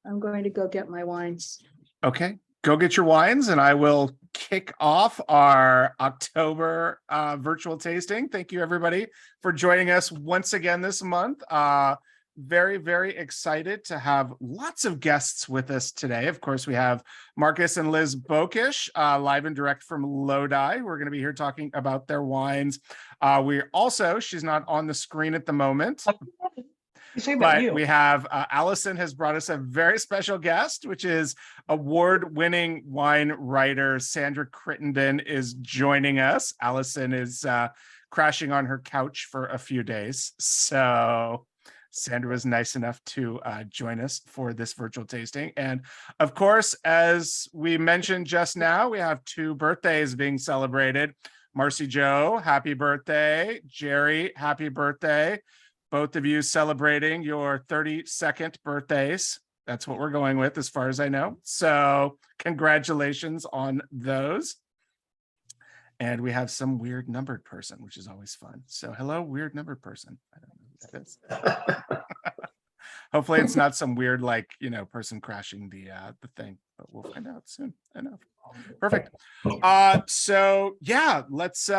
I'm going to go get my wines. Okay, go get your wines, and I will kick off our October virtual tasting. Thank you, everybody, for joining us once again this month. Very, very excited to have lots of guests with us today. Of course, we have Markus and Liz Bokisch, live and direct from Lodi. We're going to be here talking about their wines. We're also, she's not on the screen at the moment, but we have Allison has brought us a very special guest, which is award-winning wine writer Sandra Crittenden is joining us. Allison is crashing on her couch for a few days, so Sandra was nice enough to join us for this virtual tasting. And of course, as we mentioned just now, we have two birthdays being celebrated. Marcy Joe, happy birthday. Jerry, happy birthday. Both of you celebrating your 32nd birthdays. That's what we're going with as far as I know. So congratulations on those. And we have some weird numbered person, which is always fun. So hello, weird numbered person. I don't know who that is. Hopefully it's not some weird, like, person crashing the thing, but we'll find out soon enough. Perfect. So yeah, let's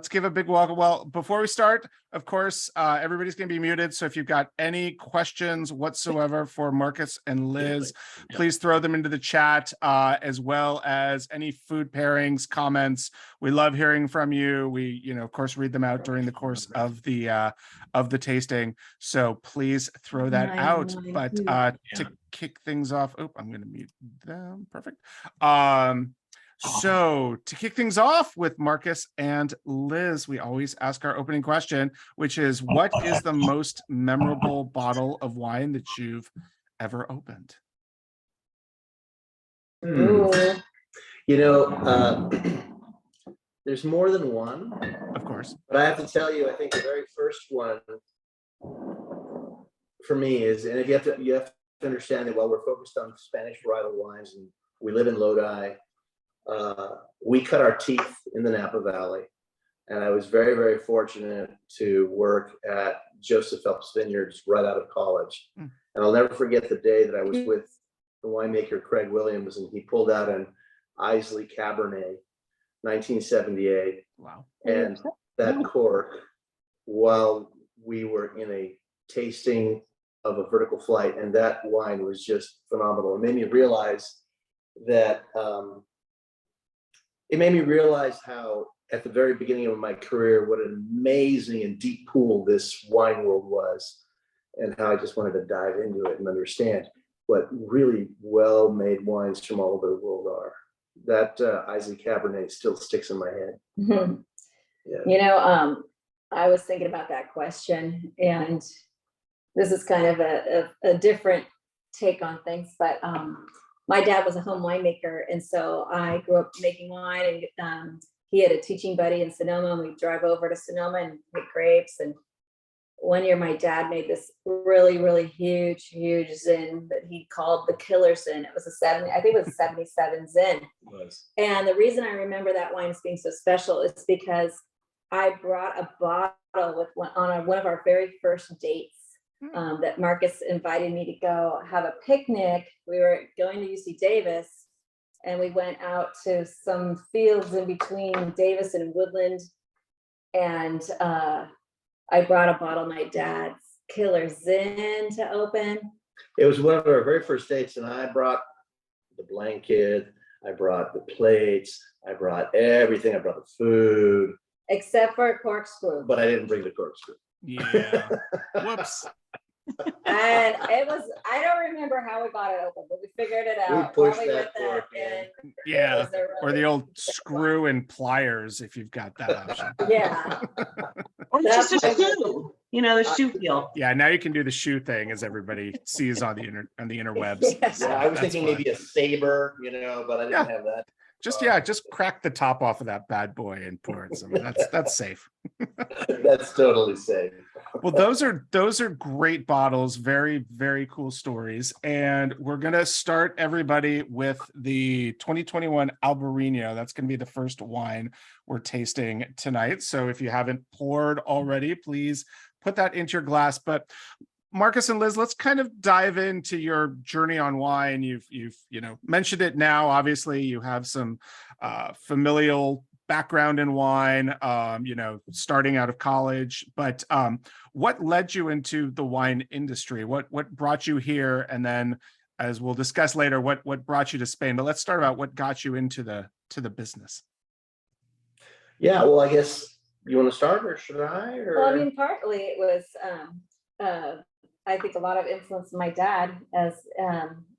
give a big welcome. Well, before we start, of course, everybody's going to be muted. So if you've got any questions whatsoever for Markus and Liz, please throw them into the chat, as well as any food pairings, comments. We love hearing from you. We, of course, read them out during the course of the tasting. So please throw that out. But to kick things off, I'm going to mute them. Perfect. So to kick things off with Markus and Liz, we always ask our opening question, which is, what is the most memorable bottle of wine that you've ever opened? There's more than one, of course, but I have to tell you, I think the very first one for me is, and if you have to understand that while we're focused on Spanish varietal wines and we live in Lodi, we cut our teeth in the Napa Valley, and I was very, very fortunate to work at Joseph Phelps Vineyards right out of college. And I'll never forget the day that I was with the winemaker Craig Williams, and he pulled out an Islay Cabernet, 1978. Wow! And that cork, while we were in a tasting of a vertical flight, and that wine was just phenomenal. It made me realize that how at the very beginning of my career, what an amazing and deep pool this wine world was, and how I just wanted to dive into it and understand what really well-made wines from all over the world are. That Islay Cabernet still sticks in my head. Yeah. I was thinking about that question, and this is kind of a different take on things, but my dad was a home winemaker, and so I grew up making wine, and he had a teaching buddy in Sonoma, and we'd drive over to Sonoma and pick grapes. And one year my dad made this really, really huge Zin that he called the Killer Zin. It was I think it was a 77 Zin. And the reason I remember that wine as being so special is because I brought a bottle on one of our very first dates. That Markus invited me to go have a picnic. We were going to UC Davis, and we went out to some fields in between Davis and Woodland, and I brought a bottle of my dad's Killer Zin to open. It was one of our very first dates, and I brought the blanket, I brought the plates, I brought everything, I brought the food. Except for a corkscrew. But I didn't bring the corkscrew. Yeah. Whoops. And it was, I don't remember how we got it open, but we figured it out. We pushed that cork in. Yeah. Or the old screw and pliers, if you've got that option. Yeah. Or just a shoe, the shoe feel. Yeah, now you can do the shoe thing, as everybody sees on the interwebs. Yes. Yeah, I was thinking maybe a saber, but I didn't have that. Just crack the top off of that bad boy and pour it. So that's safe. That's totally safe. Well, those are great bottles. Very, very cool stories. And we're gonna start everybody with the 2021 Albarino. That's gonna be the first wine we're tasting tonight. So if you haven't poured already, please put that into your glass. But Markus and Liz, let's kind of dive into your journey on wine. You've mentioned it now. Obviously, you have some familial background in wine, starting out of college. But what led you into the wine industry? What brought you here? And then, as we'll discuss later, what brought you to Spain? But let's start about what got you into the business. Yeah, well, I guess you want to start, or should I? Or... Well, I mean, partly it was, I think a lot of influence from my dad as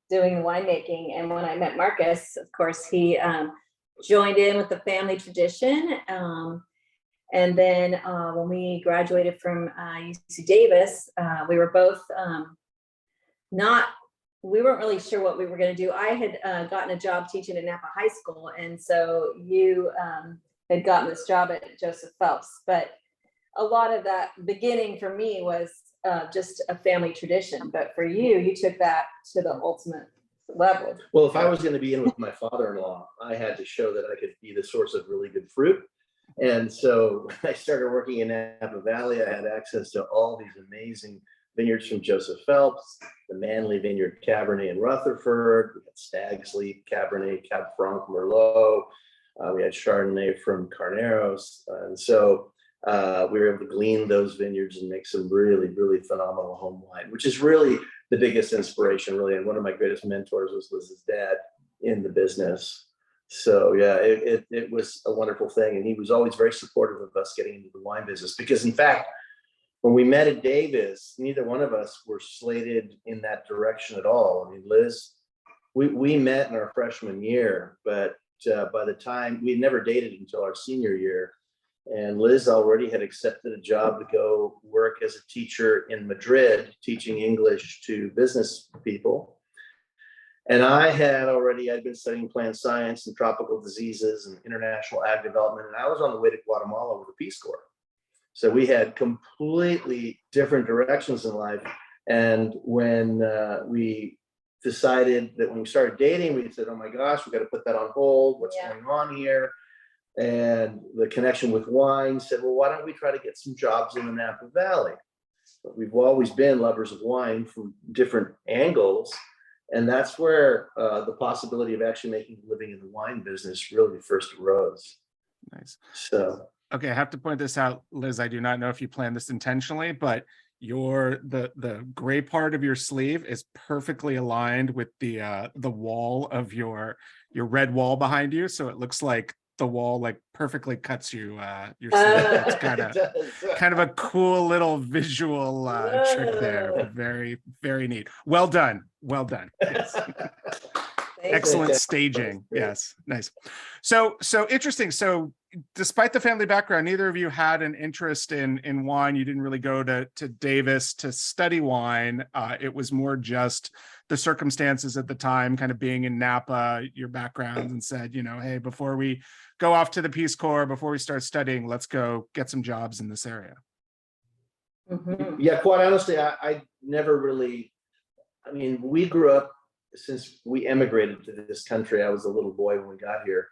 doing the winemaking. And when I met Markus, of course, he joined in with the family tradition. And then when we graduated from UC Davis, we were both we weren't really sure what we were going to do. I had gotten a job teaching at Napa High School. And so you had gotten this job at Joseph Phelps. But a lot of that beginning for me was just a family tradition. But for you, you took that to the ultimate level. Well, if I was going to be in with my father-in-law, I had to show that I could be the source of really good fruit. And so when I started working in Napa Valley, I had access to all these amazing vineyards from Joseph Phelps, the Manley Vineyard Cabernet in Rutherford, we had Stag's Leap Cabernet, Cab Franc Merlot, we had Chardonnay from Carneros. And so we were able to glean those vineyards and make some really, really phenomenal home wine, which is really the biggest inspiration, really. And one of my greatest mentors was Liz's dad in the business. So yeah, it was a wonderful thing. And he was always very supportive of us getting into the wine business, because in fact, when we met at Davis, neither one of us were slated in that direction at all. I mean, Liz, we met in our freshman year, but by the time we'd never dated until our senior year, and Liz already had accepted a job to go work as a teacher in Madrid, teaching English to business people. And I'd been studying plant science and tropical diseases and international ag development. And I was on the way to Guatemala with the Peace Corps. So we had completely different directions in life. And when we decided that when we started dating, we said, oh my gosh, we got to put that on hold. What's going on here? And the connection with wine said, well, why don't we try to get some jobs in the Napa Valley? But we've always been lovers of wine from different angles. And that's where the possibility of actually making a living in the wine business really first arose. Nice. So, okay, I have to point this out, Liz. I do not know if you planned this intentionally, but the gray part of your sleeve is perfectly aligned with the wall of your red wall behind you. So it looks like the wall like perfectly cuts your sleeve. It's kind of a cool little visual trick there. Very, very neat. Well done. Yes. Excellent staging. Yes, nice. So interesting. So despite the family background, neither of you had an interest in wine. You didn't really go to Davis to study wine. It was more just the circumstances at the time, kind of being in Napa, your backgrounds, and said, hey, before we go off to the Peace Corps, before we start studying, let's go get some jobs in this area. Mm-hmm. Yeah, quite honestly, I never really, we grew up, since we emigrated to this country, I was a little boy when we got here.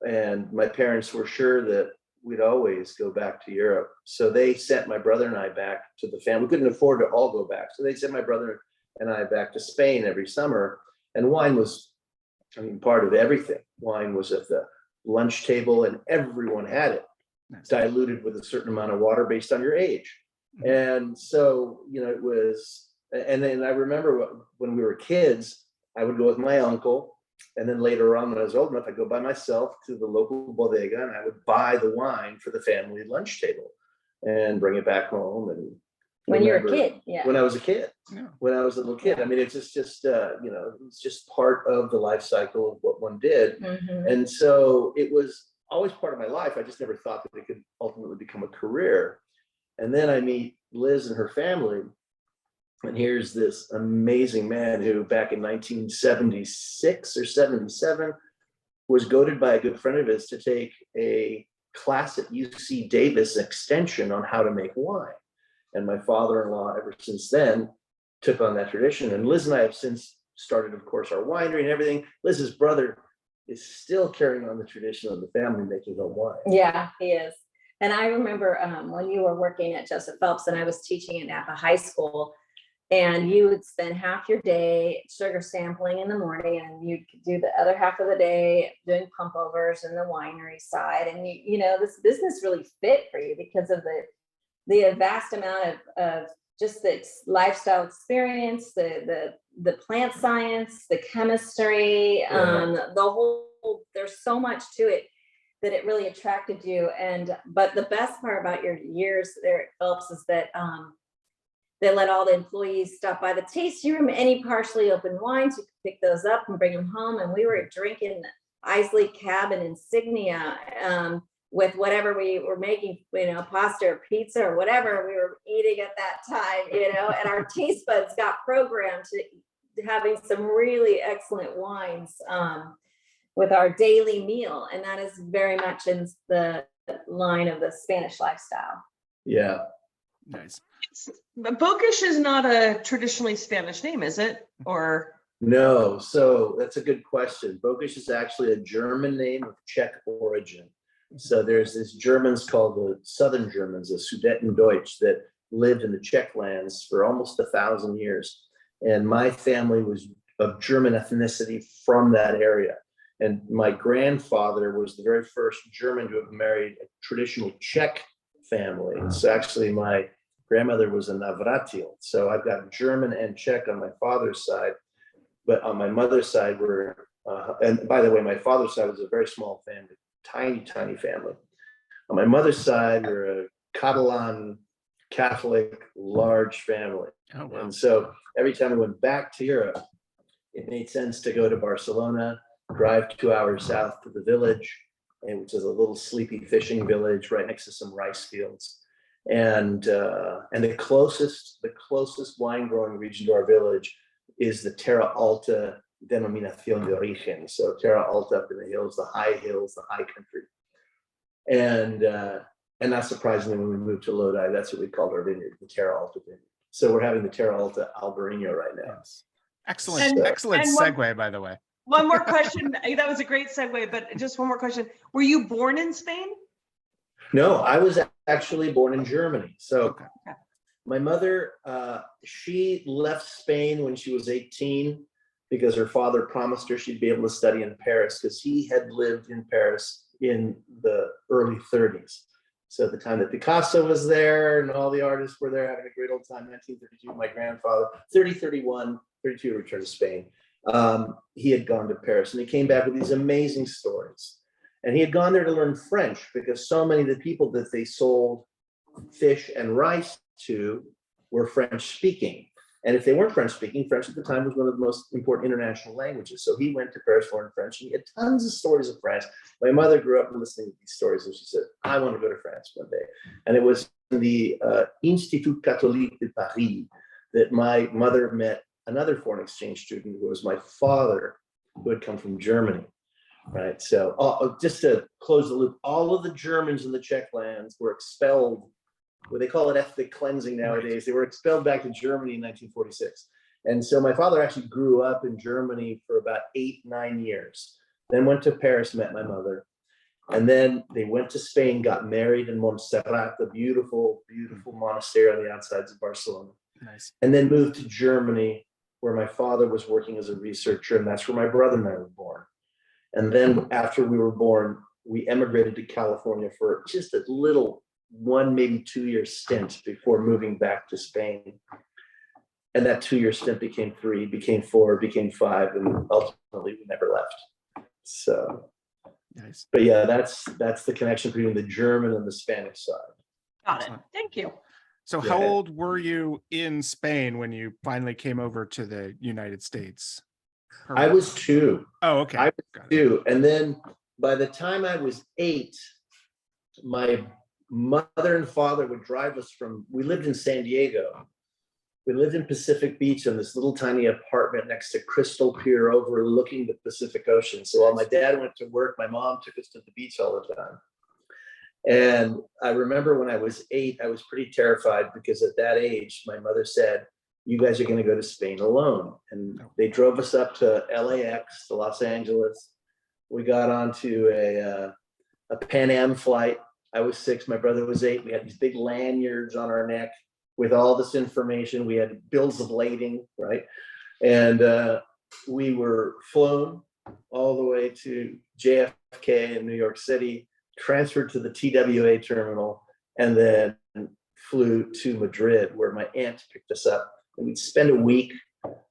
And my parents were sure that we'd always go back to Europe. So they sent my brother and I back to the family. We couldn't afford to all go back. So they sent my brother and I back to Spain every summer. And wine was, part of everything. Wine was at the lunch table and everyone had it. Nice. Diluted with a certain amount of water based on your age. Mm-hmm. And so, it was, and then I remember when we were kids, I would go with my uncle. And then later on, when I was old enough, I'd go by myself to the local bodega and I would buy the wine for the family lunch table and bring it back home. And when you were a kid, yeah. When I was a kid, yeah. When I was a little kid. Yeah. It's just it's just part of the life cycle of what one did. Mm-hmm. And so it was always part of my life. I just never thought that it could ultimately become a career. And then I meet Liz and her family. And here's this amazing man who back in 1976 or 77 was goaded by a good friend of his to take a class at UC Davis extension on how to make wine. And my father-in-law, ever since then, took on that tradition. And Liz and I have since started, of course, our winery and everything. Liz's brother is still carrying on the tradition of the family making home wine. Yeah, he is. And I remember when you were working at Joseph Phelps and I was teaching at Napa High School, And you would spend half your day sugar sampling in the morning, and you'd do the other half of the day doing pump overs in the winery side. And you know, this business really fit for you because of the vast amount of just the lifestyle experience, the plant science, the chemistry, the whole, there's so much to it that it really attracted you. But the best part about your years there at Phelps is that they let all the employees stop by the tasting room, any partially open wines, you could pick those up and bring them home. And we were drinking Isley Cab and Insignia with whatever we were making, you know, pasta or pizza or whatever we were eating at that time, you know, and our taste buds got programmed to having some really excellent wines with our daily meal. And that is very much in the line of the Spanish lifestyle. Yeah. Nice. But Bokisch is not a traditionally Spanish name, is it? Or No, so that's a good question. Bokisch is actually a German name of Czech origin. So there's these Germans called the Southern Germans, the Sudetendeutsch, that lived in the Czech lands for almost 1,000 years. And my family was of German ethnicity from that area. And my grandfather was the very first German to have married a traditional Czech family. It's actually my grandmother was a Navratil. So I've got German and Czech on my father's side, but on my mother's side, and by the way, my father's side was a very small family, tiny family. On my mother's side, we're a Catalan Catholic large family. Oh, wow. And so every time we went back to Europe, it made sense to go to Barcelona, drive 2 hours south to the village, which is a little sleepy fishing village right next to some rice fields. And the closest wine growing region to our village is the Terra Alta denominación de origen. So Terra Alta up in the hills, the high country. And not surprisingly, when we moved to Lodi, that's what we called our vineyard, the Terra Alta vineyard. So we're having the Terra Alta Albarino right now. Yes. Excellent segue, by the way. one more question. That was a great segue, but just one more question. Were you born in Spain? No, I was actually born in Germany. So Okay. my mother, she left Spain when she was 18 because her father promised her she'd be able to study in Paris because he had lived in Paris in the early 30s. So at the time that Picasso was there and all the artists were there having a great old time, 1932, my grandfather, 32 returned to Spain. He had gone to Paris and he came back with these amazing stories. And he had gone there to learn French because so many of the people that they sold fish and rice to were French speaking. And if they weren't French speaking, French at the time was one of the most important international languages. So he went to Paris to learn French and he had tons of stories of France. My mother grew up listening to these stories and she said, I want to go to France one day. And it was in the Institut Catholique de Paris that my mother met another foreign exchange student who was my father, who had come from Germany. Right. So just to close the loop, all of the Germans in the Czech lands were expelled. Well, they call it ethnic cleansing nowadays. They were expelled back to Germany in 1946. And so my father actually grew up in Germany for about 8-9 years, then went to Paris, met my mother. And then they went to Spain, got married in Montserrat, the beautiful, beautiful monastery on the outsides of Barcelona. Nice. And then moved to Germany, where my father was working as a researcher. And that's where my brother and I were born. And then after we were born, we emigrated to California for just a little 1, maybe 2 year stint before moving back to Spain. And that 2-year stint became 3, became 4, became 5, and ultimately we never left. So, Nice. But yeah, that's the connection between the German and the Spanish side. Got it. Thank you. So how old were you in Spain when you finally came over to the United States? I was 2. Oh, okay. I was 2. And then by the time I was 8, my mother and father would drive us we lived in San Diego. We lived in Pacific Beach in this little tiny apartment next to Crystal Pier overlooking the Pacific Ocean. So while my dad went to work, my mom took us to the beach all the time. And I remember when I was 8, I was pretty terrified because at that age, my mother said, you guys are going to go to Spain alone. And they drove us up to LAX, to Los Angeles. We got onto a Pan Am flight. I was 6, my brother was 8. We had these big lanyards on our neck with all this information. We had bills of lading, right? And we were flown all the way to JFK in New York City, transferred to the TWA terminal, and then flew to Madrid, where my aunt picked us up. And we'd spend a week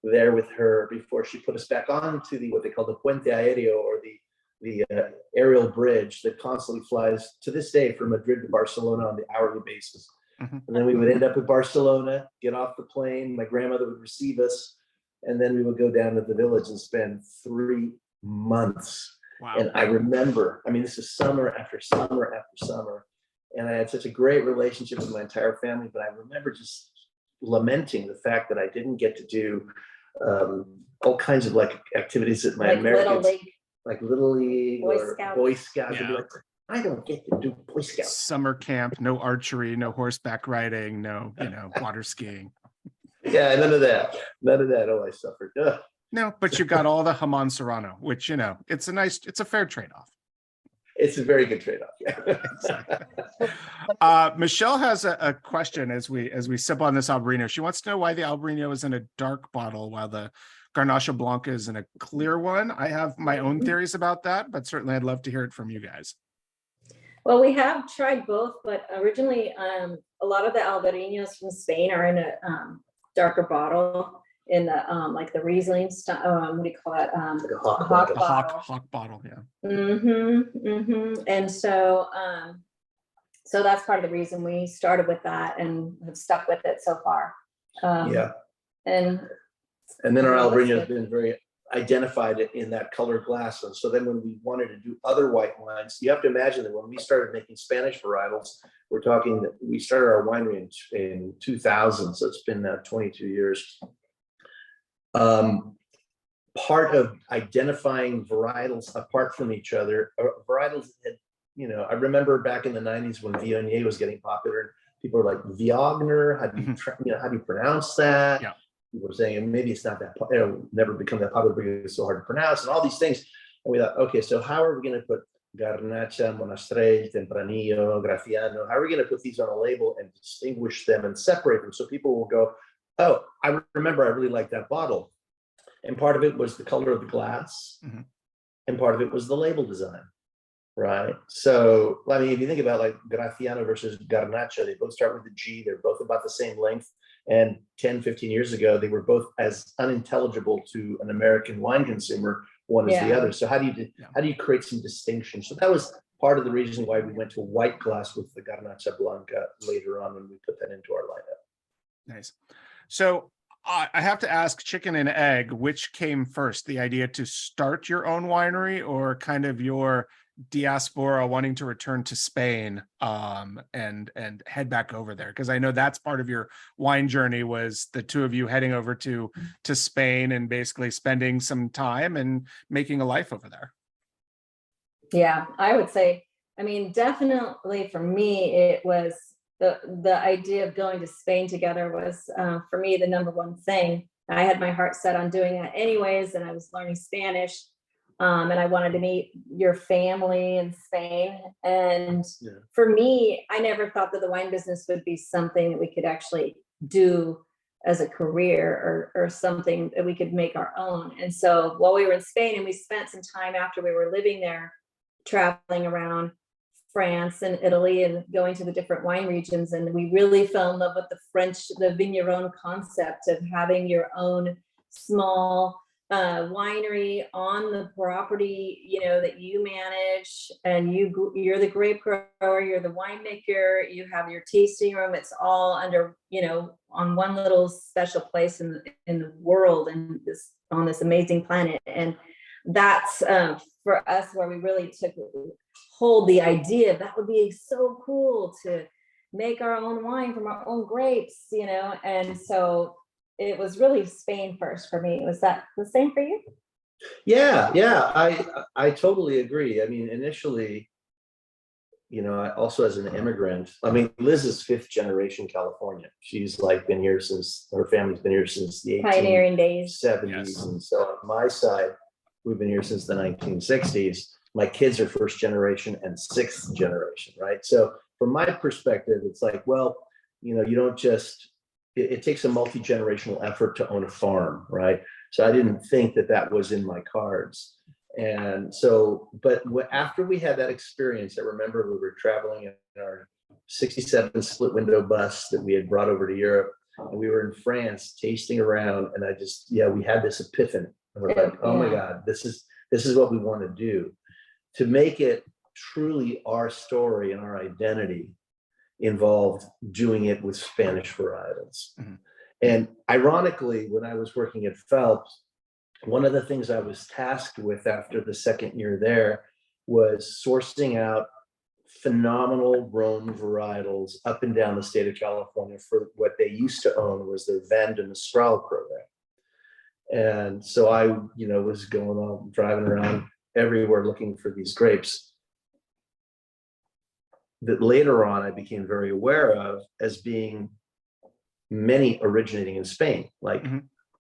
there with her before she put us back on to what they call the Puente Aéreo, or the aerial bridge that constantly flies to this day from Madrid to Barcelona on the hourly basis. And then we would end up in Barcelona, get off the plane. My grandmother would receive us, and then we would go down to the village and spend 3 months. Wow. And I remember, I mean, this is summer after summer after summer, and I had such a great relationship with my entire family, but I remember just lamenting the fact that I didn't get to do all kinds of like activities that my Like Americans, Little League. like Little League Boy or Scouts. Boy Scouts. Yeah. I'd be like, I don't get to do Boy Scouts. Summer camp, no archery, no horseback riding, no, water skiing. Yeah, none of that. None of that. Oh, I suffered. Ugh. No, but you got all the jamon serrano, which, it's a fair trade-off. It's a very good trade-off. Yeah. Exactly. Michelle has a question as we sip on this Albarino. She wants to know why the Albarino is in a dark bottle while the Garnacha Blanca is in a clear one. I have my own theories about that, but certainly I'd love to hear it from you guys. Well, we have tried both, but originally a lot of the Albarinos from Spain are in a darker bottle, in the like the Riesling style. What do you call it? Like a hawk hawk The bottle. hawk bottle, yeah. And so so that's part of the reason we started with that and have stuck with it so far. Yeah. And And then our Yeah, that's Albarino has good. been very identified in that colored glass. And so then when we wanted to do other white wines, you have to imagine that when we started making Spanish varietals, we're talking that we started our winery in 2000. So it's been 22 years. Part of identifying varietals apart from each other, varietals that, I remember back in the 90s when Viognier was getting popular, people were like, Viogner, how do you, how do you pronounce that? Yeah. People were saying, maybe it's not that, it'll never become that popular because it's so hard to pronounce and all these things. And we thought, okay, so how are we going to put Garnacha, Monastrell, Tempranillo, Graciano, how are we going to put these on a label and distinguish them and separate them so people will go, oh, I remember I really like that bottle. And part of it was the color of the glass, and part of it was the label design, right? So, I mean, if you think about like Graciano versus Garnacha, they both start with the G, they're both about the same length. And 10, 15 years ago, they were both as unintelligible to an American wine consumer, one as the Yeah. other. So how do you create some distinction? So that was part of the reason why we went to white glass with the Garnacha Blanca later on when we put that into our lineup. Nice. So I have to ask, chicken and egg, which came first, the idea to start your own winery or kind of your diaspora wanting to return to Spain and head back over there? Because I know that's part of your wine journey, was the two of you heading over to Spain and basically spending some time and making a life over there. yeah, I would say, I mean, definitely for me, it was the idea of going to Spain together was for me the number one thing. I had my heart set on doing that anyways, and I was learning Spanish, and I wanted to meet your family in Spain. And for me, I never thought that the wine business would be something that we could actually do as a career or something that we could make our own. And so while we were in Spain, and we spent some time after we were living there, traveling around France and Italy and going to the different wine regions. And we really fell in love with the vigneron concept of having your own small winery on the property, that you manage, and you're the grape grower, you're the winemaker, you have your tasting room. It's all under, on one little special place in the world and on this amazing planet. And that's for us where we really hold the idea that would be so cool to make our own wine from our own grapes, and so it was really Spain first for me. Was that the same for you? Yeah, I totally agree. I mean, initially, I also as an immigrant, I mean, Liz is 5th generation California. She's been here since, her family's been here since the Pioneering days. 70s. Yes. And so on my side, we've been here since the 1960s. My kids are 1st generation and 6th generation, right? So from my perspective, it's like, well, you don't just it takes a multi-generational effort to own a farm, right? So I didn't think that that was in my cards. And so, but after we had that experience, I remember we were traveling in our 67 split window bus that we had brought over to Europe. And we were in France tasting around, and I just, we had this epiphany. And we're like, oh my God, this is what we want to do. To make it truly our story and our identity involved doing it with Spanish varietals. Mm-hmm. And ironically, when I was working at Phelps, one of the things I was tasked with after the second year there was sourcing out phenomenal Rhone varietals up and down the state of California for what they used to own was their Vin de Mistral program. And so I, was going on, driving around everywhere looking for these grapes that later on I became very aware of as being many originating in Spain, like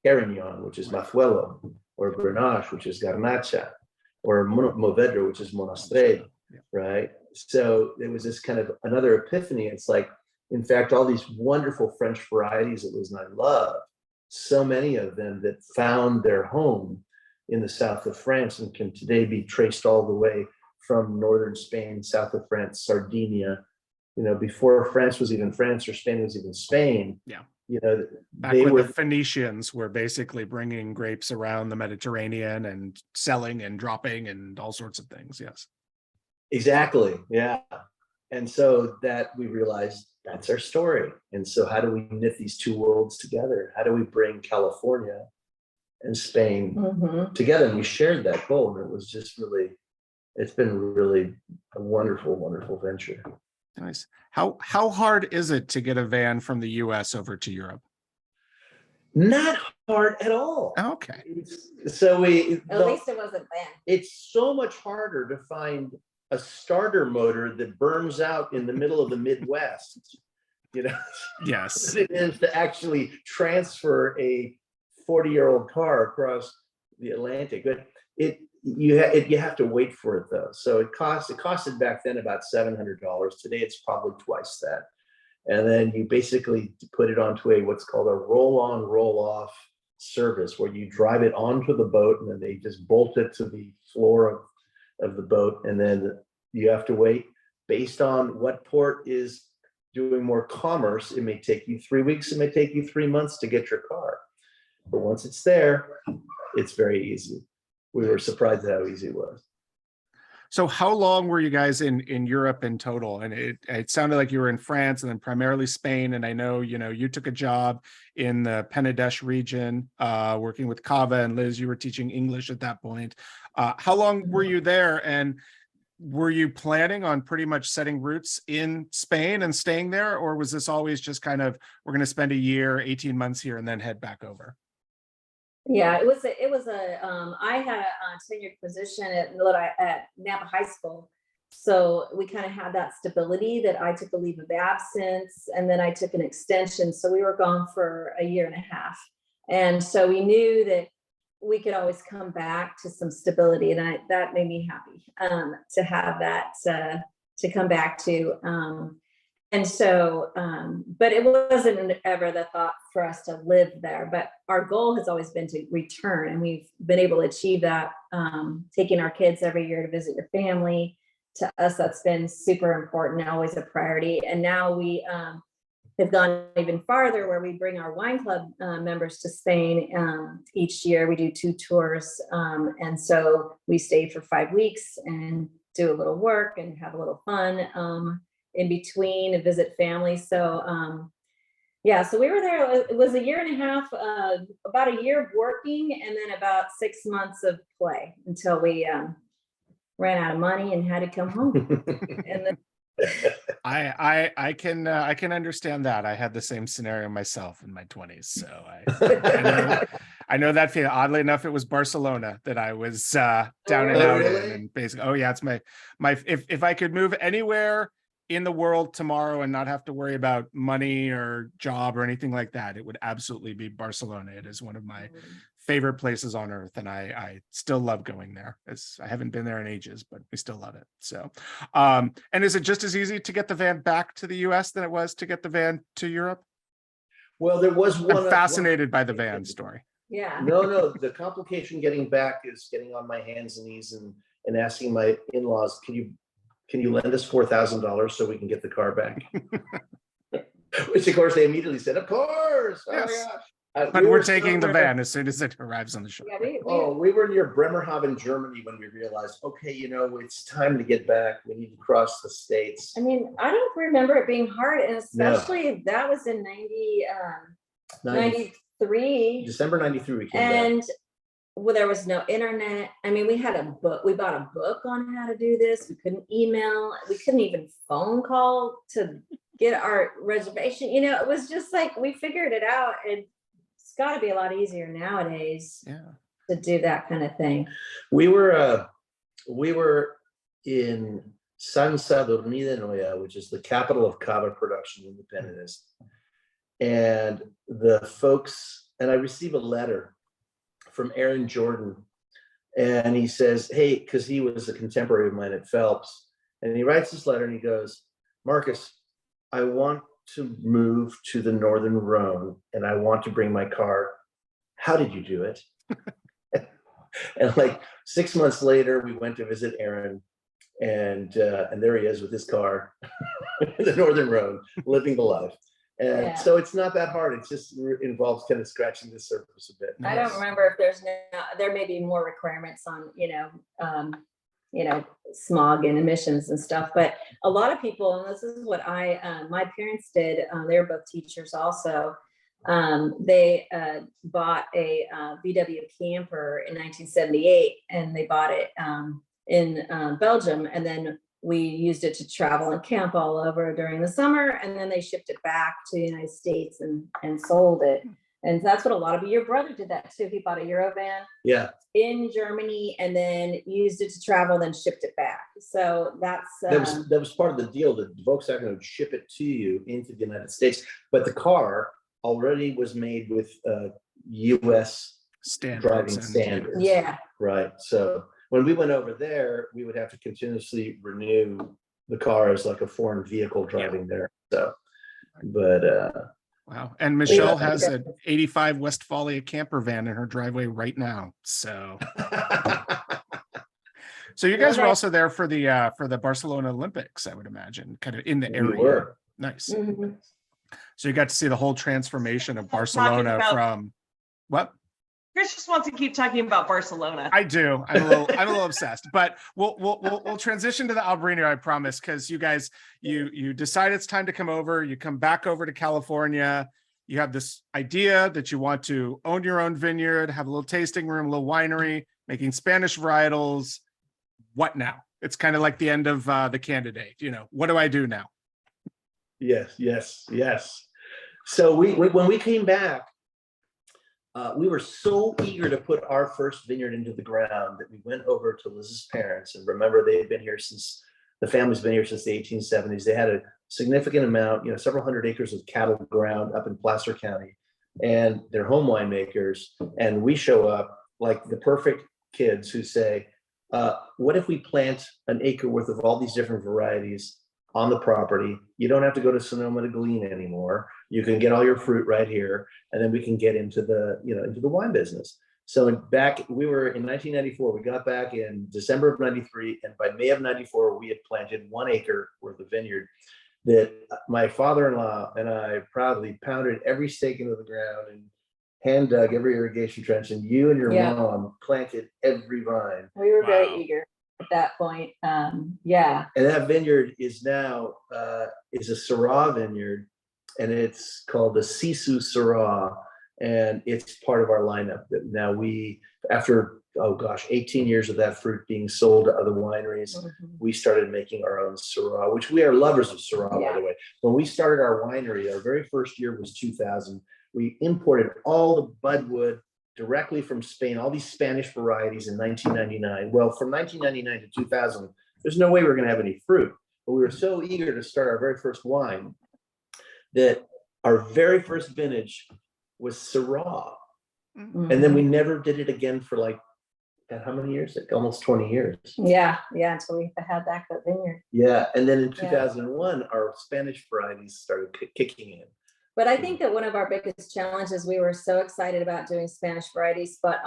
Carignan, which is Mazuelo, or Grenache, which is Garnacha, or Movedra, which is Monastrell, right? So there was this kind of another epiphany. It's like, in fact, all these wonderful French varieties that Liz and I love, so many of them that found their home in the south of France and can today be traced all the way from northern Spain, south of France, Sardinia, before France was even France or Spain was even Spain. Yeah. Back when the Phoenicians were basically bringing grapes around the Mediterranean and selling and dropping and all sorts of things. Yes. Exactly. Yeah. And so that we realized that's our story. And so how do we knit these two worlds together? How do we bring California and Spain together? And we shared that goal. And it was just really, it's been really a wonderful, wonderful venture. Nice. How hard is it to get a van from the US over to Europe? Not hard at all. Okay. So at least it wasn't then. It's so much harder to find a starter motor that burns out in the middle of the Midwest, Yes, it is to actually transfer a 40-year-old car across the Atlantic. But you have to wait for it though. So it costed back then about $700. Today it's probably twice that. And then you basically put it onto what's called a roll-on, roll-off service, where you drive it onto the boat and then they just bolt it to the floor of the boat, and then you have to wait based on what port is doing more commerce. It may take you 3 weeks, it may take you 3 months to get your car, but once it's there, it's very easy. We were surprised at how easy it was. So how long were you guys in Europe in total? And it sounded like you were in France and then primarily Spain. And I know, you took a job in the Penedès region, working with Cava, and Liz, you were teaching English at that point. How long were you there? And were you planning on pretty much setting roots in Spain and staying there? Or was this always just kind of, we're going to spend a year, 18 months here and then head back over? Yeah, it was I had a tenured position at Napa High School. So we kind of had that stability that I took a leave of absence and then I took an extension. So we were gone for a year and a half. And so we knew that we could always come back to some stability. And that made me happy to have that to come back to. And so, but it wasn't ever the thought for us to live there, but our goal has always been to return, and we've been able to achieve that, taking our kids every year to visit your family. To us, that's been super important, always a priority. And now we have gone even farther, where we bring our wine club members to Spain each year. We do 2 tours. And so we stay for 5 weeks and do a little work and have a little fun in between and visit family. So so we were there. It was a year and a half, about a year of working, and then about 6 months of play until we ran out of money and had to come home. And then I can understand that. I had the same scenario myself in my 20s, so I know that feeling. Oddly enough, it was Barcelona that I was down and out in, and basically, it's my if I could move anywhere in the world tomorrow and not have to worry about money or job or anything like that, it would absolutely be Barcelona. It is one of my favorite places on earth, and I still love going there. I haven't been there in ages, but we still love it. So, and is it just as easy to get the van back to the US than it was to get the van to Europe? Well, there was one. I'm fascinated by the van story. Yeah. No, the complication getting back is getting on my hands and knees and asking my in-laws, can you lend us $4,000 so we can get the car back? Which of course they immediately said, of course. Oh my Yes. gosh. But We we're were taking the somewhere- van as soon as it arrives on the shore. Yeah, We were near Bremerhaven, Germany when we realized, okay, it's time to get back. We need to cross the states. I mean, I don't remember it being hard, and especially that was in 93. December 93 we came back. And well, there was no internet. I mean, we had a book. We bought a book on how to do this. We couldn't email. We couldn't even phone call to get our reservation. It was just like we figured it out. And it's got to be a lot easier nowadays to do that kind of thing. We were in San Sadurní de Noia, which is the capital of cava production in the Pennines. And the folks, and I received a letter from Aaron Jordan, and he says, hey, because he was a contemporary of mine at Phelps, and he writes this letter and he goes, Marcus, I want to move to the Northern Rhone and I want to bring my car. How did you do it? And like 6 months later, we went to visit Aaron, and there he is with his car in the Northern Rhone, living the life. And so it's not that hard. It just involves kind of scratching the surface a bit. I don't remember if there may be more requirements on, smog and emissions and stuff, but a lot of people, and this is what my parents did, they were both teachers also. They bought a VW camper in 1978, and they bought it in Belgium, and then we used it to travel and camp all over during the summer, and then they shipped it back to the United States and sold it. And that's what a lot of your brother did that too. He bought a Eurovan in Germany and then used it to travel, then shipped it back. So that was part of the deal, that Volkswagen would ship it to you into the United States, but the car already was made with US driving standards. Yeah. Right. So when we went over there, we would have to continuously renew the car as like a foreign vehicle driving there. So, but wow. And Michelle has an 85 Westphalia camper van in her driveway right now. So, so you guys were also there for the Barcelona Olympics, I would imagine, kind of in the area. We were. Nice. Mm-hmm. So you got to see the whole transformation of Barcelona from what? Chris just wants to keep talking about Barcelona. I do. I'm a little obsessed, but we'll transition to the Albarino, I promise, because you guys, you decide it's time to come over. You come back over to California. You have this idea that you want to own your own vineyard, have a little tasting room, a little winery, making Spanish varietals. What now? It's kind of like the end of The Candidate. What do I do now? Yes. So when we came back, we were so eager to put our first vineyard into the ground that we went over to Liz's parents. And remember, the family's been here since the 1870s. They had a significant amount, several hundred acres of cattle ground up in Placer County, and they're home winemakers. And we show up like the perfect kids who say, what if we plant an acre worth of all these different varieties on the property? You don't have to go to Sonoma to glean anymore. You can get all your fruit right here, and then we can get into the wine business. So we were in 1994, we got back in December of 93, and by May of 94, we had planted 1 acre worth of vineyard that my father-in-law and I proudly pounded every stake into the ground and hand dug every irrigation trench, and you and your mom planted every vine. We were very eager at that point. And that vineyard is now is a Syrah vineyard, and it's called the Sisu Syrah, and it's part of our lineup. That now after 18 years of that fruit being sold to other wineries, we started making our own Syrah, which we are lovers of Syrah, by the way. When we started our winery, our very first year was 2000. We imported all the budwood directly from Spain, all these Spanish varieties in 1999. Well, from 1999 to 2000, there's no way we're going to have any fruit. But we were so eager to start our very first wine that our very first vintage was Syrah. And then we never did it again for how many years? Almost 20 years. Yeah, until we had that vineyard. Yeah, and then in 2001, our Spanish varieties started kicking in. But I think that one of our biggest challenges, we were so excited about doing Spanish varieties, but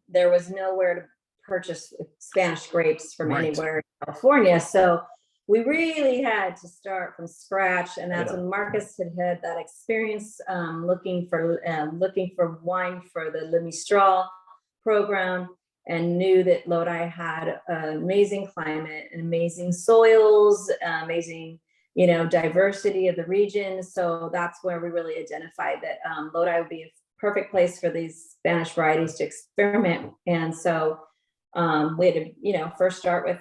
there was nowhere to purchase Spanish grapes from Right. anywhere in California. So we really had to start from scratch. And that's Yeah. when Marcus had that experience looking for wine for the Le Mistral program, and knew that Lodi had an amazing climate and amazing soils, amazing diversity of the region. So that's where we really identified that Lodi would be a perfect place for these Spanish varieties to experiment. And so we had to, first start with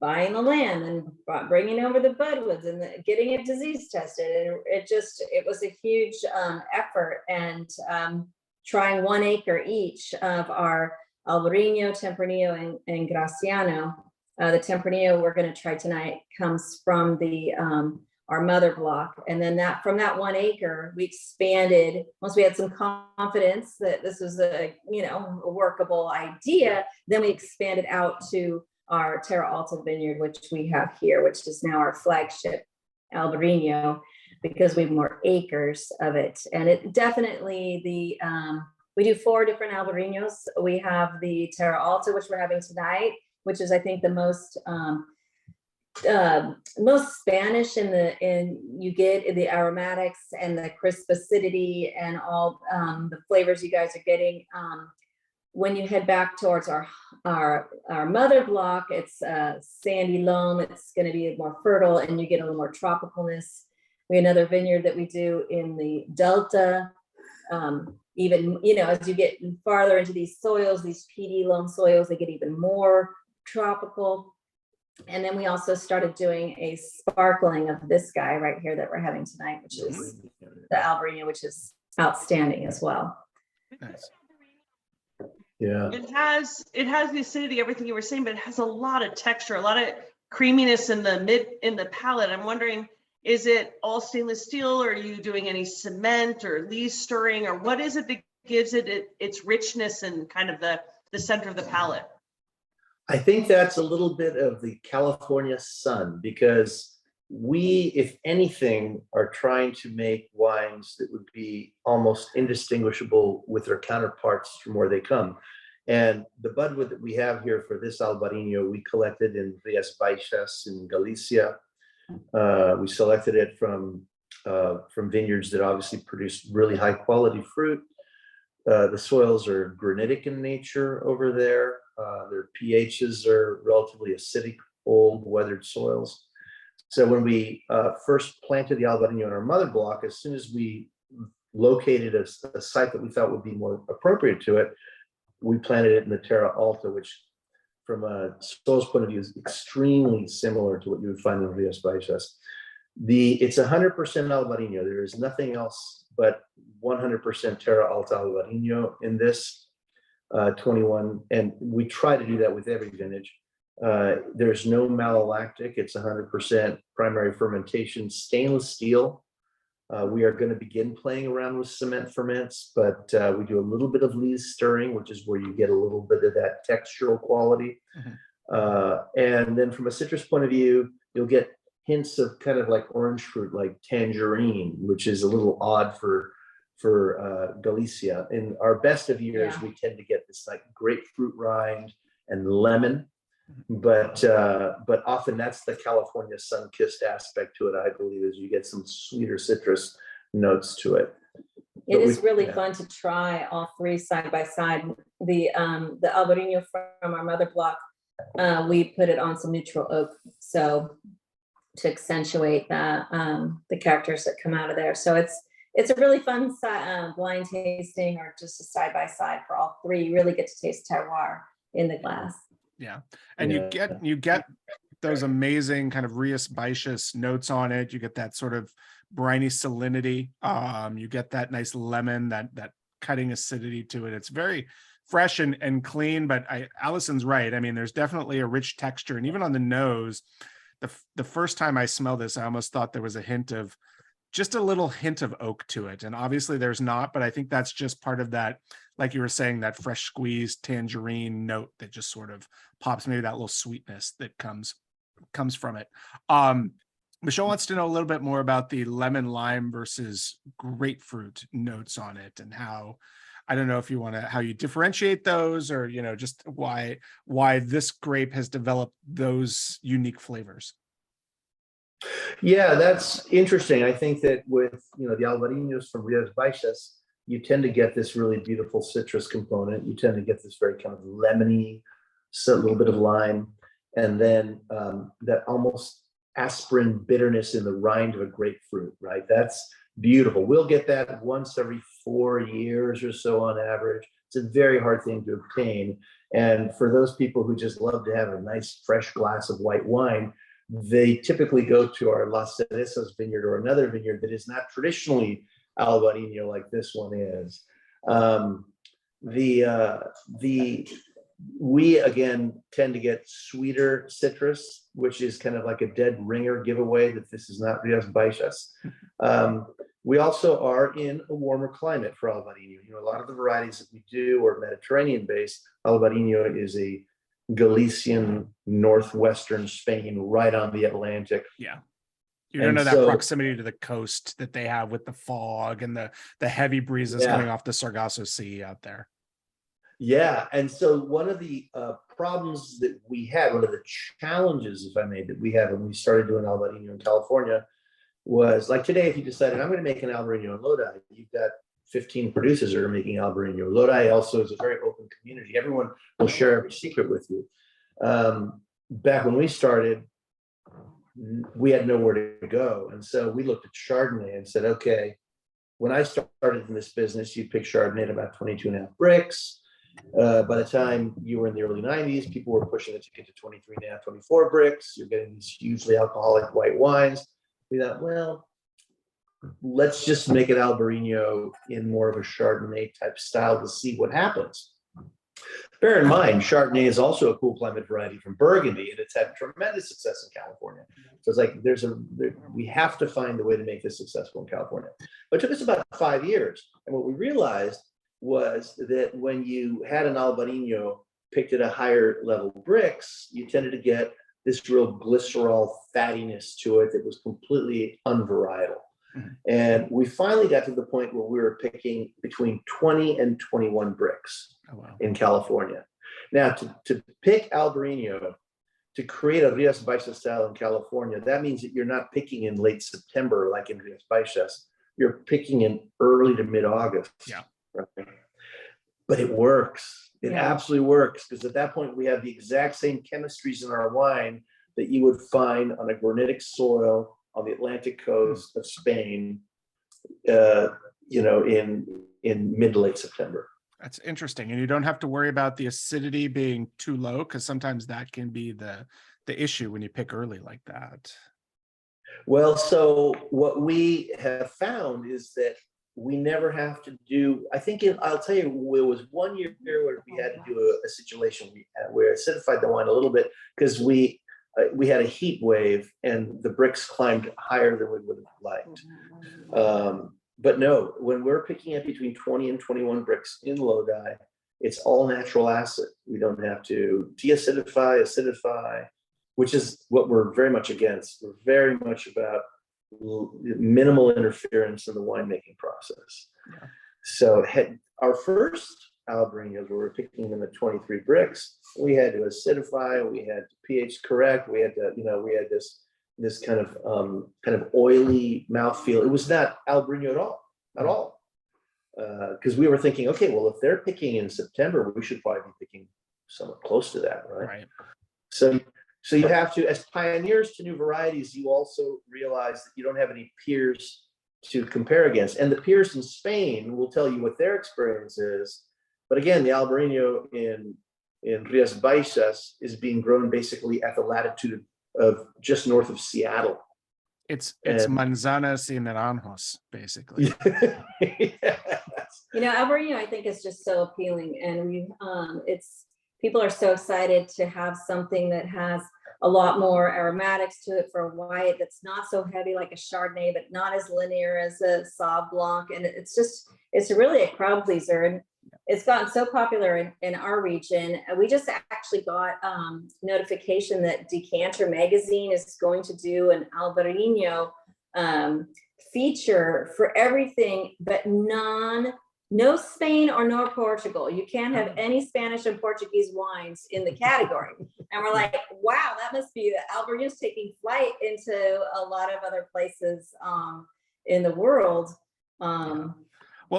buying the land and bringing over the budwoods and getting it disease tested. And it was a huge effort, and trying 1 acre each of our Albarino, Tempranillo, and Graciano. The Tempranillo we're going to try tonight comes from our mother block. And then from that 1 acre, we expanded once we had some confidence that this was a workable idea. Then we expanded out to our Terra Alta vineyard, which we have here, which is now our flagship Albarino, because we have more acres of it. And it definitely we do 4 different Albarinos. We have the Terra Alta, which we're having tonight, which is, I think, the most Spanish you get the aromatics and the crisp acidity and all the flavors you guys are getting. When you head back towards our mother block, it's sandy loam. It's going to be more fertile, and you get a little more tropicalness. We have another vineyard that we do in the Delta. Even as you get farther into these soils, these PD loam soils, they get even more tropical. And then we also started doing a sparkling of this guy right here that we're having tonight, which is the Albarino, which is outstanding as well. Nice. Yeah. It has the acidity, everything you were saying, but it has a lot of texture, a lot of creaminess in the palate. I'm wondering, is it all stainless steel, or are you doing any cement or lees stirring, or what is it that gives it its richness and kind of the center of the palate? I think that's a little bit of the California sun, because we, if anything, are trying to make wines that would be almost indistinguishable with their counterparts from where they come. And the budwood that we have here for this Albarino, we collected in Rías Baixas in Galicia. We selected it from vineyards that obviously produce really high quality fruit. The soils are granitic in nature over there. Their pHs are relatively acidic, old, weathered soils. So when we first planted the Albarino in our mother block, as soon as we located a site that we thought would be more appropriate to it, we planted it in the Terra Alta, which from a soils point of view is extremely similar to what you would find in Rías Baixas. It's 100% Albarino. There is nothing else but 100% Terra Alta Albarino in this 21, and we try to do that with every vintage. There's no malolactic. It's 100% primary fermentation, stainless steel. We are going to begin playing around with cement ferments, but we do a little bit of lees stirring, which is where you get a little bit of that textural quality. And then from a citrus point of view, you'll get hints of kind of like orange fruit, like tangerine, which is a little odd for Galicia. In our best of years, we tend to get this like grapefruit rind and lemon, but often that's the California sun-kissed aspect to it, I believe, is you get some sweeter citrus notes to it. It is really fun to try all 3 side by side. The Albarino from our mother block, we put it on some neutral oak, so to accentuate the characters that come out of there. So it's a really fun blind tasting, or just a side by side for all 3. You really get to taste terroir in the glass. Yeah. And you get those amazing kind of Rías Baixas notes on it. You get that sort of briny salinity. You get that nice lemon, that cutting acidity to it. It's very fresh and clean, but Allison's right. I mean, there's definitely a rich texture. And even on the nose, the first time I smelled this, I almost thought there was just a little hint of oak to it. And obviously there's not, but I think that's just part of that, like you were saying, that fresh squeezed tangerine note that just sort of pops, maybe that little sweetness that comes from it. Michelle wants to know a little bit more about the lemon lime versus grapefruit notes on it, and how, I don't know if you want to, how you differentiate those, or, you know, just why this grape has developed those unique flavors. Yeah, that's interesting. I think that with, you know, the Albarinos from Rias Baixas, you tend to get this really beautiful citrus component. You tend to get this very kind of lemony, so a little bit of lime, and then that almost aspirin bitterness in the rind of a grapefruit, right? That's beautiful. We'll get that once every 4 years or so on average. It's a very hard thing to obtain. And for those people who just love to have a nice fresh glass of white wine, they typically go to our Las Cerezas vineyard or another vineyard that is not traditionally Albarino like this one is. We again tend to get sweeter citrus, which is kind of like a dead ringer giveaway that this is not Rias Baixas. We also are in a warmer climate for Albarino. You know, a lot of the varieties that we do are Mediterranean based. Albarino is a Galician, northwestern Spain, right on the Atlantic. Yeah. You don't know that proximity to the coast that they have with the fog and the heavy breezes coming off the Sargasso Sea out there. Yeah. And so one of the problems that we had, one of the challenges, if I may, that we had when we started doing Albarino in California was, like today, if you decided I'm going to make an Albarino in Lodi, you've got 15 producers that are making Albarino. Lodi also is a very open community. Everyone will share every secret with you. Back when we started, we had nowhere to go. And so we looked at Chardonnay and said, okay, when I started in this business, you'd pick Chardonnay at about 22.5 bricks. By the time you were in the early 90s, people were pushing it to get to 23.5, 24 bricks. You're getting these hugely alcoholic white wines. We thought, well, let's just make it Albarino in more of a Chardonnay type style to see what happens. Bear in mind, Chardonnay is also a cool climate variety from Burgundy, and it's had tremendous success in California. So it's like we have to find a way to make this successful in California. But it took us about 5 years. And what we realized was that when you had an Albarino picked at a higher level bricks, you tended to get this real glycerol fattiness to it that was completely unvarietal. And we finally got to the point where we were picking between 20 and 21 bricks in California. Now, to pick Albarino, to create a Rias Baixas style in California, that means that you're not picking in late September like in Rias Baixas. You're picking in early to mid-August. Yeah. Right? But it works. It absolutely works, because at that point we have the exact same chemistries in our wine that you would find on a granitic soil on the Atlantic coast of Spain, you know, in mid to late September. That's interesting. And you don't have to worry about the acidity being too low, because sometimes that can be the issue when you pick early like that. Well, so what we have found is that we never have to do, I think I'll tell you, it was 1 year where we had to do a situation where I acidified the wine a little bit, because we had a heat wave and the bricks climbed higher than we would have liked. But no, when we're picking up between 20 and 21 bricks in Lodi, it's all natural acid. We don't have to acidify, which is what we're very much against. We're very much about minimal interference in the winemaking process. Yeah. So our first Albarinos, where we're picking them at 23 bricks, we had to acidify, we had to pH correct, we had to, you know, we had this kind of oily mouthfeel. It was not Albarino at all. Because we were thinking, okay, well, if they're picking in September, we should probably be picking somewhat close to that, right? So you have to, as pioneers to new varieties, you also realize that you don't have any peers to compare against. And the peers in Spain will tell you what their experience is. But again, the Albarino in Rias Baixas is being grown basically at the latitude of just north of Seattle. It's manzanas y naranjos, basically. Yes. You know, Albarino, I think, is just so appealing, and people are so excited to have something that has a lot more aromatics to it for a white that's not so heavy like a Chardonnay, but not as linear as a Sauv Blanc. And it's really a crowd pleaser. And it's gotten so popular in our region. We just actually got notification that Decanter magazine is going to do an Albarino feature for everything but no Spain or no Portugal. You can't have any Spanish and Portuguese wines in the category. And we're like, wow, that must be Albarino's taking flight into a lot of other places in the world. Well,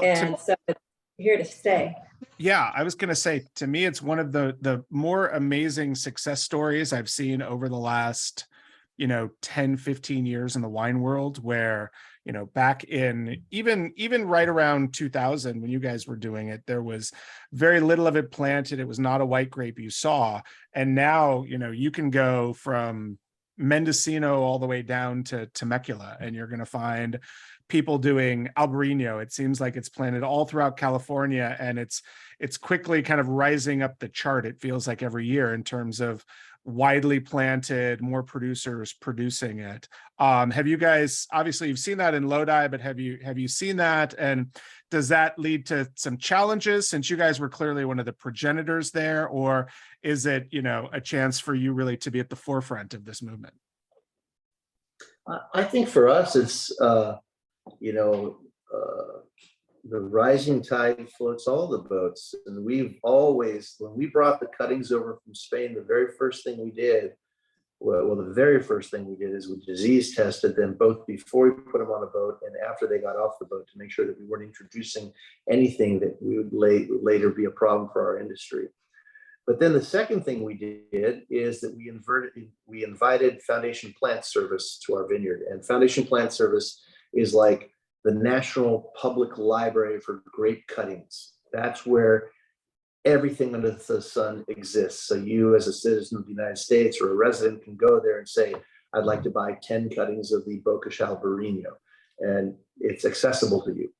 And so it's here to stay. Yeah, I was going to say, to me, it's one of the more amazing success stories I've seen over the last, 10, 15 years in the wine world, where, back in even right around 2000, when you guys were doing it, there was very little of it planted. It was not a white grape you saw. And now, you can go from Mendocino all the way down to Temecula, and you're going to find people doing Albarino. It seems like it's planted all throughout California, and it's quickly kind of rising up the chart. It feels like every year in terms of widely planted, more producers producing it. Have you guys, obviously you've seen that in Lodi, but have you seen that? And does that lead to some challenges, since you guys were clearly one of the progenitors there, or is it, a chance for you really to be at the forefront of this movement? I think for us, it's, the rising tide floats all the boats. And we've always, when we brought the cuttings over from Spain, the very first thing we did, the very first thing we did is we disease tested them both before we put them on a boat and after they got off the boat, to make sure that we weren't introducing anything that we would later be a problem for our industry. But then the second thing we did is that we invited Foundation Plant Service to our vineyard. And Foundation Plant Service is like the National Public Library for grape cuttings. That's where everything under the sun exists. So you, as a citizen of the United States or a resident, can go there and say, I'd like to buy 10 cuttings of the Bokisch Albarino, and it's accessible to you.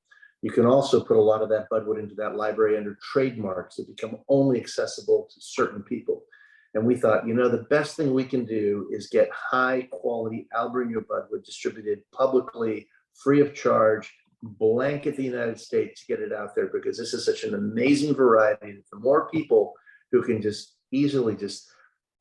You can also put a lot of that budwood into that library under trademarks that become only accessible to certain people. And we thought, the best thing we can do is get high quality Albarino budwood distributed publicly, free of charge, blanket the United States to get it out there, because this is such an amazing variety. And for more people who can just easily just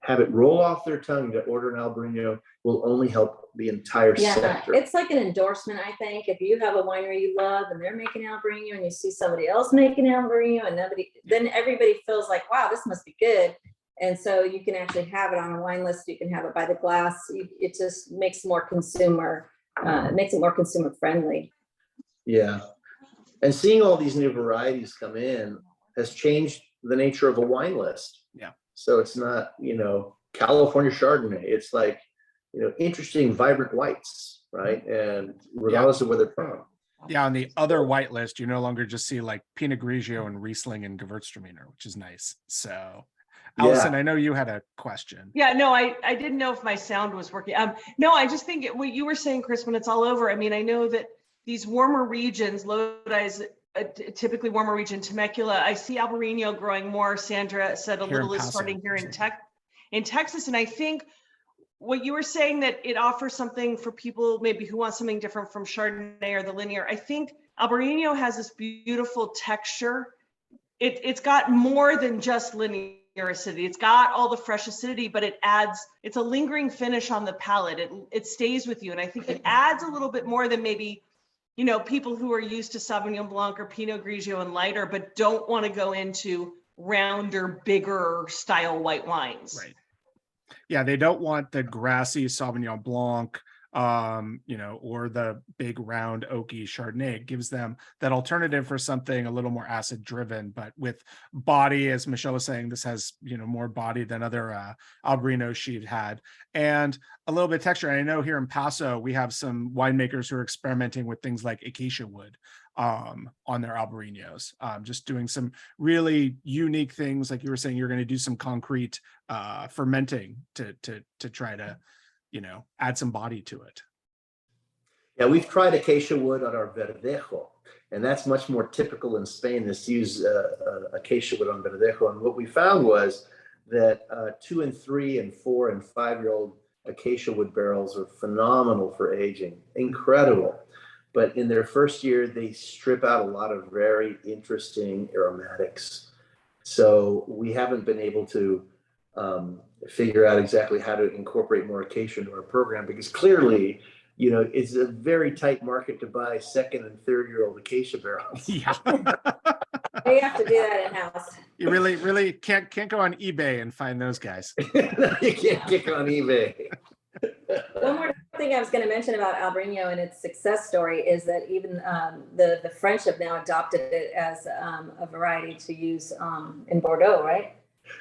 have it roll off their tongue to order an Albarino, will only help the entire sector. It's like an endorsement, I think. If you have a winery you love and they're making Albarino, and you see somebody else making Albarino, and then everybody feels like, wow, this must be good. And so you can actually have it on a wine list. You can have it by the glass. It just makes it more consumer friendly. Yeah. And seeing all these new varieties come in has changed the nature of a wine list. Yeah. So it's not, California Chardonnay. It's like, interesting, vibrant whites, right? And regardless of where they're from. Yeah, on the other white list, you no longer just see like Pinot Grigio and Riesling and Gewürztraminer, which is nice. So, Allison, I know you had a question. Yeah, no, I didn't know if my sound was working. No, I just think what you were saying, Chris, when it's all over, I mean, I know that these warmer regions, Lodi is a typically warmer region, Temecula, I see Albarino growing more. Sandra said a little is starting here in Texas. And I think what you were saying, that it offers something for people maybe who want something different from Chardonnay or the linear. I think Albarino has this beautiful texture. It's got more than just linear acidity. It's got all the fresh acidity, but it's a lingering finish on the palate. It stays with you. And I think it adds a little bit more than maybe, people who are used to Sauvignon Blanc or Pinot Grigio and lighter, but don't want to go into rounder, bigger style white wines. Right. Yeah, they don't want the grassy Sauvignon Blanc, or the big round oaky Chardonnay. It gives them that alternative for something a little more acid driven, but with body, as Michelle was saying, this has, more body than other Albarinos she'd had, and a little bit of texture. And I know here in Paso, we have some winemakers who are experimenting with things like acacia wood on their Albarinos, just doing some really unique things. Like you were saying, you're going to do some concrete fermenting to try to add some body to it. Yeah, we've tried acacia wood on our Verdejo, and that's much more typical in Spain, is to use acacia wood on Verdejo. And what we found was that 2 and 3 and 4 and 5-year-old acacia wood barrels are phenomenal for aging, incredible. but in their first year, they strip out a lot of very interesting aromatics. So we haven't been able to figure out exactly how to incorporate more acacia into our program, because clearly, you know, it's a very tight market to buy second and third-year-old acacia barrels. Yeah. We have to do that in-house. You really can't go on eBay and find those guys. You can't kick on eBay. One more thing I was going to mention about Albarino and its success story is that even the French have now adopted it as a variety to use in Bordeaux, right?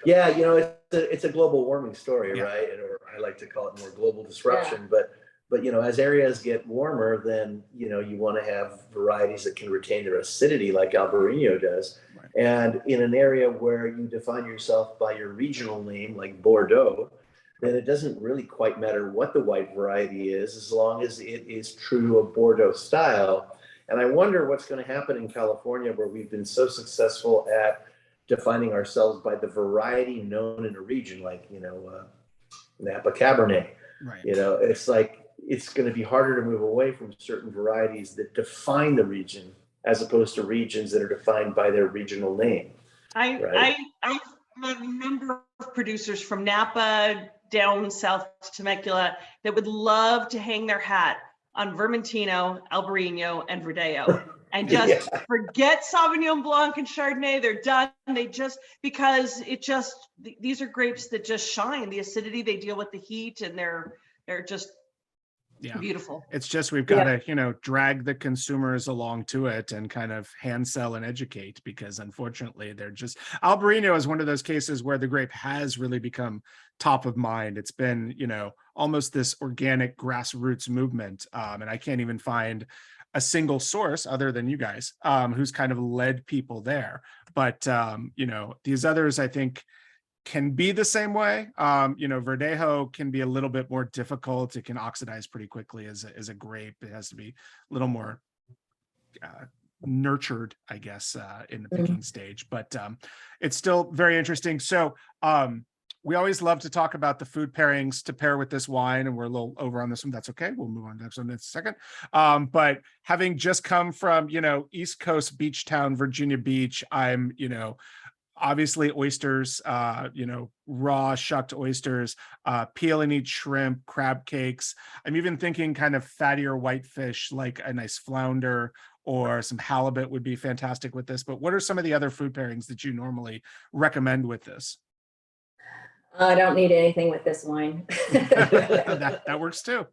Yeah, you know, it's a global warming story, Yeah. right? Or I like to call it more global disruption. But you know, as areas get warmer, then you know you want to have varieties that can retain their acidity, like Albarino does. Right. And in an area where you define yourself by your regional name, like Bordeaux, then it doesn't really quite matter what the white variety is, as long as it is true to a Bordeaux style. And I wonder what's going to happen in California, where we've been so successful at defining ourselves by the variety known in a region, like, you know, Napa Cabernet. Right. You know, it's like, it's going to be harder to move away from certain varieties that define the region, as opposed to regions that are defined by their regional name. I met a number of producers from Napa down south to Temecula that would love to hang their hat on Vermentino, Albarino, and Verdeo, and just forget Sauvignon Blanc and Chardonnay. They're done. They just, because these are grapes that just shine. The acidity, they deal with the heat, and they're just beautiful. It's just, we've got to, you know, drag the consumers along to it and kind of hand sell and educate, because unfortunately they're just, Albarino is one of those cases where the grape has really become top of mind. It's been, you know, almost this organic grassroots movement. And I can't even find a single source other than you guys, who's kind of led people there. But, you know, these others, I think, can be the same way. You know, Verdejo can be a little bit more difficult. It can oxidize pretty quickly as a grape. It has to be a little more nurtured, I guess, in the picking stage. But it's still very interesting. So we always love to talk about the food pairings to pair with this wine, and we're a little over on this one. That's okay. We'll move on to the next one in a second. But having just come from, you know, East Coast beach town, Virginia Beach, I'm, you know, obviously oysters, you know, raw shucked oysters, peel and eat shrimp, crab cakes. I'm even thinking kind of fattier whitefish, like a nice flounder or some halibut would be fantastic with this. But what are some of the other food pairings that you normally recommend with this? I don't need anything with this wine. that works too.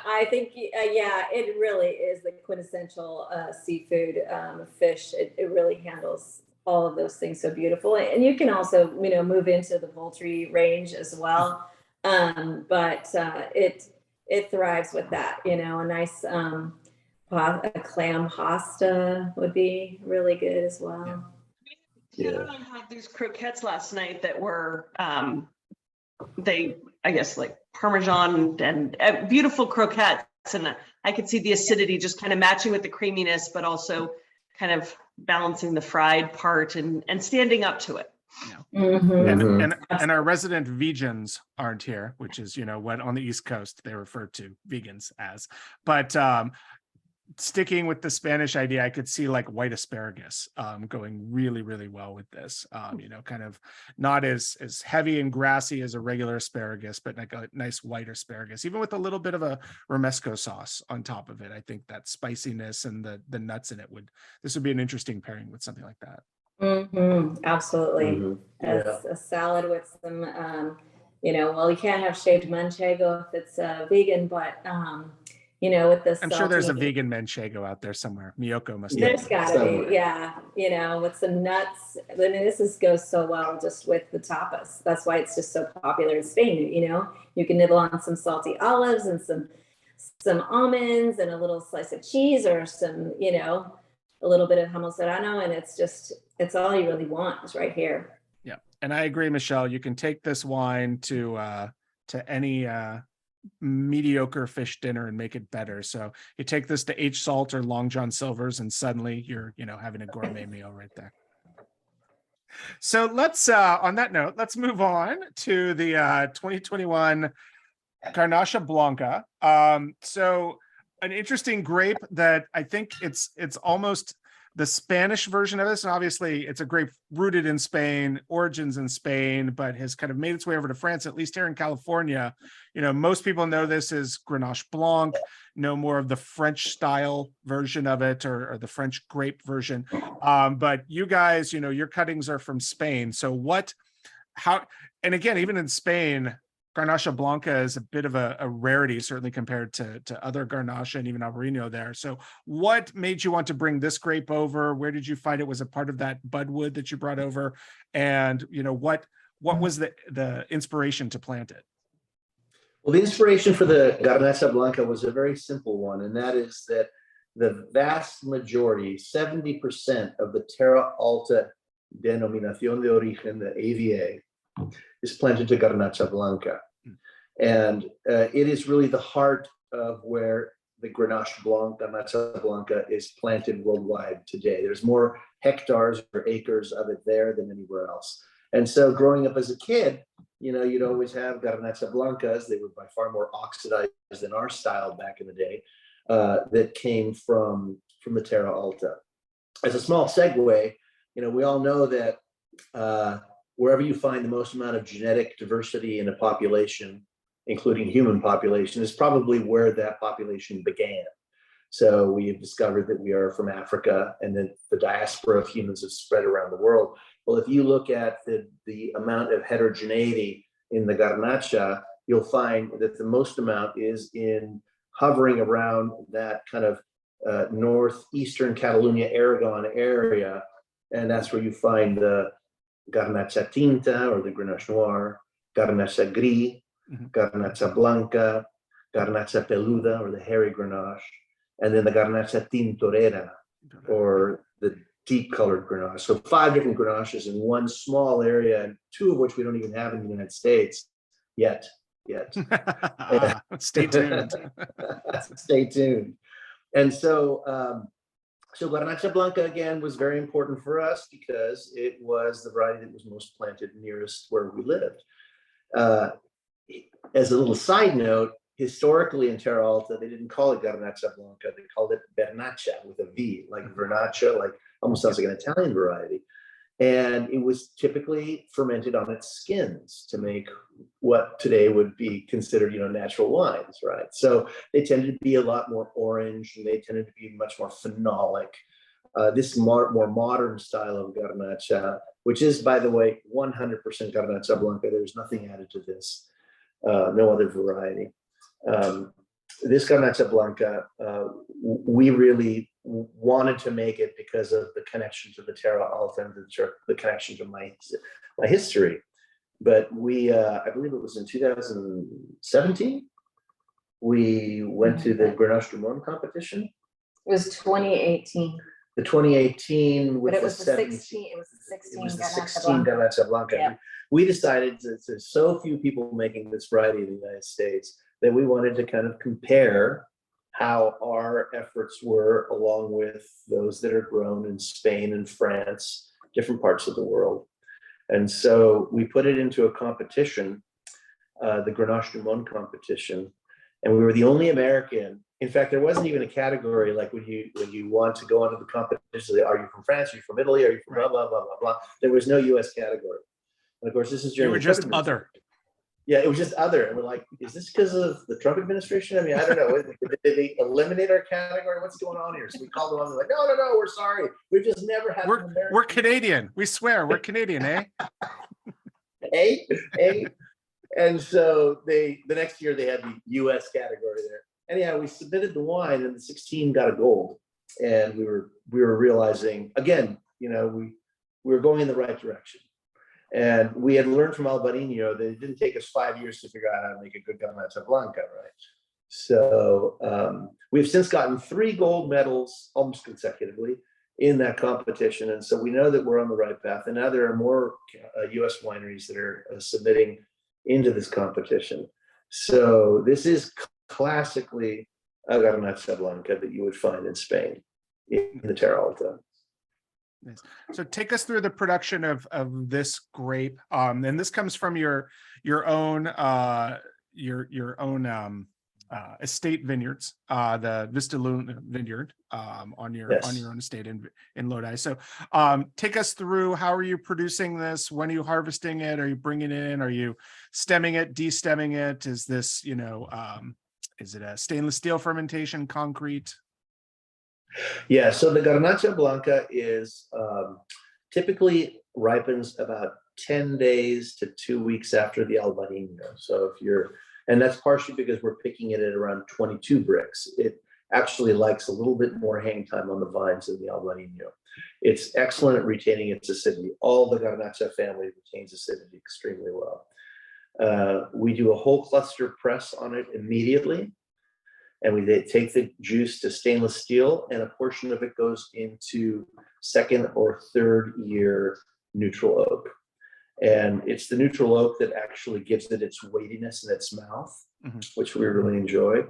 I think, yeah, it really is the quintessential seafood fish. It really handles all of those things so beautiful. And you can also, you know, move into the poultry range as well. But it thrives with that, you know, a nice a clam pasta would be really good as well. Yeah. I had these croquettes last night that were, I guess, like Parmesan and beautiful croquettes. And I could see the acidity just kind of matching with the creaminess, but also kind of balancing the fried part and standing up to it. Yeah. And our resident vegans aren't here, which is, you know, what on the East Coast they refer to vegans as. But sticking with the Spanish idea, I could see like white asparagus going really, really well with this. You know, kind of not as heavy and grassy as a regular asparagus, but like a nice white asparagus, even with a little bit of a romesco sauce on top of it. I think that spiciness and the nuts in it this would be an interesting pairing with something like that. Absolutely. A salad with some, you know, well, you can't have shaved manchego if it's vegan, but you know, with this, I'm sure there's a vegan manchego out there somewhere. Miyoko must. There's gotta be, you know, with some nuts. I mean, this goes so well just with the tapas. That's why it's just so popular in Spain. You know, you can nibble on some salty olives and some almonds and a little slice of cheese or some, you know, a little bit of jamón serrano, and it's all you really want is right here. Yeah, and I agree, Michelle. You can take this wine to any mediocre fish dinner and make it better. So you take this to H Salt or Long John Silver's, and suddenly you're, you know, having a gourmet meal right there. So let's on that note, let's move on to the 2021 Garnacha Blanca. So an interesting grape that I think it's almost the Spanish version of this. And obviously it's a grape rooted in Spain, origins in Spain, but has kind of made its way over to France, at least here in California. You know, most people know this as Grenache Blanc, know more of the French style version of it, or the French grape version. But you guys, you know, your cuttings are from Spain. So and again, even in Spain, Garnacha Blanca is a bit of a rarity, certainly compared to other Garnacha and even Albarino there. So what made you want to bring this grape over? Where did you find it was a part of that budwood that you brought over? And, you know, what was the inspiration to plant it? Well, the inspiration for the Garnacha Blanca was a very simple one, and that is that the vast majority, 70% of the Terra Alta Denominación de Origen, the AVA, is planted to Garnacha Blanca. And it is really the heart of where the Grenache Blanc, Garnacha Blanca, is planted worldwide today. There's more hectares or acres of it there than anywhere else. And so growing up as a kid, you know, you'd always have Garnacha Blancas. They were by far more oxidized than our style back in the day, that came from the Terra Alta. As a small segue, you know, we all know that wherever you find the most amount of genetic diversity in a population, including human population, is probably where that population began. So we have discovered that we are from Africa, and then the diaspora of humans have spread around the world. Well, if you look at the amount of heterogeneity in the Garnacha, you'll find that the most amount is in hovering around that kind of northeastern Catalonia, Aragon area. And that's where you find the Garnacha Tinta, or the Grenache Noir, Garnacha Gris, Garnacha Blanca, Garnacha Peluda, or the hairy Grenache, and then the Garnacha Tintorera, or the deep colored Grenache. So 5 different Grenaches in one small area, and 2 of which we don't even have in the United States yet. Stay tuned. Stay tuned. And so, so Garnacha Blanca, again, was very important for us because it was the variety that was most planted nearest where we lived. As a little side note, historically in Terra Alta, they didn't call it Garnacha Blanca. They called it Vernaccia with a V, like Vernaccia, like almost sounds like an Italian variety. And it was typically fermented on its skins to make what today would be considered, you know, natural wines, right? So they tended to be a lot more orange, and they tended to be much more phenolic. This more modern style of Garnacha, which is, by the way, 100% Garnacha Blanca. There's nothing added to this, no other variety. This Garnacha Blanca, we really wanted to make it because of the connection to the Terra Alta and the connection to my history. But we, I believe it was in 2017, we went to the Grenache du Monde competition. It was 2018. The 2018 with But it was the 17 16. It was the 16. It was the Garnacha 16 Blanca. Garnacha Blanca. Yeah. We decided that there's so few people making this variety in the United States that we wanted to kind of compare how our efforts were along with those that are grown in Spain and France, different parts of the world. And so we put it into a competition, the Grenache du Monde competition, and we were the only American. In fact, there wasn't even a category like when you want to go onto the competition, are you from France? Are you from Italy? Are you from blah, blah, blah, blah, blah. There was no US category. And of course, this is You were just other. Yeah, it was just other. And we're like, is this because of the Trump administration? I mean, I don't know. Did they eliminate our category? What's going on here? So we called them on. They're like, no, we're sorry. We've just never had. We're Canadian. We swear we're Canadian, eh? eh? And so the next year they had the US category there. Anyhow, we submitted the wine, and the 16 got a gold. And we were realizing, again, you know, we were going in the right direction. And we had learned from Albarino that it didn't take us 5 years to figure out how to make a good Garnacha Blanca, right? So we've since gotten 3 gold medals almost consecutively in that competition. And so we know that we're on the right path. And now there are more US wineries that are submitting into this competition. So this is classically a Garnacha Blanca that you would find in Spain, in the Terra Alta. Yes. So take us through the production of this grape. And this comes from your own estate vineyards, the Vista Luna vineyard on your Yes. own estate in Lodi. So take us through, how are you producing this? When are you harvesting it? Are you bringing it in? Are you stemming it, de-stemming it? Is this, is it a stainless steel fermentation, concrete? Yeah, so the Garnacha Blanca is typically ripens about 10 days to 2 weeks after the Albarino. So and that's partially because we're picking it at around 22 bricks. It actually likes a little bit more hang time on the vines than the Albarino. It's excellent at retaining its acidity. All the Garnacha family retains acidity extremely well. We do a whole cluster press on it immediately. And we take the juice to stainless steel, and a portion of it goes into second or third year neutral oak. And it's the neutral oak that actually gives it its weightiness in its mouth, which we really enjoy.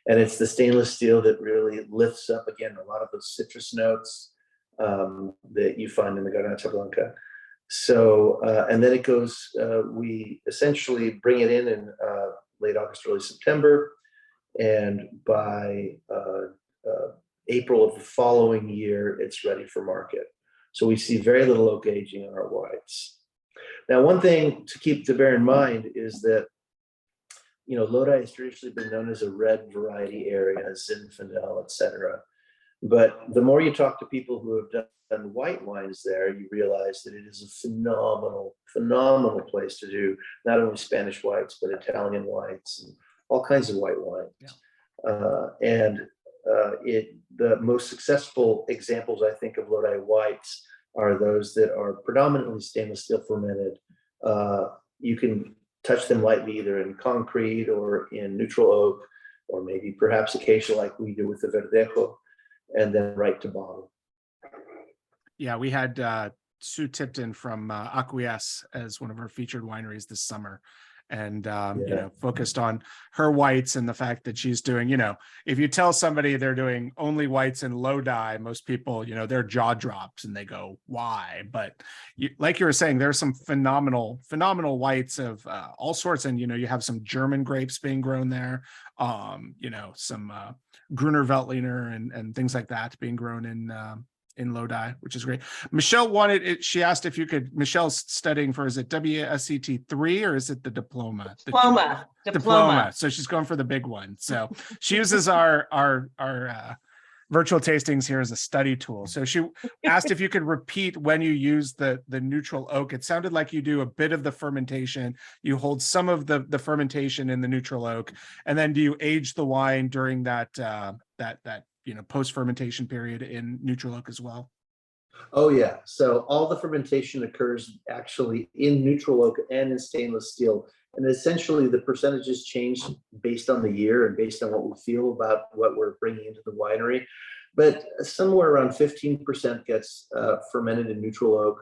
And it's the stainless steel that really lifts up, again, a lot of those citrus notes that you find in the Garnacha Blanca. So, and then it goes, we essentially bring it in late August, early September. And by April of the following year, it's ready for market. So we see very little oak aging on our whites. Now, one thing to bear in mind is that, Lodi has traditionally been known as a red variety area, Zinfandel, etc. But the more you talk to people who have done white wines there, you realize that it is a phenomenal, phenomenal place to do not only Spanish whites, but Italian whites and all kinds of white wine. Yeah. The most successful examples, I think, of Lodi whites are those that are predominantly stainless steel fermented. You can touch them lightly either in concrete or in neutral oak, or maybe perhaps acacia like we do with the Verdejo, and then right to bottle. Yeah, we had Sue Tipton from Acquiesce as one of our featured wineries this summer. And, focused on her whites and the fact that she's doing, if you tell somebody they're doing only whites in Lodi, most people, their jaw drops and they go, why? But like you were saying, there's some phenomenal whites of all sorts. And, you have some German grapes being grown there, some Gruner Veltliner and things like that being grown in Lodi, which is great. Michelle wanted it. She asked if you could, Michelle's studying for, is it WSET 3 or is it the diploma? Diploma. So she's going for the big one. So she uses our virtual tastings here as a study tool. So she asked if you could repeat when you use the neutral oak. It sounded like you do a bit of the fermentation. You hold some of the fermentation in the neutral oak, and then do you age the wine during that post-fermentation period in neutral oak as well? Oh yeah, so all the fermentation occurs actually in neutral oak and in stainless steel, and essentially the percentages change based on the year and based on what we feel about what we're bringing into the winery. But somewhere around 15% gets fermented in neutral oak,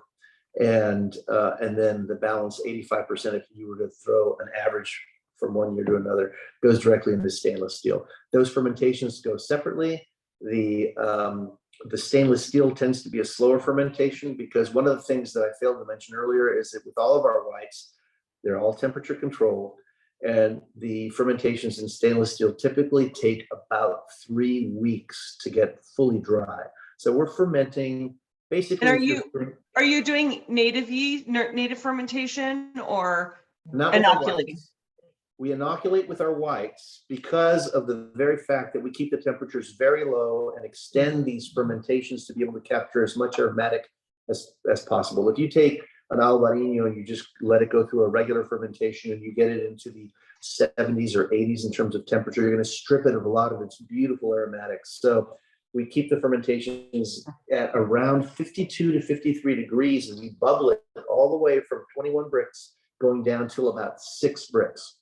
and then the balance 85%, if you were to throw an average from one year to another, goes directly into stainless steel. Those fermentations go separately. The stainless steel tends to be a slower fermentation, because one of the things that I failed to mention earlier is that with all of our whites, they're all temperature controlled, and the fermentations in stainless steel typically take about 3 weeks to get fully dry. So we're fermenting basically. And are you doing native fermentation or not inoculating? We inoculate with our whites because of the very fact that we keep the temperatures very low and extend these fermentations to be able to capture as much aromatic as possible. If you take an Albarino and you just let it go through a regular fermentation and you get it into the 70s or 80s in terms of temperature, you're going to strip it of a lot of its beautiful aromatics. So we keep the fermentations at around 52 to 53 degrees, and we bubble it all the way from 21 bricks going down to about 6 bricks.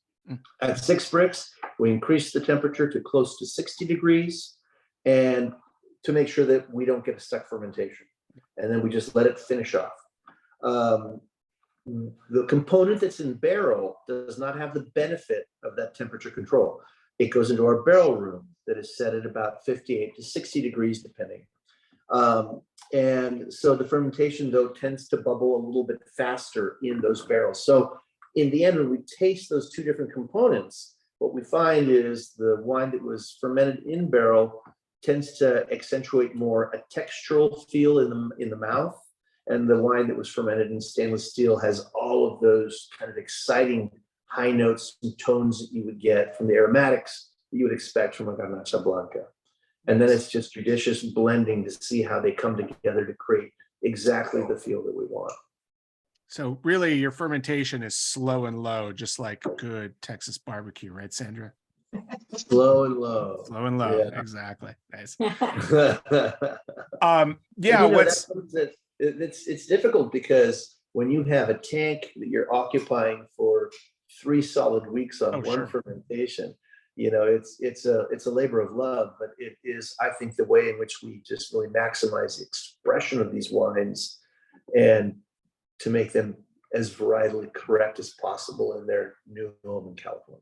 At 6 bricks, we increase the temperature to close to 60 degrees, and to make sure that we don't get a stuck fermentation. And then we just let it finish off. The component that's in barrel does not have the benefit of that temperature control. It goes into our barrel room that is set at about 58 to 60 degrees, depending. And so the fermentation, though, tends to bubble a little bit faster in those barrels. So in the end, when we taste those two different components, what we find is the wine that was fermented in barrel tends to accentuate more a textural feel in the mouth, and the wine that was fermented in stainless steel has all of those kind of exciting high notes and tones that you would get from the aromatics that you would expect from a Garnacha Blanca. And then it's just judicious blending to see how they come together to create exactly the feel that we want. So really your fermentation is slow and low, just like good Texas barbecue, right, Sandra? Slow and low. Slow and low, Yeah. exactly. Nice. Yeah, What's it's difficult because when you have a tank that you're occupying for 3 solid weeks on one sure. fermentation, it's a labor of love, but it is, I think, the way in which we just really maximize the expression of these wines and to make them as varietally correct as possible in their new home in California.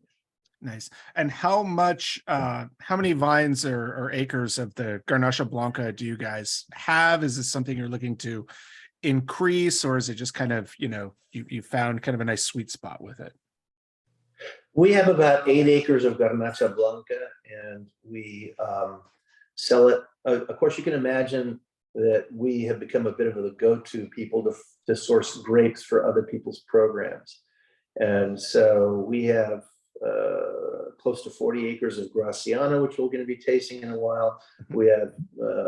nice. And how many vines or acres of the Garnacha Blanca do you guys have? Is this something you're looking to increase, or is it just kind of, you found kind of a nice sweet spot with it? We have about 8 acres of Garnacha Blanca, and we sell it. Of course, you can imagine that we have become a bit of the go-to people to source grapes for other people's programs. And so we have close to 40 acres of Graciano, which we're going to be tasting in a while. We have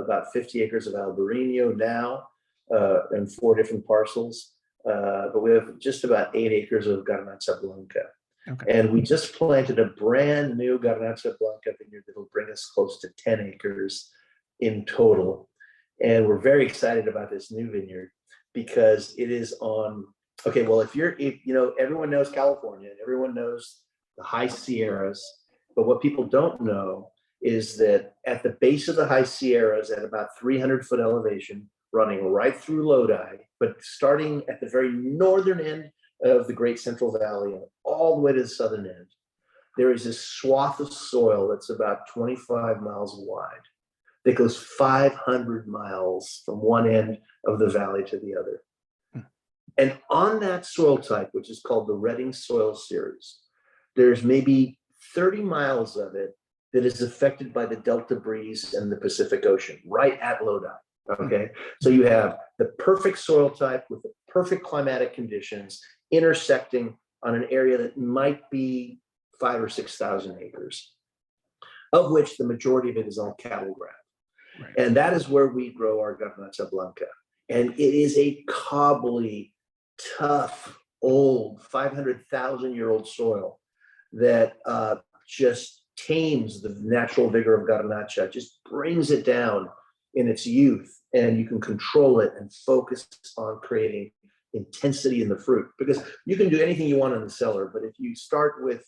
about 50 acres of Albarino now, and 4 different parcels. But we have just about 8 acres of Garnacha Blanca. Okay. And we just planted a brand new Garnacha Blanca vineyard that will bring us close to 10 acres in total. And we're very excited about this new vineyard because it is on, okay, well, if everyone knows California, and everyone knows the high Sierras, but what people don't know is that at the base of the high Sierras at about 300-foot elevation, running right through Lodi, but starting at the very northern end of the Great Central Valley and all the way to the southern end, there is this swath of soil that's about 25 miles wide that goes 500 miles from one end of the valley to the other. And on that soil type, which is called the Redding Soil Series, there's maybe 30 miles of it that is affected by the Delta breeze and the Pacific Ocean right at Lodi. Okay, so you have the perfect soil type with the perfect climatic conditions intersecting on an area that might be 5,000 or 6,000 acres, of which the majority of it is on cattle ground. Right. And that is where we grow our Garnacha Blanca. And it is a cobbly, tough, old, 500,000-year-old soil that just tames the natural vigor of Garnacha, just brings it down in its youth, and you can control it and focus on creating intensity in the fruit, because you can do anything you want in the cellar, but if you start with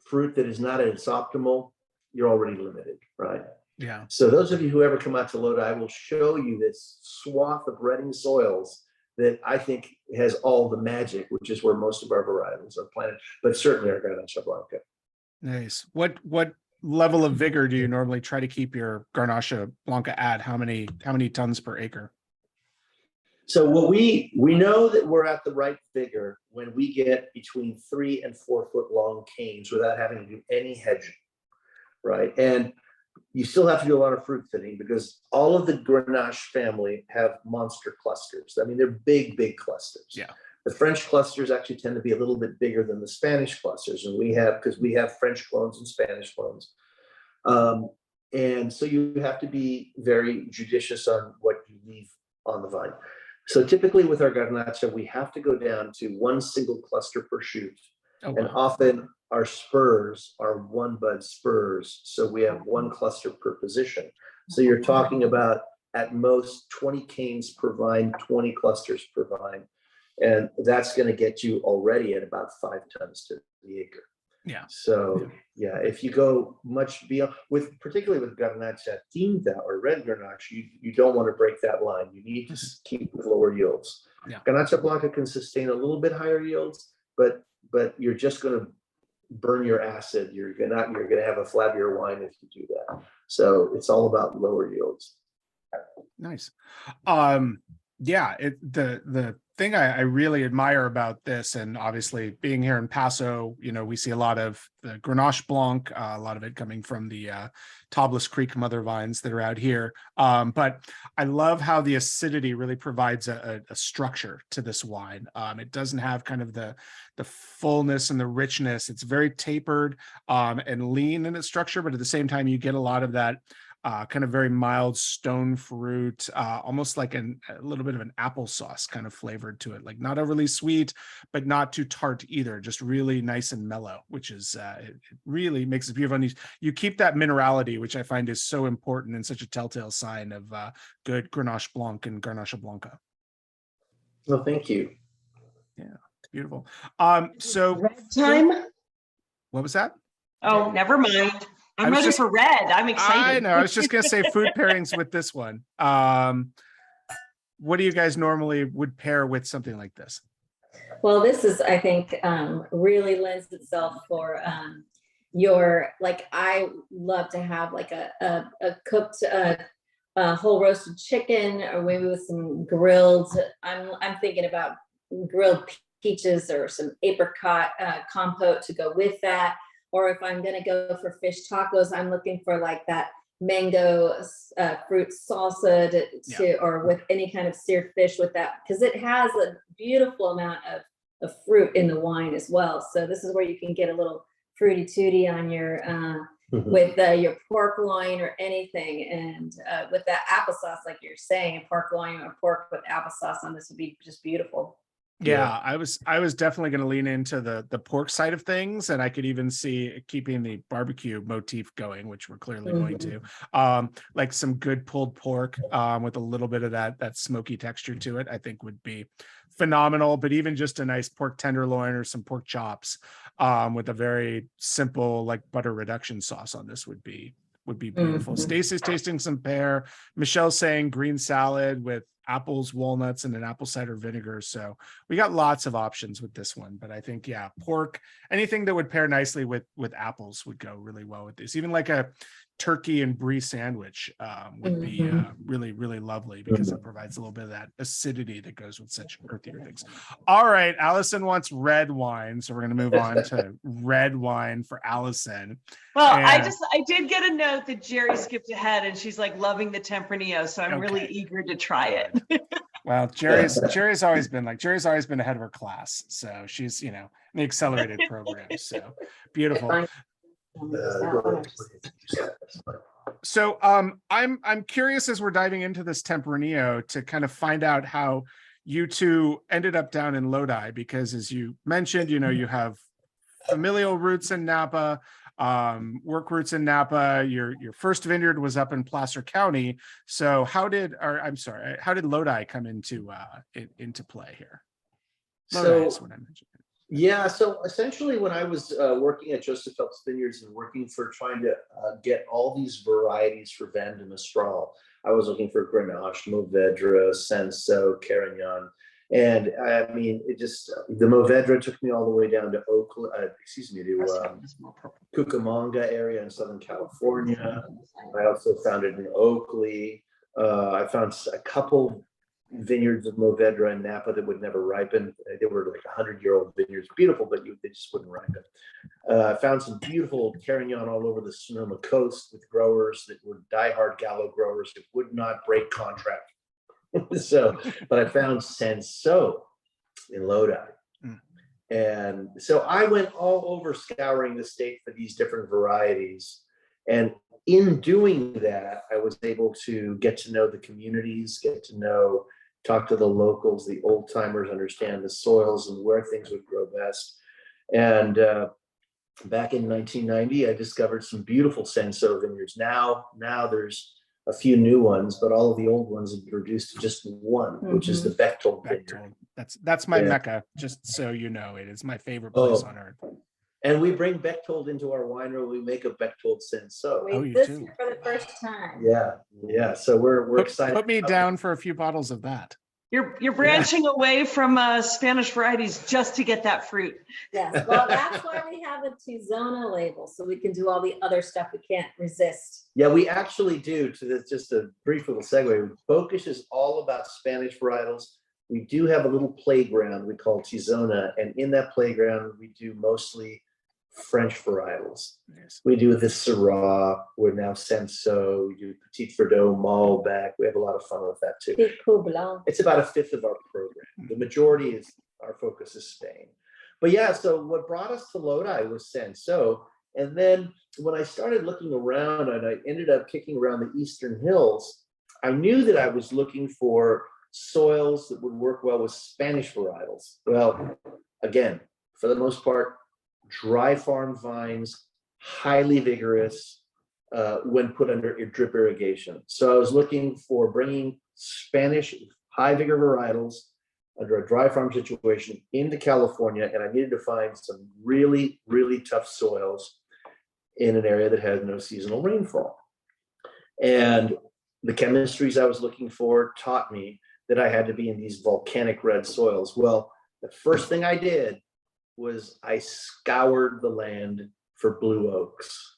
fruit that is not at its optimal, you're already limited, right? Yeah. So those of you who ever come out to Lodi, I will show you this swath of Redding soils that I think has all the magic, which is where most of our varietals are planted, but certainly our Garnacha Blanca. Nice. What level of vigor do you normally try to keep your Garnacha Blanca at? How many tons per acre? So what we know that we're at the right vigor when we get between 3 and 4 foot long canes without having to do any hedging, right? And you still have to do a lot of fruit thinning because all of the Grenache family have monster clusters. I mean, they're big, big clusters. Yeah. The French clusters actually tend to be a little bit bigger than the Spanish clusters, and we have French clones and Spanish clones. And so you have to be very judicious on what you leave on the vine. So typically with our Garnacha, we have to go down to 1 single cluster per shoot. Oh, wow. And often our spurs are 1 bud spurs. So we have 1 cluster per position. So you're talking about at most 20 canes per vine, 20 clusters per vine. And that's going to get you already at about 5 tons to the acre. Yeah. So yeah, if you go much beyond, particularly with Garnacha Tinta or red Grenache, you don't want to break that line. You need to keep with lower yields. Yeah. Garnacha Blanca can sustain a little bit higher yields, but you're just going to burn your acid. You're gonna have a flabbier wine if you do that. So it's all about lower yields. Nice. Yeah, the thing I really admire about this, and obviously being here in Paso, we see a lot of the Grenache Blanc, a lot of it coming from the Tablas Creek mother vines that are out here. But I love how the acidity really provides a structure to this wine. It doesn't have kind of the fullness and the richness. It's very tapered and lean in its structure, but at the same time, you get a lot of that kind of very mild stone fruit, almost like a little bit of an applesauce kind of flavored to it, like not overly sweet, but not too tart either, just really nice and mellow, which is, it really makes it beautiful. And you keep that minerality, which I find is so important and such a telltale sign of good Grenache Blanc and Garnacha Blanca. Well, thank you. Yeah, it's beautiful. So Red time? what was that? Oh, never mind. I I'm was ready just- for red. I'm excited. I know. I was just gonna say food pairings with this one. What do you guys normally would pair with something like this? Well, this is, I think, really lends itself for I love to have like a cooked whole roasted chicken, or maybe with some grilled. I'm thinking about grilled peaches or some apricot compote to go with that. Or if I'm gonna go for fish tacos, I'm looking for like that mango fruit salsa or with any kind of seared fish with that, because it has a beautiful amount of fruit in the wine as well. So this is where you can get a little fruity tooty on your with your pork loin or anything, and with that applesauce, like you're saying, pork loin or pork with applesauce on this would be just beautiful. Yeah, I was definitely going to lean into the pork side of things, and I could even see keeping the barbecue motif going, which we're clearly going to. Like some good pulled pork with a little bit of that smoky texture to it, I think would be phenomenal. But even just a nice pork tenderloin or some pork chops with a very simple like butter reduction sauce on this would be beautiful. Stacey's tasting some pear. Michelle's saying green salad with apples, walnuts, and an apple cider vinegar. So we got lots of options with this one, but I think, yeah, pork, anything that would pair nicely with apples would go really well with this. Even like a turkey and brie sandwich would be really, really lovely, because it provides a little bit of that acidity that goes with such earthier things. All right, Allison wants red wine, so we're going to move on to red wine for Allison. Well, I did get a note that Jerry skipped ahead, and she's like loving the Tempranillo, so I'm really eager to try it. Well, Jerry's always been ahead of her class, so she's in the accelerated program. So beautiful. So I'm curious, as we're diving into this Tempranillo, to kind of find out how you two ended up down in Lodi, because as you mentioned, you have familial roots in Napa, work roots in Napa. Your first vineyard was up in Placer County. So how did Lodi come into play here? Lodi is what I mentioned. Yeah, so essentially when I was working at Joseph Phelps Vineyards and working for trying to get all these varieties for Vin de Mistral, I was looking for Grenache, Mourvedre, Cinsault, Carignan. And I mean, it just, the Mourvedre took me all the way down to Cucamonga area in Southern California. I also found it in Oakley. I found a couple vineyards of Mourvedre in Napa that would never ripen. They were like 100-year-old vineyards, beautiful, but they just wouldn't ripen. I found some beautiful Carignan all over the Sonoma coast with growers that were diehard Gallo growers that would not break contract. But I found Cinsault in Lodi. And so I went all over scouring the state for these different varieties. And in doing that, I was able to get to know the communities, talk to the locals, the old timers, understand the soils and where things would grow best. And back in 1990, I discovered some beautiful Cinsault vineyards. Now there's a few new ones, but all of the old ones have been reduced to just one, which is the Bechtold vineyard. That's my mecca, just so you know. It is my favorite place on earth. And we bring Bechtold into our winery. We make a Bechtold Cinsault. This is for the first time. Yeah. So we're excited. Put me down for a few bottles of that. You're branching away from Spanish varieties just to get that fruit. Yes, well, that's why we have a Tizona label, so we can do all the other stuff we can't resist. Yeah, we actually do. To this, just a brief little segue. Bokisch is all about Spanish varietals. We do have a little playground we call Tizona, and in that playground, we do mostly French varietals. Yes. We do the Syrah, we're now Senso, we do Petit Verdot, Malbec. We have a lot of fun with that too. Pico Blanc. It's about a fifth of our program. The majority is, our focus is Spain. But yeah, so what brought us to Lodi was Senso. And then when I started looking around and I ended up kicking around the Eastern Hills, I knew that I was looking for soils that would work well with Spanish varietals. Well, again, for the most part, dry farm vines, highly vigorous when put under drip irrigation. So I was looking for bringing Spanish high vigor varietals under a dry farm situation into California, and I needed to find some really, really tough soils in an area that has no seasonal rainfall. And the chemistries I was looking for taught me that I had to be in these volcanic red soils. Well, the first thing I did was I scoured the land for blue oaks,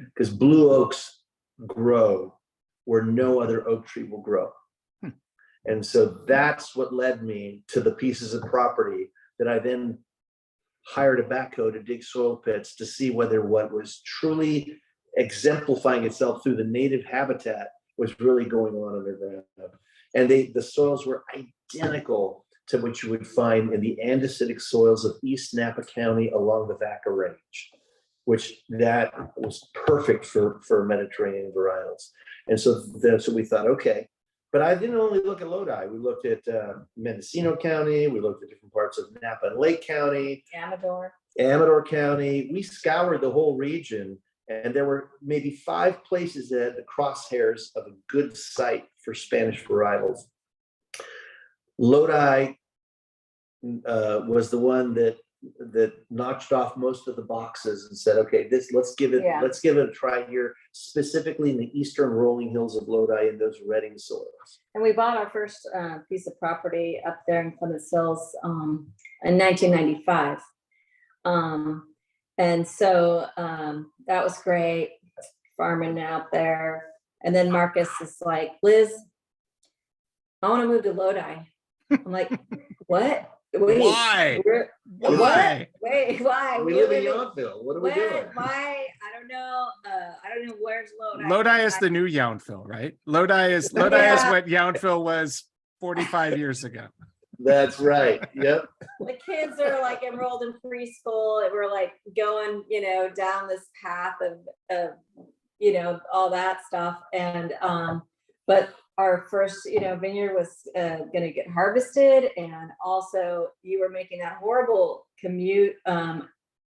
because blue oaks grow where no other oak tree will grow. And so that's what led me to the pieces of property that I then hired a backhoe to dig soil pits to see whether what was truly exemplifying itself through the native habitat was really going on underground. And the soils were identical to what you would find in the andesitic soils of East Napa County along the Vaca Range, which that was perfect for Mediterranean varietals. And so we thought, okay, but I didn't only look at Lodi. We looked at Mendocino County. We looked at different parts of Napa and Lake County. Amador County. We scoured the whole region, and there were maybe 5 places that had the crosshairs of a good site for Spanish varietals. Lodi was the one that notched off most of the boxes and said, okay, let's give it a try here, specifically in the eastern rolling hills of Lodi in those redding soils. And we bought our first piece of property up there in Clements Hills in 1995. And so that was great, farming out there. And then Marcus is like, Liz, I want to move to Lodi. I'm like, what? Wait, Why? What? Wait, why? We live in Yountville. What are we doing? Why? I don't know. I don't know where's Lodi. Lodi is the new Yountville, right? Lodi is what Yountville was 45 years ago. That's right. Yep. The kids are like enrolled in preschool, and we're like going, down this path of all that stuff. And but our first, vineyard was going to get harvested, and also you were making that horrible commute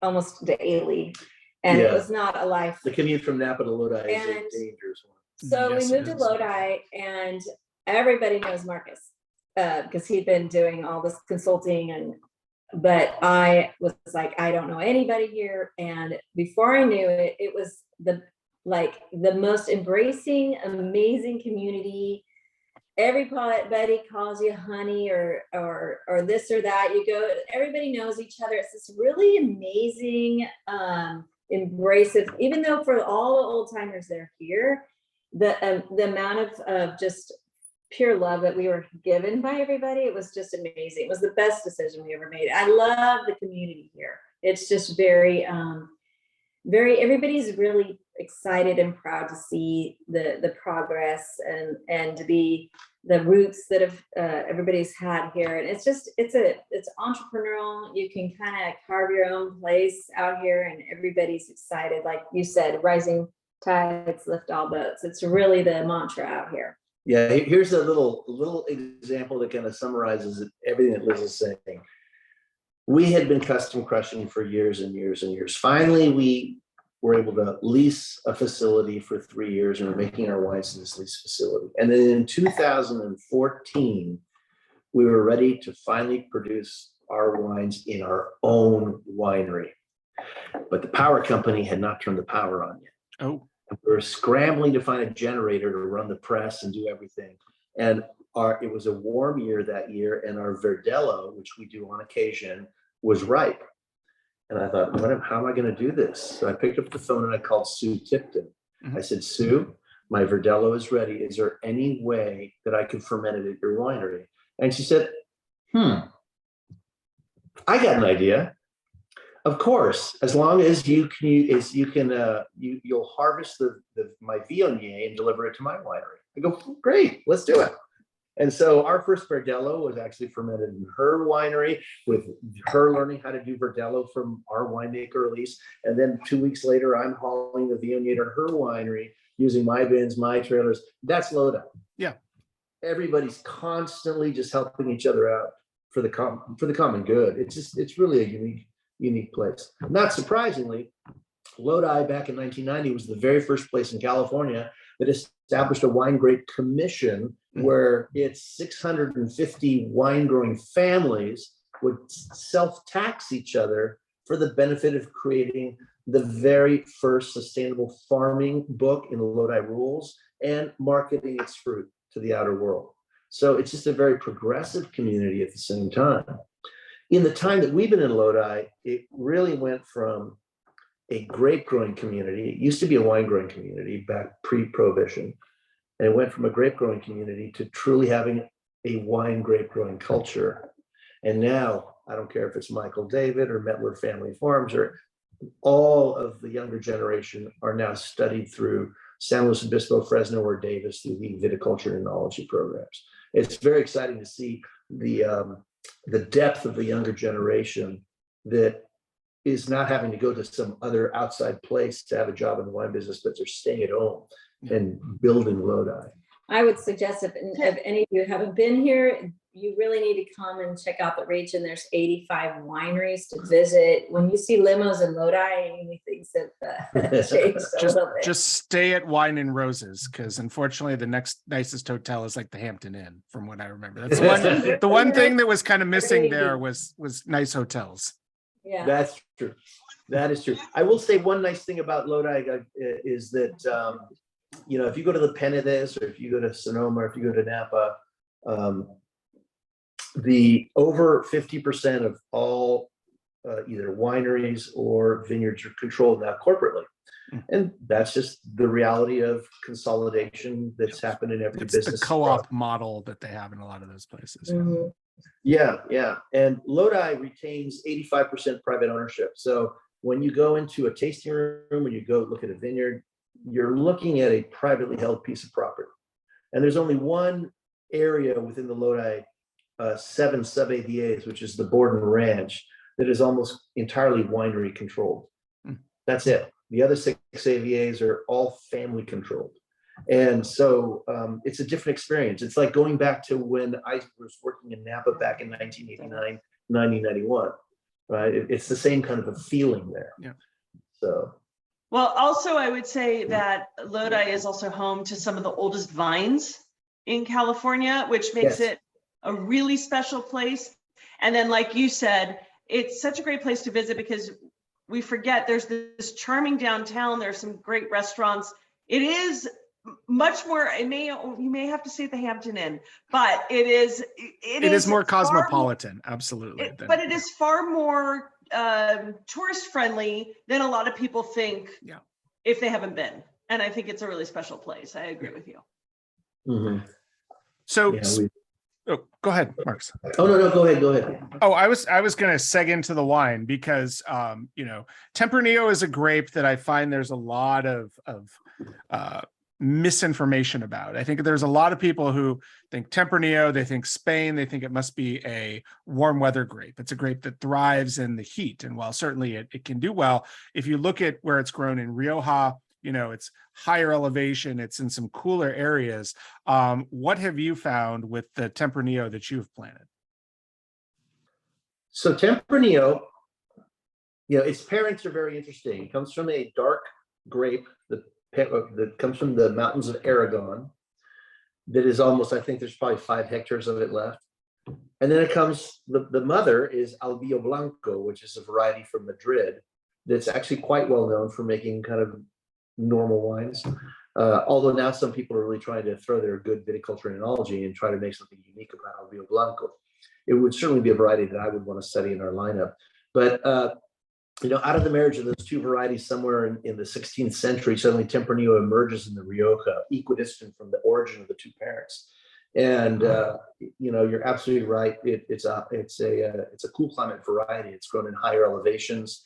almost daily, and it was not a life. The commute from Napa to Lodi is a dangerous one. So we moved to Lodi, and everybody knows Marcus because he'd been doing all this consulting, but I was like, I don't know anybody here, and before I knew it, it was the most embracing, amazing community. Everybody calls you honey or this or that. You go, everybody knows each other. It's this really amazing, embracive, even though for all the old timers that are here, the amount of just pure love that we were given by everybody, it was just amazing. It was the best decision we ever made. I love the community here. It's just very, everybody's really excited and proud to see the progress and to be the roots that have everybody's had here. And it's entrepreneurial. You can kind of carve your own place out here, and everybody's excited. Like you said, rising tides lift all boats. It's really the mantra out here. Yeah, here's a little example that kind of summarizes everything that Liz is saying. We had been custom crushing for years and years and years. Finally, we were able to lease a facility for 3 years, and we're making our wines in this lease facility. And then in 2014, we were ready to finally produce our wines in our own winery. But the power company had not turned the power on yet. Oh. We were scrambling to find a generator to run the press and do everything. And it was a warm year that year, and our Verdelho, which we do on occasion, was ripe. And I thought, how am I going to do this? So I picked up the phone and I called Sue Tipton. I said, Sue, my Verdelho is ready. Is there any way that I can ferment it at your winery? And she said, I got an idea. Of course, as long as you'll harvest my Viognier and deliver it to my winery. I go, great, let's do it. And so our first Verdelho was actually fermented in her winery, with her learning how to do Verdelho from our winemaker Elise. And then 2 weeks later, I'm hauling the Viognier to her winery using my bins, my trailers. That's Lodi. Yeah. Everybody's constantly just helping each other out for the common good. It's really a unique place. Not surprisingly, Lodi back in 1990 was the very first place in California that established a wine grape commission, where its 650 wine growing families would self-tax each other for the benefit of creating the very first sustainable farming book in the Lodi rules and marketing its fruit to the outer world. So it's just a very progressive community at the same time. In the time that we've been in Lodi, it really went from a grape growing community. It used to be a wine growing community back pre-prohibition. And it went from a grape growing community to truly having a wine grape growing culture. And now, I don't care if it's Michael David or Mettler Family Farms, or all of the younger generation are now studied through San Luis Obispo, Fresno, or Davis through the viticulture and enology programs. It's very exciting to see the depth of the younger generation that is not having to go to some other outside place to have a job in the wine business, but they're staying at home and building Lodi. I would suggest if any of you haven't been here, you really need to come and check out the region. There's 85 wineries to visit. When you see limos in Lodi, you think that changed a little bit. Just stay at Wine and Roses, because unfortunately the next nicest hotel is like the Hampton Inn, from what I remember. That's the one thing that was kind of missing there was nice hotels. Yeah, That's true. That is true. I will say one nice thing about Lodi is that, if you go to the Penedès, or if you go to Sonoma, or if you go to Napa, the over 50% of all either wineries or vineyards are controlled now corporately. And that's just the reality of consolidation that's happened in every business. It's the co-op model that they have in a lot of those places. Mhm. Yeah. And Lodi retains 85% private ownership. So when you go into a tasting room, when you go look at a vineyard, you're looking at a privately held piece of property. And there's only one area within the Lodi 7 sub-AVAs, which is the Borden Ranch, that is almost entirely winery controlled. That's it. The other 6 AVAs are all family controlled. And so it's a different experience. It's like going back to when I was working in Napa back in 1989, 1991, right? It's the same kind of a feeling there. Yeah. So. Well, also, I would say that Lodi is also home to some of the oldest vines in California, which makes it a really special place. And then, like you said, it's such a great place to visit because we forget there's this charming downtown. There's some great restaurants. It is much more, you may have to say the Hampton Inn, but it is more cosmopolitan, absolutely. But it is far more tourist friendly than a lot of people think if they haven't been. And I think it's a really special place. I agree with you. Mm-hmm. So go ahead, Marcus. Oh, no, go ahead. Oh, I was going to seg into the wine because, Tempranillo is a grape that I find there's a lot of misinformation about. I think there's a lot of people who think Tempranillo, they think Spain, they think it must be a warm weather grape. It's a grape that thrives in the heat. And while certainly it can do well, if you look at where it's grown in Rioja, it's higher elevation, it's in some cooler areas. What have you found with the Tempranillo that you've planted? So Tempranillo, its parents are very interesting. It comes from a dark grape that comes from the mountains of Aragon. That is almost, I think there's probably 5 hectares of it left. And then it comes, the mother is Albio Blanco, which is a variety from Madrid that's actually quite well known for making kind of normal wines. Although now some people are really trying to throw their good viticulture and enology and try to make something unique about El Rio Blanco. It would certainly be a variety that I would want to study in our lineup. But out of the marriage of those two varieties somewhere in the 16th century, suddenly Tempranillo emerges in the Rioja, equidistant from the origin of the two parents. And you're absolutely right. It's a cool climate variety. It's grown in higher elevations,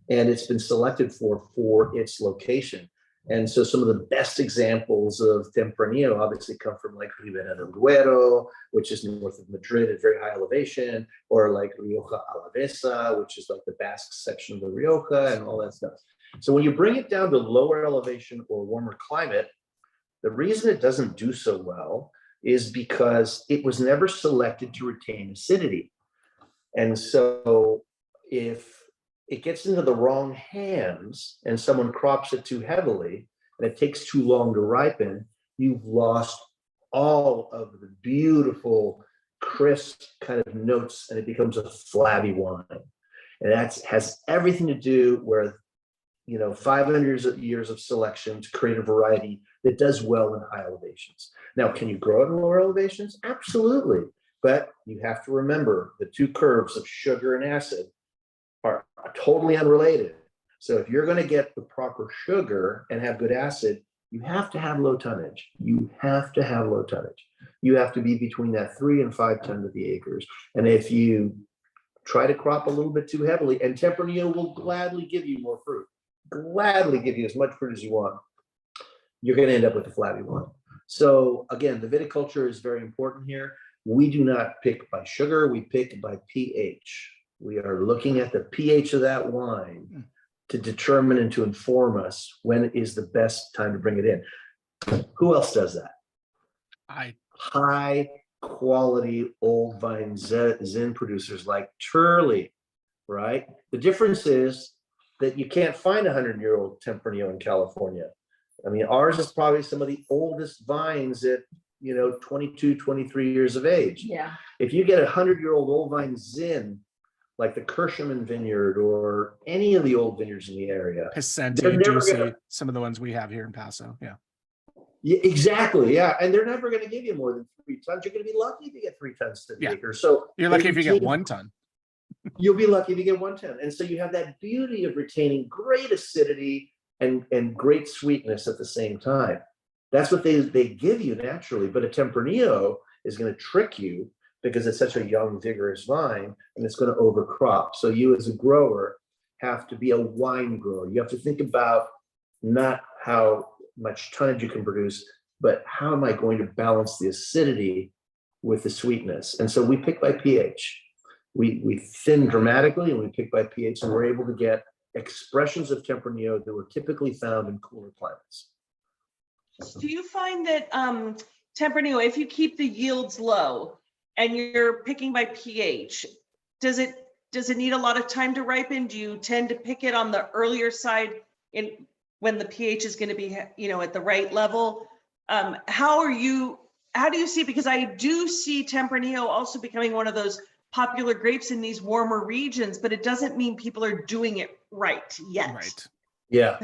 and it's been selected for its location. And so some of the best examples of Tempranillo obviously come from like Ribera del Duero, which is north of Madrid at very high elevation, or like Rioja Alavesa, which is like the Basque section of the Rioja and all that stuff. So when you bring it down to lower elevation or warmer climate, the reason it doesn't do so well is because it was never selected to retain acidity. And so if it gets into the wrong hands and someone crops it too heavily and it takes too long to ripen, you've lost all of the beautiful, crisp kind of notes, and it becomes a flabby wine. And that has everything to do with 500 years of selection to create a variety that does well in high elevations. Now, can you grow it in lower elevations? Absolutely. But you have to remember the two curves of sugar and acid are totally unrelated. So if you're going to get the proper sugar and have good acid, you have to have low tonnage. You have to have low tonnage. You have to be between that 3 and 5 tons of the acres. And if you try to crop a little bit too heavily, and Tempranillo will gladly give you more fruit, gladly give you as much fruit as you want, you're going to end up with a flabby wine. So again, the viticulture is very important here. We do not pick by sugar, we pick by pH. We are looking at the pH of that wine to determine and to inform us when is the best time to bring it in. Who else does that? High quality old vine Zin producers like Turley, right? The difference is that you can't find 100-year-old Tempranillo in California. I mean, ours is probably some of the oldest vines at 22, 23 years of age. Yeah. If you get a 100-year-old old vine Zin, like the Kirschman vineyard or any of the old vineyards in the area. Picenti, Ducey, some of the ones we have here in Paso. Yeah, exactly. Yeah. And they're never going to give you more than 3 tons. You're going to be lucky if you get 3 tons to the acre. So you're lucky if you get 1 ton. You'll be lucky if you get 1 ton. And so you have that beauty of retaining great acidity and great sweetness at the same time. That's what they give you naturally. But a Tempranillo is going to trick you because it's such a young, vigorous vine, and it's going to overcrop. So you as a grower have to be a wine grower. You have to think about not how much tonnage you can produce, but how am I going to balance the acidity with the sweetness? And so we pick by pH. We thin dramatically and we pick by pH, and we're able to get expressions of Tempranillo that were typically found in cooler climates. Do you find that Tempranillo, if you keep the yields low and you're picking by pH, does it need a lot of time to ripen? Do you tend to pick it on the earlier side when the pH is going to be, at the right level? How do you see, because I do see Tempranillo also becoming one of those popular grapes in these warmer regions, but it doesn't mean people are doing it right yet. Right. Yeah.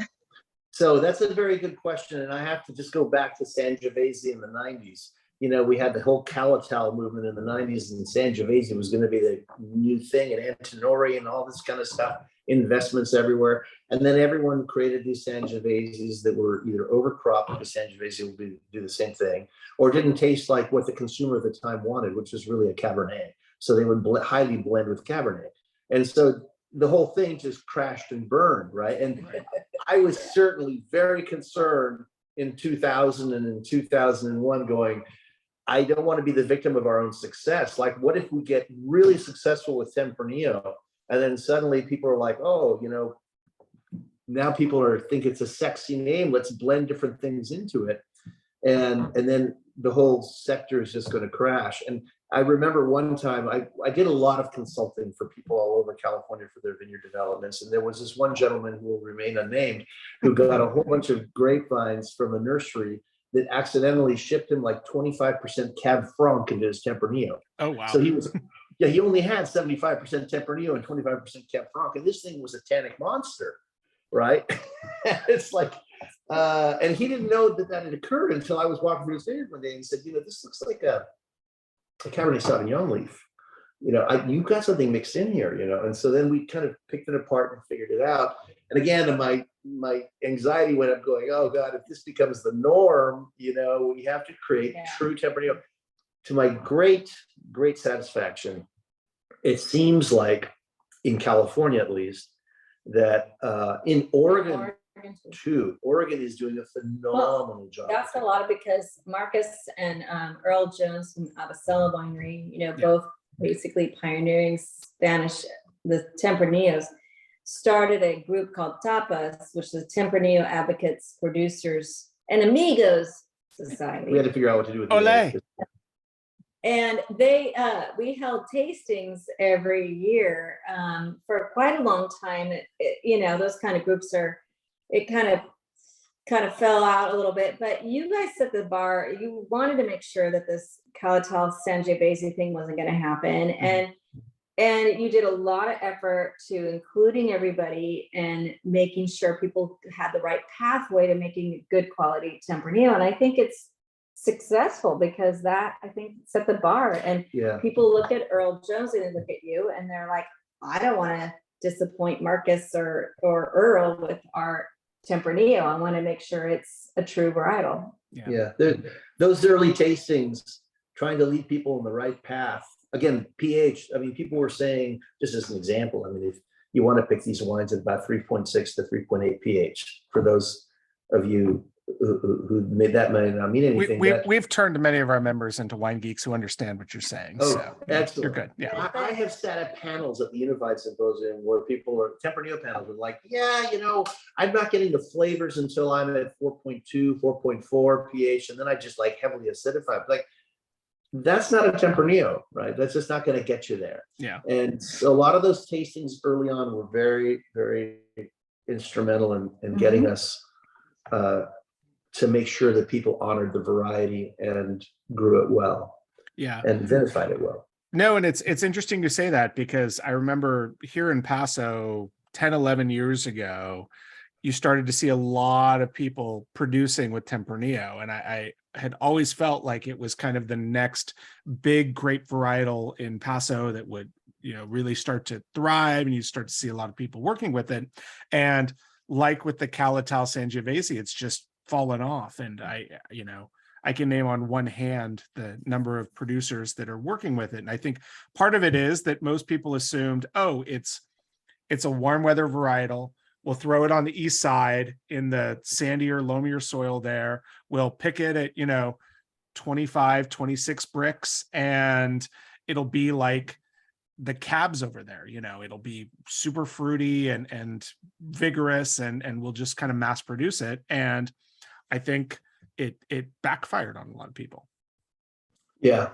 So that's a very good question. And I have to just go back to Sangiovese in the 90s. We had the whole Calatal movement in the 90s, and Sangiovese was going to be the new thing, and Antinori and all this kind of stuff, investments everywhere. And then everyone created these Sangioveses that were either overcropped, because Sangiovese will do the same thing, or didn't taste like what the consumer at the time wanted, which was really a Cabernet. So they would highly blend with Cabernet. And so the whole thing just crashed and burned, right? And I was certainly very concerned in 2000 and in 2001 going, I don't want to be the victim of our own success. Like, what if we get really successful with Tempranillo, and then suddenly people are like, oh, now people think it's a sexy name. Let's blend different things into it. And then the whole sector is just going to crash. And I remember one time I did a lot of consulting for people all over California for their vineyard developments. And there was this one gentleman who will remain unnamed who got a whole bunch of grapevines from a nursery that accidentally shipped him like 25% Cab Franc into his Tempranillo. Oh, wow. So he only had 75% Tempranillo and 25% Cab Franc. And this thing was a tannic monster, right? It's like, And he didn't know that that had occurred until I was walking through his vineyard one day and said, this looks like a Cabernet Sauvignon leaf. You've got something mixed in here, and so then we kind of picked it apart and figured it out. And again, my anxiety went up going, oh God, if this becomes the norm, we have to create true Tempranillo. To my great satisfaction, it seems like in California, at least, that in Oregon too, Oregon is doing a phenomenal job. That's a lot of because Markus and Earl Jones from Allta Winery, both basically pioneering Spanish, the Tempranillos, started a group called Tapas, which is Tempranillo Advocates, Producers, and Amigos Society. We had to figure out what to do with Olé. it. And we held tastings every year for quite a long time. Those kind of groups it kind of fell out a little bit, but you guys set the bar. You wanted to make sure that this Calatal Sangiovese thing wasn't going to happen. And you did a lot of effort to including everybody and making sure people had the right pathway to making good quality Tempranillo. And I think it's successful because that, I think, set the bar. And people look at Earl Jones and they look at you and they're like, I don't want to disappoint Markus or Earl with our Tempranillo. I want to make sure it's a true varietal. Those early tastings, trying to lead people in the right path. Again, pH. People were saying, just as an example, if you want to pick these wines at about 3.6 to 3.8 pH, for those of you who made that might not mean anything. We've turned many of our members into wine geeks who understand what you're saying. Oh, so excellent. You're good. Yeah. I have sat at panels at the Unified Symposium where people are Tempranillo panels are like, I'm not getting the flavors until I'm at 4.2, 4.4 pH, and then I just heavily acidify. That's not a Tempranillo, right? That's just not going to get you there. Yeah. And so a lot of those tastings early on were very, very instrumental in getting us to make sure that people honored the variety and grew it well. Yeah. And vinified it well. No, and it's interesting to say that because I remember here in Paso 10, 11 years ago, you started to see a lot of people producing with Tempranillo. And I had always felt like it was kind of the next big grape varietal in Paso that would, really start to thrive and you start to see a lot of people working with it. And like with the Calatal Sangiovese, it's just fallen off. And I can name on one hand the number of producers that are working with it. And I think part of it is that most people assumed, it's a warm weather varietal. We'll throw it on the east side in the sandier, loamier soil there. We'll pick it at, 25, 26 bricks, and it'll be like the cabs over there. It'll be super fruity and vigorous, and we'll just kind of mass produce it. And I think it backfired on a lot of people. Yeah.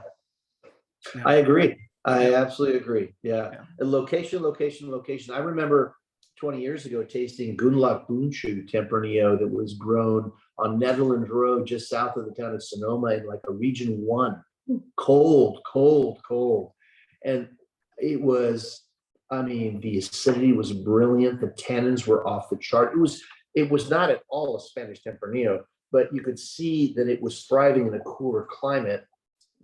I agree. I absolutely agree. Yeah. And location. I remember 20 years ago tasting Gunlach Bunchu Tempranillo that was grown on Netherlands Road just south of the town of Sonoma in a region 1. Cold. And it was, the acidity was brilliant. The tannins were off the chart. It was not at all a Spanish Tempranillo, but you could see that it was thriving in a cooler climate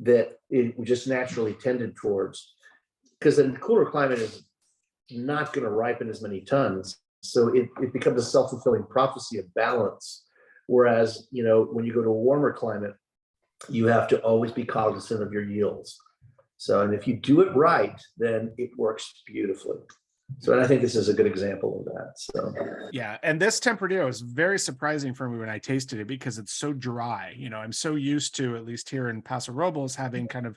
that it just naturally tended towards. Because a cooler climate is not going to ripen as many tons. So it becomes a self-fulfilling prophecy of balance. Whereas, when you go to a warmer climate, you have to always be cognizant of your yields. So, and if you do it right, then it works beautifully. So, and I think this is a good example of that. So, yeah. And this Tempranillo is very surprising for me when I tasted it because it's so dry. I'm so used to, at least here in Paso Robles, having kind of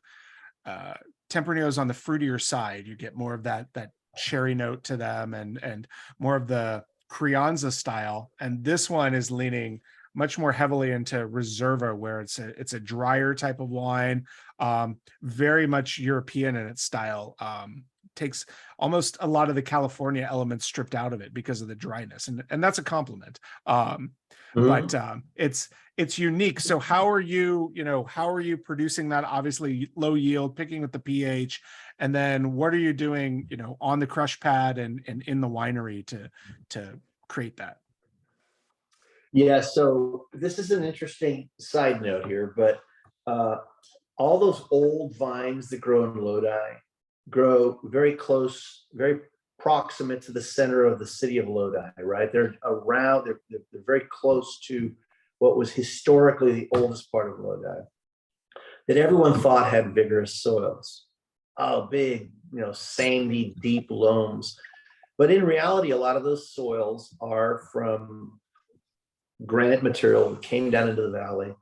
Tempranillos on the fruitier side. You get more of that cherry note to them and more of the Crianza style. And this one is leaning much more heavily into Reserva, where it's a drier type of wine, very much European in its style. Takes almost a lot of the California elements stripped out of it because of the dryness, and that's a compliment. But it's unique. So how are you producing that? Obviously low yield, picking with the pH, and then what are you doing, on the crush pad and in the winery to create that? Yeah, so this is an interesting side note here, but all those old vines that grow in Lodi grow very close, very proximate to the center of the city of Lodi, right? They're around, they're very close to what was historically the oldest part of Lodi, that everyone thought had vigorous soils. Oh, big, sandy, deep loams. But in reality, a lot of those soils are from granite material that came down into the valley.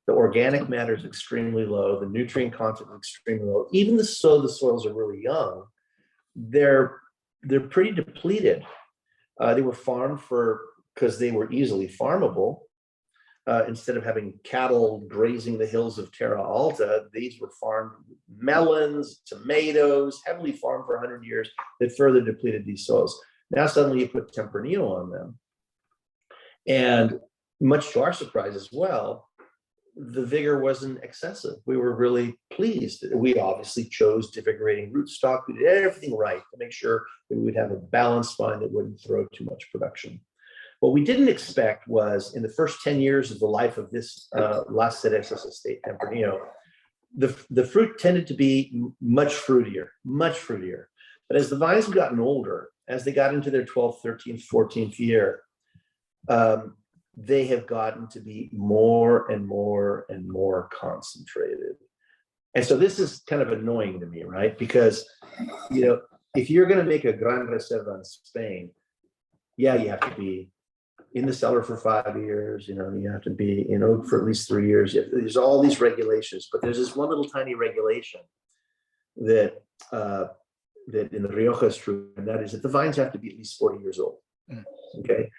The organic matter is extremely low. The nutrient content is extremely low. Even the soils are really young, they're pretty depleted. They were farmed because they were easily farmable. Instead of having cattle grazing the hills of Terra Alta, these were farmed melons, tomatoes, heavily farmed for 100 years that further depleted these soils. Now suddenly you put Tempranillo on them. And much to our surprise as well, the vigor wasn't excessive. We were really pleased. We obviously chose devigorating rootstock. We did everything right to make sure that we would have a balanced vine that wouldn't throw too much production. What we didn't expect was in the first 10 years of the life of this Las Cerezas estate, Tempranillo, the fruit tended to be much fruitier. But as the vines have gotten older, as they got into their 12th, 13th, 14th year, they have gotten to be more and more and more concentrated. And so this is kind of annoying to me, right? Because, if you're going to make a Gran Reserva in Spain, yeah, you have to be in the cellar for 5 years, you have to be in oak for at least 3 years. There's all these regulations, but there's this one little tiny regulation that in the Rioja is true, and that is that the vines have to be at least 40 years old. Okay.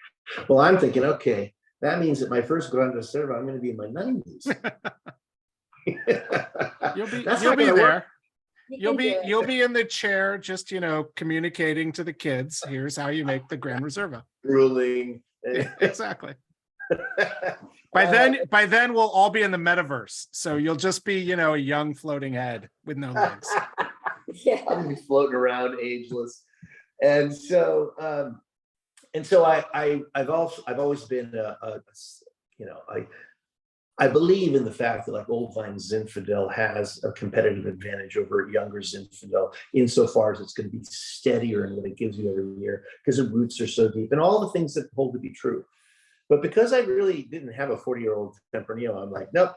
Well, I'm thinking, okay, that means that my first Gran Reserva, I'm going to be in my 90s. You'll be there. You'll be in the chair, just communicating to the kids. Here's how you make the Gran Reserva. Ruling. Exactly. By then we'll all be in the metaverse, so you'll just be a young floating head with no legs. Yeah. I'm gonna be floating around ageless, and so I've always been I believe in the fact that like old vine Zinfandel has a competitive advantage over younger Zinfandel insofar as it's going to be steadier in what it gives you every year because the roots are so deep and all the things that hold to be true. But because I really didn't have a 40-year-old Tempranillo, I'm like, nope,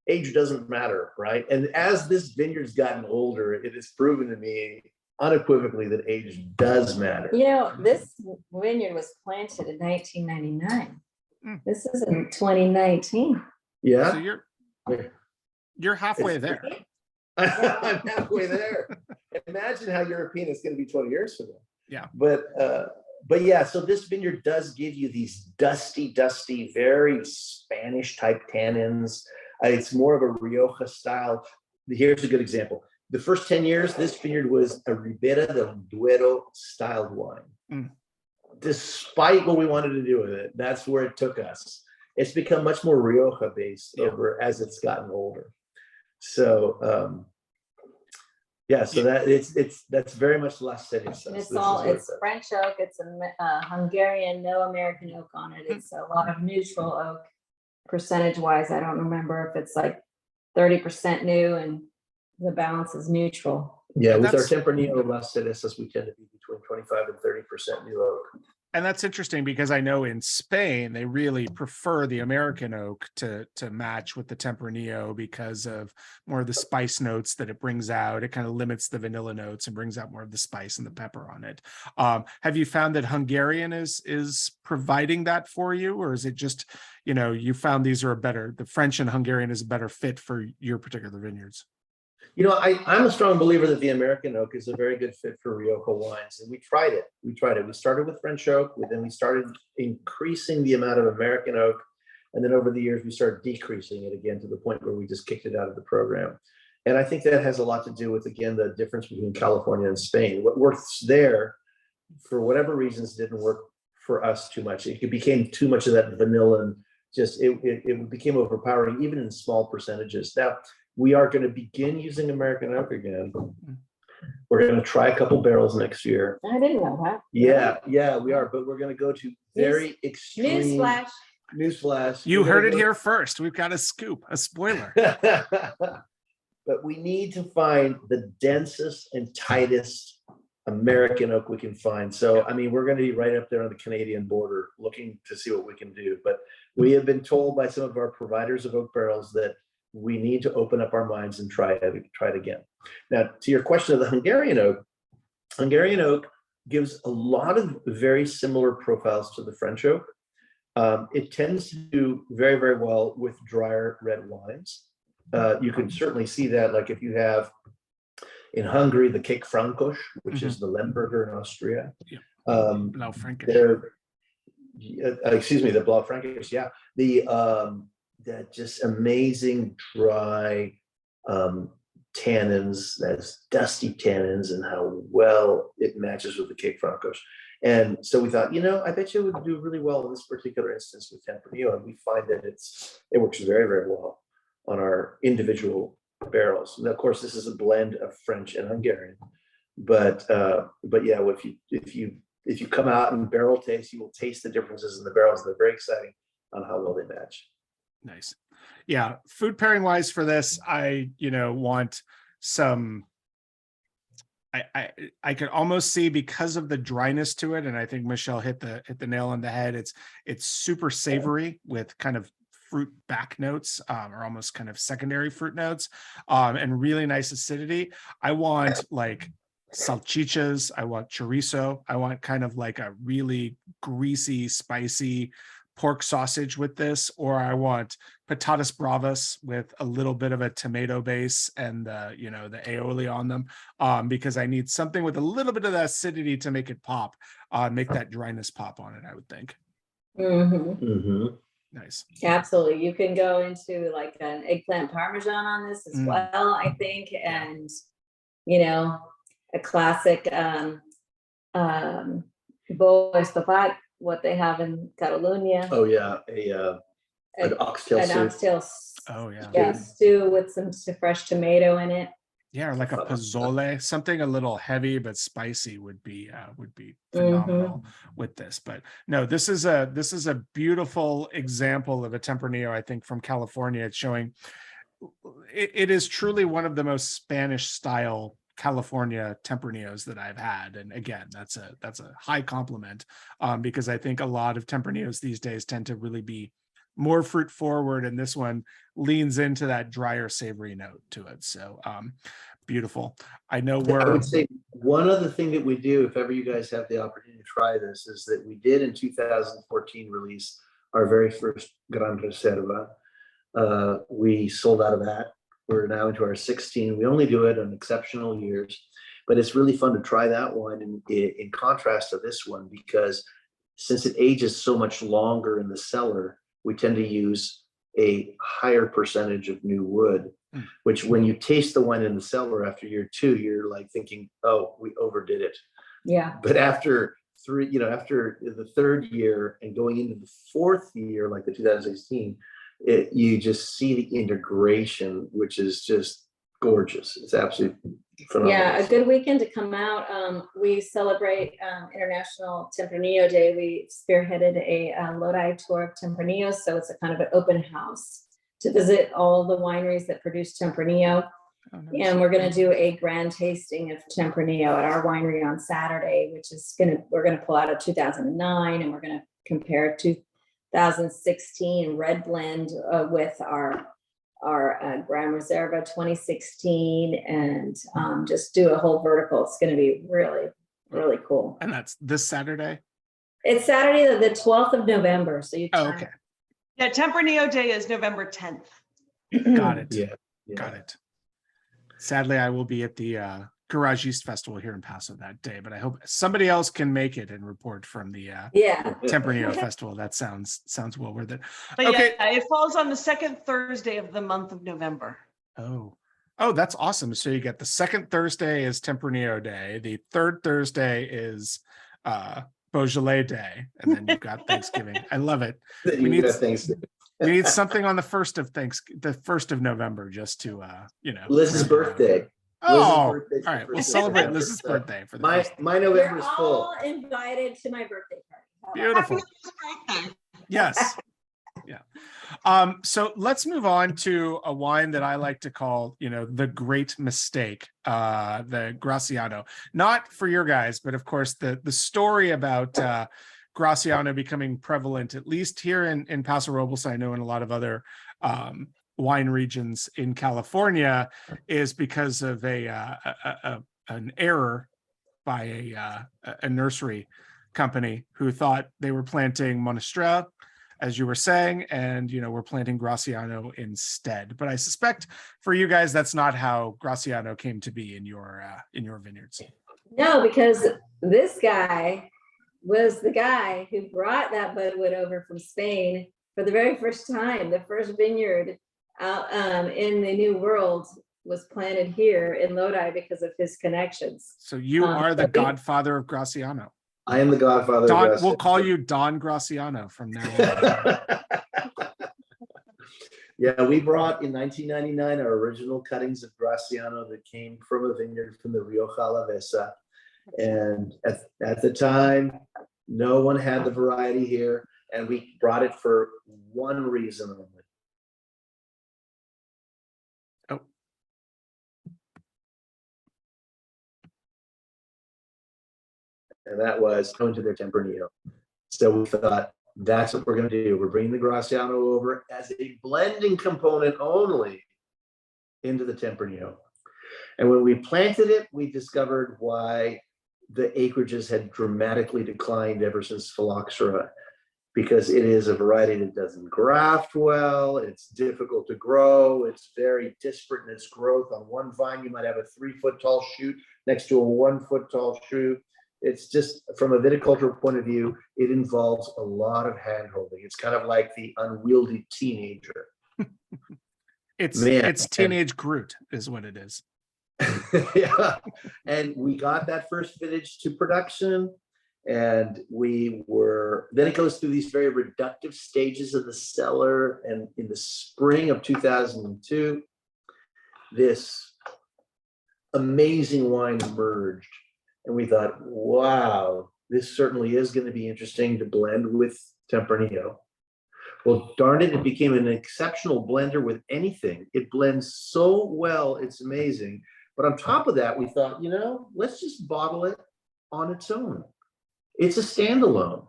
age doesn't matter, right? And as this vineyard's gotten older, it has proven to me unequivocally that age does matter. This vineyard was planted in 1999. This is in 2019. Yeah. So you're halfway there. I'm halfway there. Imagine how European it's going to be 20 years from now. Yeah. But yeah, so this vineyard does give you these dusty, very Spanish type tannins. It's more of a Rioja style. Here's a good example. The first 10 years, this vineyard was a Ribera del Duero styled wine. Despite what we wanted to do with it, that's where it took us. It's become much more Rioja based over as it's gotten older. So so that's very much Las Cerezas. It's French oak. It's a Hungarian, no American oak on it. It's a lot of neutral oak. Percentage wise, I don't remember if it's like 30% new and the balance is neutral. Yeah, with our Tempranillo Las Cerezas, we tend to be between 25 and 30% new oak. And that's interesting because I know in Spain, they really prefer the American oak to match with the Tempranillo because of more of the spice notes that it brings out. It kind of limits the vanilla notes and brings out more of the spice and the pepper on it. Have you found that Hungarian is providing that for you? Or is it just, you found these are the French and Hungarian is a better fit for your particular vineyards? I'm a strong believer that the American oak is a very good fit for Rioja wines. And we tried it. We started with French oak, then we started increasing the amount of American oak. And then over the years, we started decreasing it again to the point where we just kicked it out of the program. And I think that has a lot to do with, again, the difference between California and Spain. What works there, for whatever reasons, didn't work for us too much. It became too much of that vanilla and just, it became overpowering, even in small percentages. Now, we are going to begin using American oak again. We're going to try a couple barrels next year. I didn't know that. Yeah, we are. But we're going to go to very extreme. Newsflash. Newsflash. You we're heard gonna it go- here first. We've got a scoop, a spoiler. But we need to find the densest and tightest American oak we can find. So, I mean, we're going to be right up there on the Canadian border looking to see what we can do. But we have been told by some of our providers of oak barrels that we need to open up our minds and try it again. Now, to your question of the Hungarian oak gives a lot of very similar profiles to the French oak. It tends to do very, very well with drier red wines. You can certainly see that, like if you have in Hungary the Cake Francosch, which is the Lemberger in Austria. Yeah. Blau Frankish. Excuse me, the Blau Frankisch. Yeah, that just amazing dry tannins, that's dusty tannins, and how well it matches with the Cake Francosch. And so we thought, I bet you it would do really well in this particular instance with Tempranillo, and we find that it works very, very well on our individual barrels. And of course, this is a blend of French and Hungarian, but yeah, if you come out and barrel taste, you will taste the differences in the barrels. They're very exciting on how well they match. Nice. Yeah. Food pairing wise for this, I want some. I could almost see, because of the dryness to it, and I think Michelle hit the nail on the head. It's super savory with kind of fruit back notes, or almost kind of secondary fruit notes, and really nice acidity. I want like salchichas. I want chorizo. I want kind of like a really greasy, spicy pork sausage with this, or I want patatas bravas with a little bit of a tomato base and the aioli on them, because I need something with a little bit of that acidity to make it pop, make that dryness pop on it, I would think. Nice. Absolutely. You can go into like an eggplant parmesan on this as well, I think, and a classic beau estofat, what they have in Catalonia. Oh yeah, an oxtail soup. Oh yeah. Yeah, stew with some fresh tomato in it. Yeah, or like a pozole, something a little heavy but spicy would be phenomenal with this. But no, this is a beautiful example of a Tempranillo, I think, from California. It's showing it is truly one of the most Spanish style California Tempranillos that I've had. And again, that's a high compliment, because I think a lot of Tempranillos these days tend to really be more fruit forward, and this one leans into that drier savory note to it. So beautiful. I know I would say one other thing that we do, if ever you guys have the opportunity to try this, is that we did in 2014 release our very first Gran Reserva. We sold out of that. We're now into our 16. We only do it on exceptional years, but it's really fun to try that one in contrast to this one, because since it ages so much longer in the cellar, we tend to use a higher percentage of new wood, which when you taste the wine in the cellar after year 2, you're like thinking, oh, we overdid it. Yeah. But after after the 3rd year and going into the 4th year, like the 2016, you just see the integration, which is just gorgeous. It's absolutely phenomenal. Yeah, a good weekend to come out. We celebrate International Tempranillo Day. We spearheaded a Lodi tour of Tempranillo, so it's a kind of an open house to visit all the wineries that produce Tempranillo. Oh, nice. And we're going to do a grand tasting of Tempranillo at our winery on Saturday, which is we're going to pull out a 2009, and we're going to compare 2016 red blend with our Gran Reserva 2016, and just do a whole vertical. It's going to be really, really cool. And that's this Saturday? It's Saturday, the 12th of November. So you can. Okay. Yeah, Tempranillo Day is November 10th. Got it. Yeah. Got it. Sadly, I will be at the Garage East Festival here in Paso that day, but I hope somebody else can make it and report from the Tempranillo Festival. That sounds well worth it. But okay. Yeah, it falls on the 2nd Thursday of the month of November. Oh, that's awesome. So you get the 2nd Thursday is Tempranillo Day. The 3rd Thursday is Beaujolais Day. And then you've got Thanksgiving. I love it. We need something on the 1st of November, just to, Liz's birthday. Oh, all right. We'll celebrate Liz's birthday for the my November is full. All invited to my birthday party. Beautiful. Yes. So let's move on to a wine that I like to call, the great mistake, the Graciano. Not for your guys, but of course the story about Graciano becoming prevalent, at least here in Paso Robles, I know in a lot of other wine regions in California, is because of an error by a nursery company who thought they were planting Monastrell, as you were saying, and we're planting Graciano instead. But I suspect for you guys, that's not how Graciano came to be in your vineyards. No, because this guy was the guy who brought that budwood over from Spain for the very first time. The first vineyard out in the New World was planted here in Lodi because of his connections. So you are the godfather of Graciano. I am the godfather. Don, of we'll call you Don Graciano from now on. Yeah, we brought in 1999 our original cuttings of Graciano that came from a vineyard from the Rioja Alavesa. And at the time, no one had the variety here, and we brought it for one reason only. Oh. And that was going to their Tempranillo. So we thought, that's what we're going to do. We're bringing the Graciano over as a blending component only into the Tempranillo. And when we planted it, we discovered why the acreages had dramatically declined ever since phylloxera, because it is a variety that doesn't graft well. It's difficult to grow. It's very disparate in its growth. On one vine, you might have a 3-foot tall shoot next to a 1-foot tall shoot. It's just, from a viticultural point of view, it involves a lot of hand-holding. It's kind of like the unwieldy teenager. It's teenage Groot is what it is. Yeah, and we got that first vintage to production, and then it goes through these very reductive stages of the cellar. And in the spring of 2002, this amazing wine emerged, and we thought, wow, this certainly is going to be interesting to blend with Tempranillo. Well, darn it, it became an exceptional blender with anything. It blends so well, it's amazing. But on top of that, we thought, let's just bottle it on its own. It's a standalone.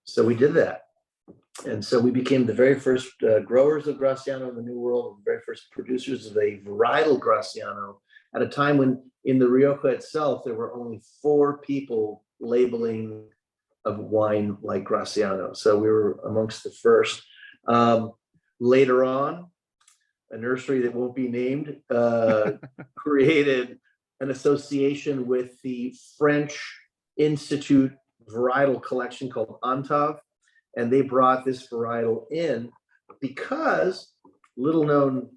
So we did that. And so we became the very first growers of Graciano in the New World, the very first producers of a varietal Graciano at a time when in the Rioja itself, there were only 4 people labeling of wine like Graciano. So we were amongst the first. Later on, a nursery that won't be named created an association with the French Institute varietal collection called Antav, and they brought this varietal in because, little known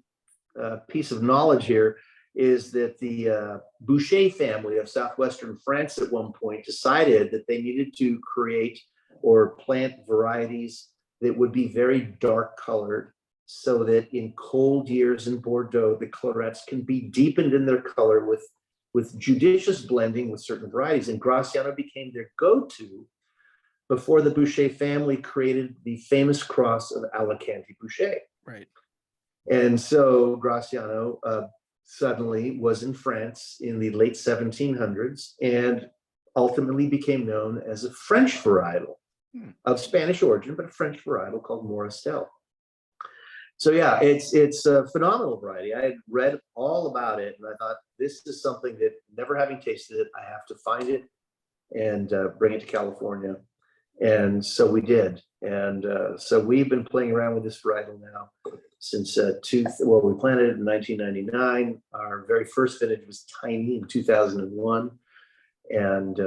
piece of knowledge here is that the Boucher family of southwestern France at one point decided that they needed to create or plant varieties that would be very dark colored, so that in cold years in Bordeaux, the clarets can be deepened in their color with judicious blending with certain varieties. And Graciano became their go-to before the Boucher family created the famous cross of Alicante Boucher. Right. And so Graciano suddenly was in France in the late 1700s and ultimately became known as a French varietal of Spanish origin, but a French varietal called Moristel. So yeah, it's a phenomenal variety. I had read all about it, and I thought, this is something that, never having tasted it, I have to find it and bring it to California. And so we did. And so we've been playing around with this varietal now since we planted it in 1999. Our very first vintage was tiny in 2001. And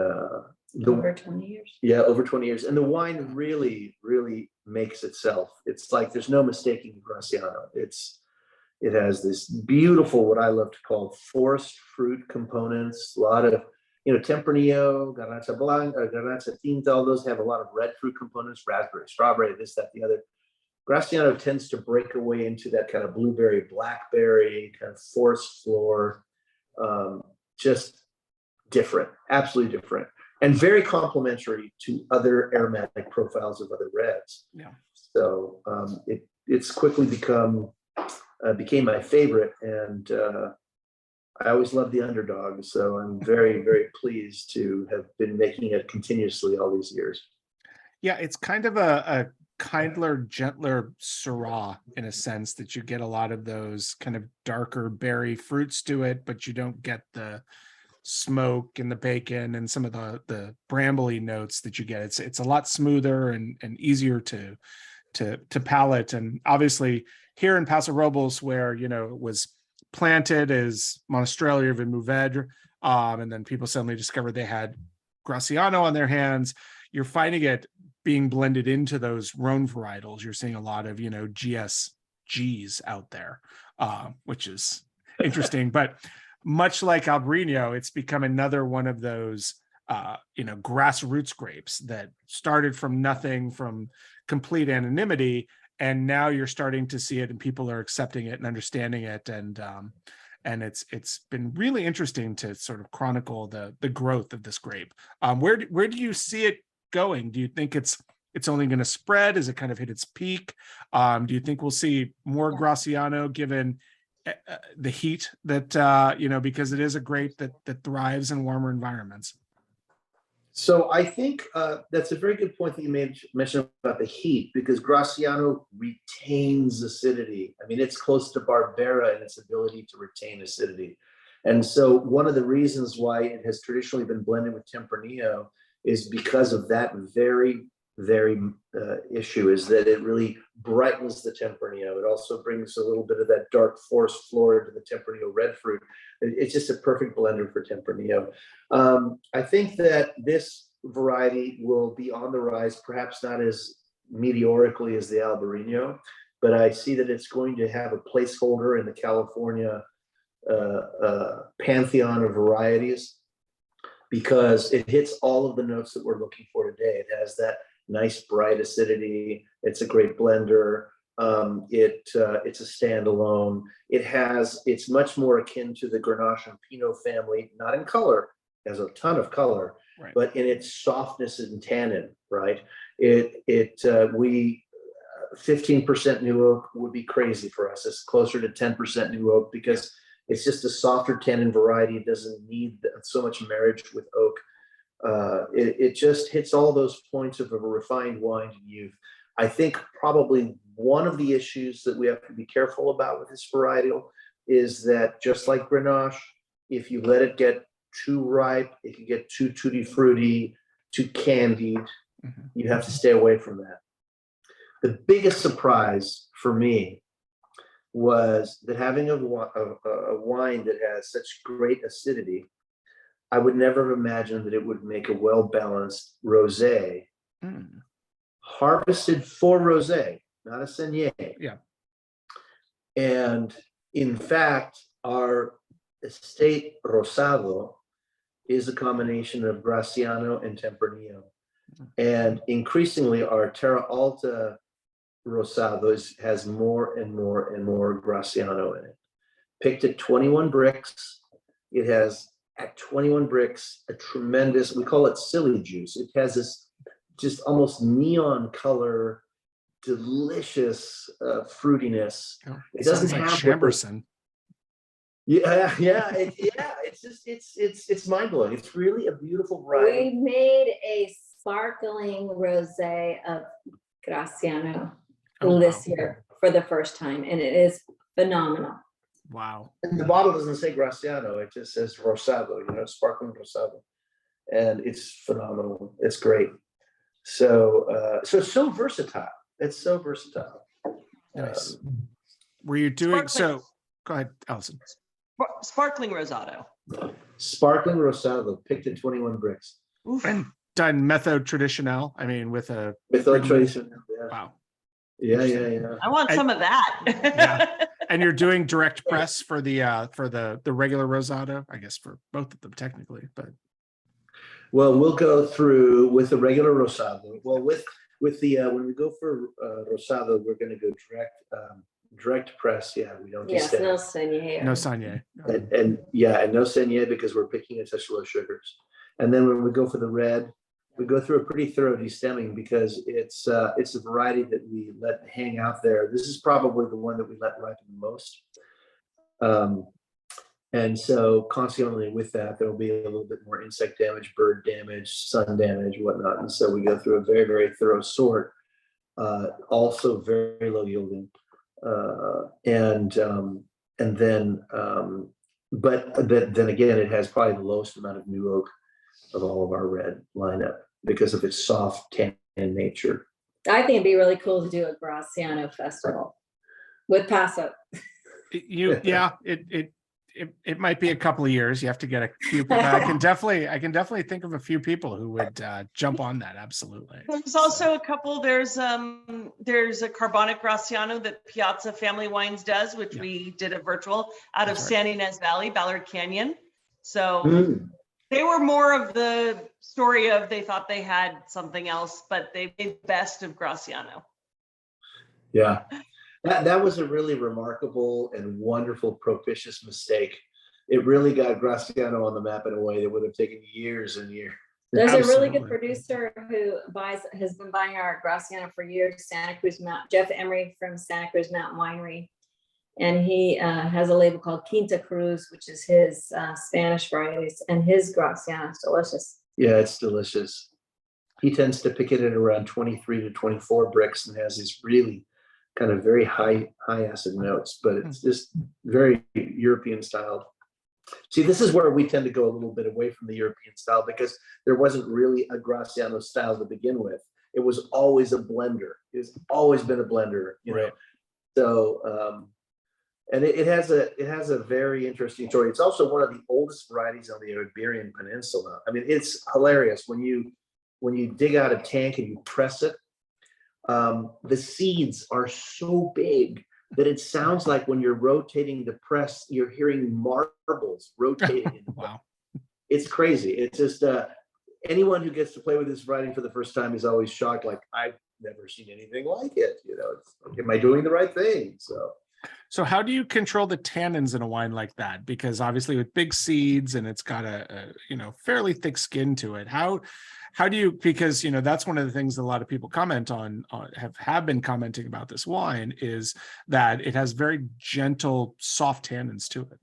Over 20 years. Yeah, over 20 years. And the wine really, really makes itself. It's like there's no mistaking Graciano. It has this beautiful, what I love to call forest fruit components, a lot of, Tempranillo, Garnacha Blanca, Garnacha Tinta, all those have a lot of red fruit components, raspberry, strawberry, this, that, the other. Graciano tends to break away into that kind of blueberry, blackberry, kind of forest floor, just different, absolutely different. And very complementary to other aromatic profiles of other reds. Yeah. So it's quickly became my favorite, and I always love the underdog. So I'm very, very pleased to have been making it continuously all these years. Yeah, it's kind of a kindler, gentler Syrah in a sense, that you get a lot of those kind of darker berry fruits to it, but you don't get the smoke and the bacon and some of the brambly notes that you get. It's a lot smoother and easier to palate. And obviously here in Paso Robles, where it was planted as Monasterio of Mourvedre, and then people suddenly discovered they had Graciano on their hands, you're finding it being blended into those Rhone varietals. You're seeing a lot of GSGs out there, which is interesting. But much like Albarino, it's become another one of those grassroots grapes that started from nothing, from complete anonymity, and now you're starting to see it and people are accepting it and understanding it, and it's been really interesting to sort of chronicle the growth of this grape. Where do you see it going? Do you think it's only going to spread? Is it kind of hit its peak? Do you think we'll see more Graciano given the heat that because it is a grape that thrives in warmer environments? So I think that's a very good point that you mentioned about the heat, because Graciano retains acidity. I mean, it's close to Barbera in its ability to retain acidity. And so one of the reasons why it has traditionally been blended with Tempranillo is because of that very issue, is that it really brightens the Tempranillo. It also brings a little bit of that dark forest floor into the Tempranillo red fruit. It's just a perfect blender for Tempranillo. I think that this variety will be on the rise, perhaps not as meteorically as the Albarino, but I see that it's going to have a placeholder in the California pantheon of varieties, because it hits all of the notes that we're looking for today. It has that nice bright acidity. It's a great blender. It's a standalone. It's much more akin to the Grenache and Pinot family, not in color, it has a ton of color, right, but in its softness and tannin, right? 15% new oak would be crazy for us. It's closer to 10% new oak, because it's just a softer tannin variety. It doesn't need so much marriage with oak. It just hits all those points of a refined wine and youth. I think probably one of the issues that we have to be careful about with this varietal is that, just like Grenache, if you let it get too ripe, it can get too tutti frutti, too candied. You have to stay away from that. The biggest surprise for me was that having a wine that has such great acidity, I would never have imagined that it would make a well-balanced rosé, harvested for rosé, not a Saignée. Yeah. And in fact, our estate rosado is a combination of Graciano and Tempranillo. And increasingly, our Terra Alta rosado has more and more and more Graciano in it. Picked at 21 bricks. It has, at 21 bricks, a tremendous, we call it silly juice. It has this just almost neon color, delicious fruitiness. It doesn't have like Chamberson. It's mind blowing. It's really a beautiful variety. We made a sparkling rosé of Graciano this year for the first time, and it is phenomenal. Wow. And the bottle doesn't say Graciano, it just says Rosado, sparkling Rosado. And it's phenomenal. It's great. So so versatile. It's so versatile. Nice. Were you doing Sparkling. so? Go ahead, Allison. Sparkling Rosado. Sparkling Rosado, picked at 21 bricks. Oof. And done method traditional. I mean, with a tradition. Yeah. Wow. Yeah. I want some of that. Yeah. And you're doing direct press for the regular Rosado, I guess, for both of them technically, but. Well, we'll go through with the regular Rosado. Well, with the when we go for Rosado, we're going to go direct press. Yeah, we don't. Yes, no Saignée. No Saignée. And no Saignée, because we're picking at such low sugars. And then when we go for the red, We go through a pretty thorough destemming because it's a variety that we let hang out there. This is probably the one that we let ripen the most. And so consequently with that, there'll be a little bit more insect damage, bird damage, sun damage, whatnot. And so we go through a very, very thorough sort, also very low yielding. But then again, it has probably the lowest amount of new oak of all of our red lineup because of its soft tannin nature. I think it'd be really cool to do a Graciano festival with Paso. It might be a couple of years. You have to get a few people. I can definitely think of a few people who would jump on that. Absolutely. There's also a couple. There's a carbonic Graciano that Piazza Family Wines does, which we did a virtual out of San Ynez Valley, Ballard Canyon. So they were more of the story of they thought they had something else, but they made the best of Graciano. Yeah. That was a really remarkable and wonderful propitious mistake. It really got Graciano on the map in a way that would have taken years and years. There's Absolutely. a really good producer who has been buying our Graciano for years, Santa Cruz Mountain, Jeff Emery from Santa Cruz Mountain Winery. And he has a label called Quinta Cruz, which is his Spanish varieties, and his Graciano is delicious. Yeah, it's delicious. He tends to pick it at around 23 to 24 bricks and has these really kind of very high acid notes, but it's just very European styled. See, this is where we tend to go a little bit away from the European style because there wasn't really a Graciano style to begin with. It was always a blender. It's always been a blender, you know. So, and it has a very interesting story. It's also one of the oldest varieties on the Iberian Peninsula. I mean, it's hilarious when you dig out a tank and you press it. The seeds are so big that it sounds like when you're rotating the press, you're hearing marbles rotating. Wow. It's crazy. It's just anyone who gets to play with this variety for the first time is always shocked. Like, I've never seen anything like it. You know, it's like, am I doing the right thing? So how do you control the tannins in a wine like that? Because obviously with big seeds and it's got a fairly thick skin to it. How do you, because, that's one of the things that a lot of people comment on have been commenting about this wine is that it has very gentle, soft tannins to it.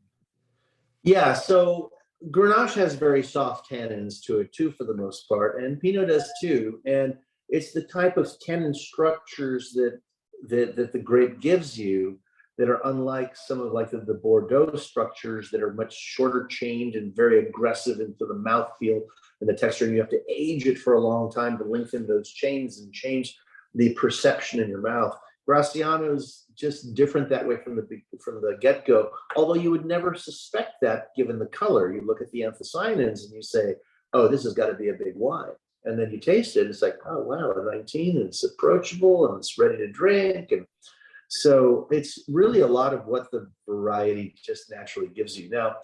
Yeah. So Grenache has very soft tannins to it too, for the most part. And Pinot does too. And it's the type of tannin structures that the grape gives you that are unlike some of like the Bordeaux structures that are much shorter chained and very aggressive into the mouthfeel and the texture. And you have to age it for a long time to lengthen those chains and change the perception in your mouth. Graciano's just different that way from the get-go, although you would never suspect that given the color. You look at the anthocyanins and you say, oh, this has got to be a big wine. And then you taste it, it's like, oh, wow, a 19, and it's approachable and it's ready to drink. And so it's really a lot of what the variety just naturally gives you. Now,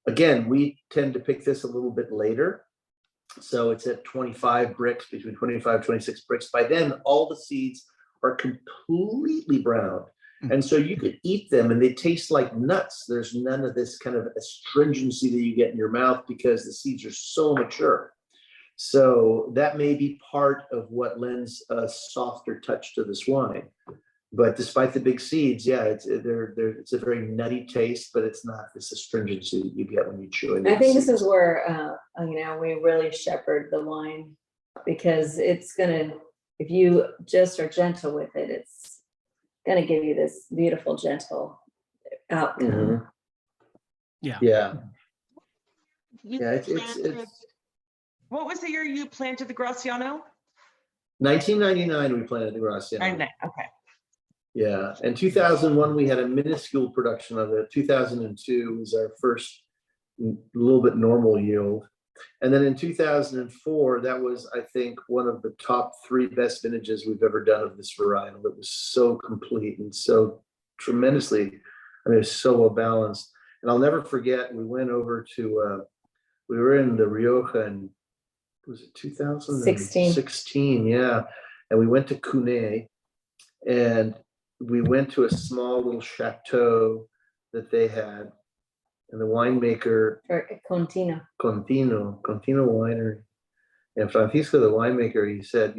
again, we tend to pick this a little bit later. So it's at 25 bricks, between 25 26 bricks. By then, all the seeds are completely brown. And so you could eat them and they taste like nuts. There's none of this kind of astringency that you get in your mouth because the seeds are so mature. So that may be part of what lends a softer touch to this wine. But despite the big seeds, yeah, it's a very nutty taste, but it's not this astringency that you get when you chew it. I think this is where we really shepherd the wine, because it's gonna, if you just are gentle with it, it's gonna give you this beautiful, gentle outcome. Mm-hmm. Yeah. Yeah. It's what was the year you planted the Graciano? 1999, we planted the Graciano. Okay. Yeah, and 2001 we had a minuscule production of it. 2002 was our first little bit normal yield, and then in 2004 that was, I think, one of the top 3 best vintages we've ever done of this varietal. It was so complete and so tremendously, it's so well balanced. And I'll never forget, we went over to we were in the Rioja in, was it 2016? Yeah, and we went to Cuney, and we went to a small little chateau that they had, and the winemaker Or Contino Winery, And Francisco, the winemaker, he said,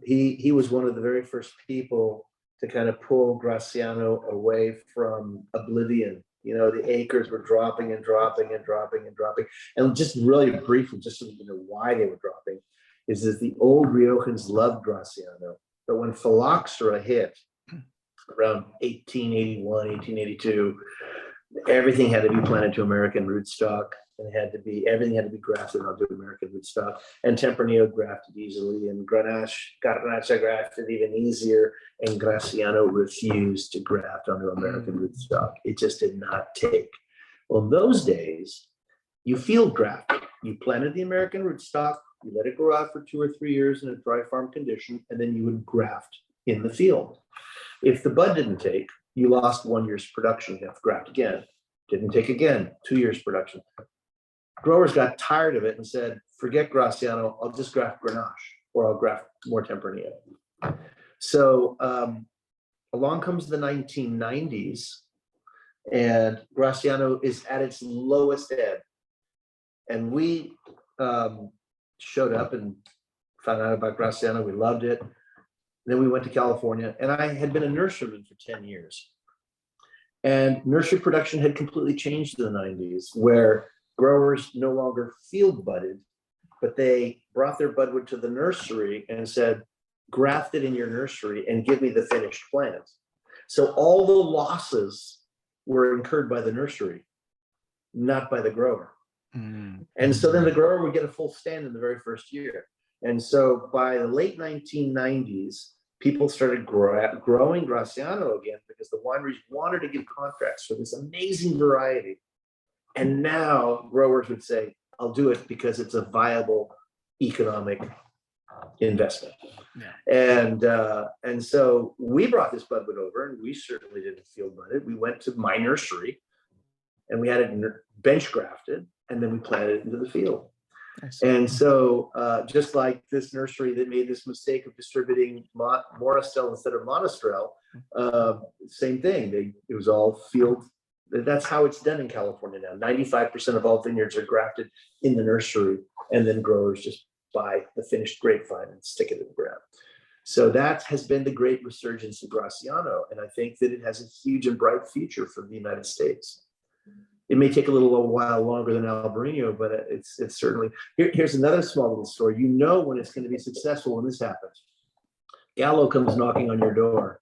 he was one of the very first people to kind of pull Graciano away from oblivion. The acres were dropping and dropping and dropping and dropping. And just really briefly, just so you know why they were dropping, is that the old Riojans loved Graciano. But when phylloxera hit around 1881, 1882, everything had to be planted to American rootstock. And everything had to be grafted onto American rootstock. And Tempranillo grafted easily, and Garnacha grafted even easier, and Graciano refused to graft onto American rootstock. It just did not take. Well, in those days, you field grafted. You planted the American rootstock, you let it grow out for 2 or 3 years in a dry farm condition, and then you would graft in the field. If the bud didn't take, you lost 1 year's production. You have to graft again. Didn't take again, 2 years production. Growers got tired of it and said, forget Graciano, I'll just graft Grenache, or I'll graft more Tempranillo. So along comes the 1990s, and Graciano is at its lowest ebb. And we showed up and found out about Graciano. We loved it. Then we went to California, and I had been a nurseryman for 10 years. And nursery production had completely changed in the 90s, where growers no longer field budded, but they brought their budwood to the nursery and said, graft it in your nursery and give me the finished plant. So all the losses were incurred by the nursery, not by the grower. And so then the grower would get a full stand in the very first year. And so by the late 1990s, people started growing Graciano again, because the wineries wanted to give contracts for this amazing variety. And now growers would say, I'll do it because it's a viable economic investment. Yeah. And so we brought this budwood over, and we certainly didn't field bud it. We went to my nursery, and we had it bench grafted, and then we planted it into the field. Nice. And so just like this nursery that made this mistake of distributing Moristel instead of Monastrell, same thing. It was all field. That's how it's done in California now. 95% of all vineyards are grafted in the nursery, and then growers just buy the finished grapevine and stick it in the ground. So that has been the great resurgence of Graciano, and I think that it has a huge and bright future for the United States. It may take a little while longer than Albarino, but it's certainly. Here's another small little story. You know when it's going to be successful when this happens. Gallo comes knocking on your door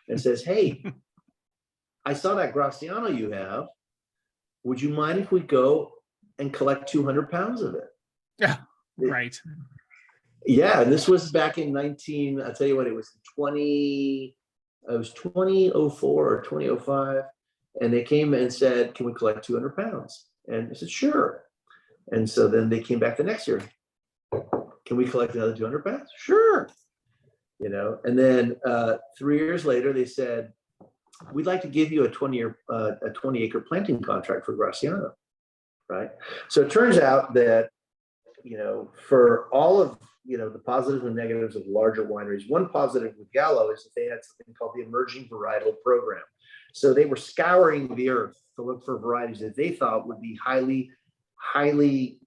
and says, hey, I saw that Graciano you have. Would you mind if we go and collect 200 pounds of it? Yeah, right. Yeah, and this was back in I'll tell you what, it was 2004 or 2005. And they came and said, can we collect 200 pounds? And I said, sure. And so then they came back the next year. Can we collect another 200 pounds? Sure. And then 3 years later, they said, we'd like to give you a 20-acre planting contract for Graciano, right? So it turns out that, for all of, the positives and negatives of larger wineries, one positive with Gallo is that they had something called the Emerging Varietal Program. So they were scouring the earth to look for varieties that they thought would be highly, highly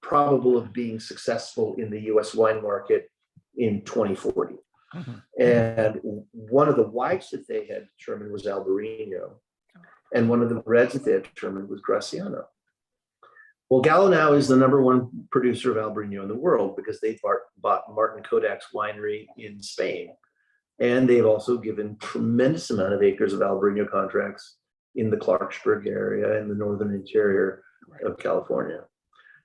probable of being successful in the U.S. wine market in 2040. Mm-hmm. And one of the whites that they had determined was Albarino, and one of the reds that they had determined was Graciano. Well, Gallo now is the #1 producer of Albarino in the world, because they bought Martin Kodak's winery in Spain. And they've also given tremendous amount of acres of Albarino contracts in the Clarksburg area and the northern interior of California.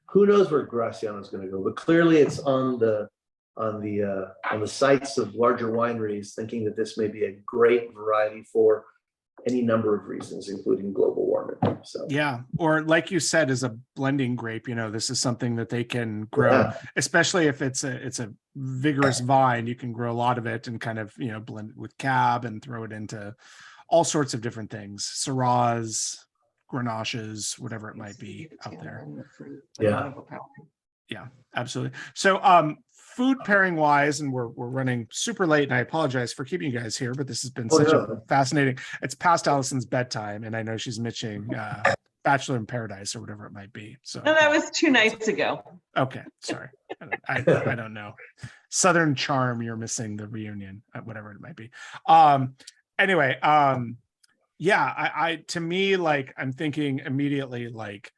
Who knows where Graciano is going to go? But clearly, it's on the sites of larger wineries, thinking that this may be a great variety for any number of reasons, including global warming. So yeah, or like you said, as a blending grape, this is something that they can grow, especially if it's a vigorous vine. You can grow a lot of it and kind of blend it with cab and throw it into all sorts of different things, Syrahs, Grenaches, whatever it might be out there. Yeah, absolutely. So food pairing wise, and we're running super late, and I apologize for keeping you guys here, but this has been such a fascinating. It's past Allison's bedtime, and I know she's itching Bachelor in Paradise or whatever it might be. So No, that was 2 nights ago. okay, sorry. I don't know. Southern Charm, you're missing the reunion, whatever it might be. Anyway, yeah, I to me, like, I'm thinking immediately, like,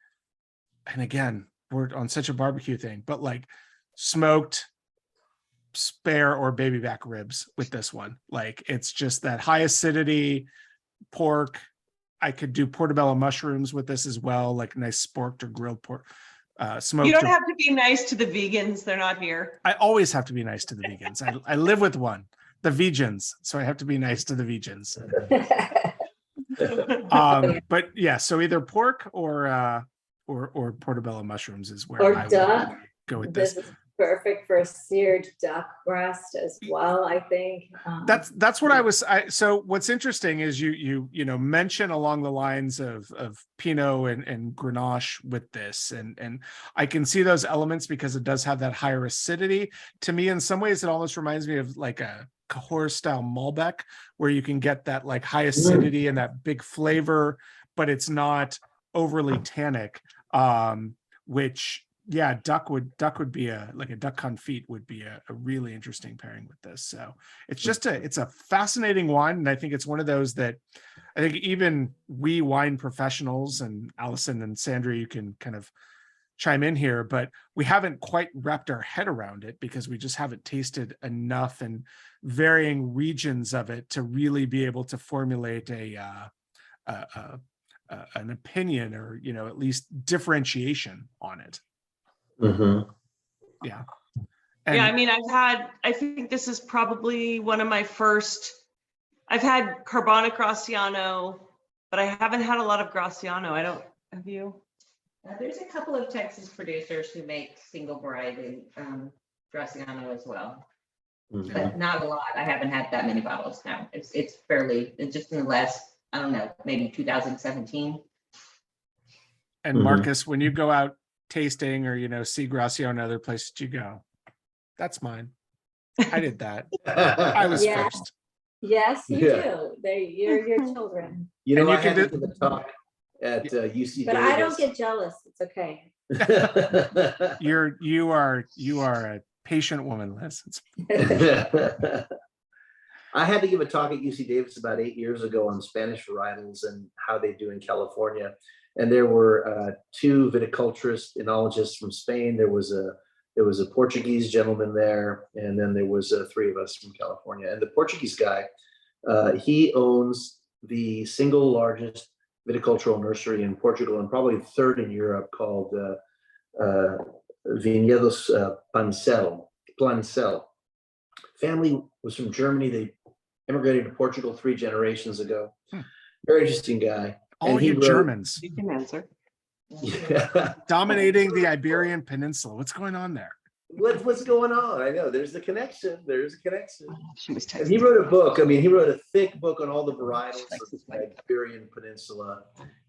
and again, we're on such a barbecue thing, but like smoked spare or baby back ribs with this one. Like, it's just that high acidity pork. I could do portobello mushrooms with this as well, like nice sporked or grilled pork, smoked. You don't have to be nice to the vegans. They're not here. I always have to be nice to the vegans. I live with one, the vegans, so I have to be nice to the vegans. But yeah, so either pork or portobello mushrooms is where Or I would duck. go with This this. is perfect for a seared duck breast as well, I think. That's what I was. So what's interesting is you mention along the lines of Pinot and Grenache with this, and I can see those elements because it does have that higher acidity. To me, in some ways, it almost reminds me of like a Cahors style Malbec, where you can get that like high acidity and that big flavor, but it's not overly tannic. Which, yeah, duck would be a duck confit would be a really interesting pairing with this. So it's a fascinating wine, and I think it's one of those that I think even we wine professionals, and Allison and Sandra, you can kind of chime in here, but we haven't quite wrapped our head around it because we just haven't tasted enough and varying regions of it to really be able to formulate an opinion, or at least differentiation on it. Mm-hmm. Yeah. Yeah, I mean, I think this is probably one of my first. I've had carbonic Graciano, but I haven't had a lot of Graciano. Have you? There's a couple of Texas producers who make single variety Graciano as well, Mm-hmm. but not a lot. I haven't had that many bottles now. It's fairly, it's just in the last, I don't know, maybe 2017. And Mhm. Marcus, when you go out tasting or see Graciano in other places you go, that's mine. I did that. I was Yeah. first. Yes, you Yeah. do. You're your children. And you I can had do- to give a talk at UC But I don't Davis. get jealous. It's okay. You are a patient woman, Liz. It's- I had to give a talk at UC Davis about 8 years ago on Spanish varietals and how they do in California. And there were 2 viticulturists, enologists from Spain. There was a Portuguese gentleman there, and then there was 3 of us from California. And the Portuguese guy, he owns the single largest viticultural nursery in Portugal and probably 3rd in Europe, called Vinhedos Plancel. Family was from Germany. They immigrated to Portugal 3 generations ago. Very interesting guy. all And he you wrote- Germans You can answer. Yeah. dominating the Iberian Peninsula. What's going on there? What's going on? I know there's a connection. There's a connection. She was And he texting. wrote a book. I mean, he wrote a thick book on all the varietals of the Iberian Peninsula,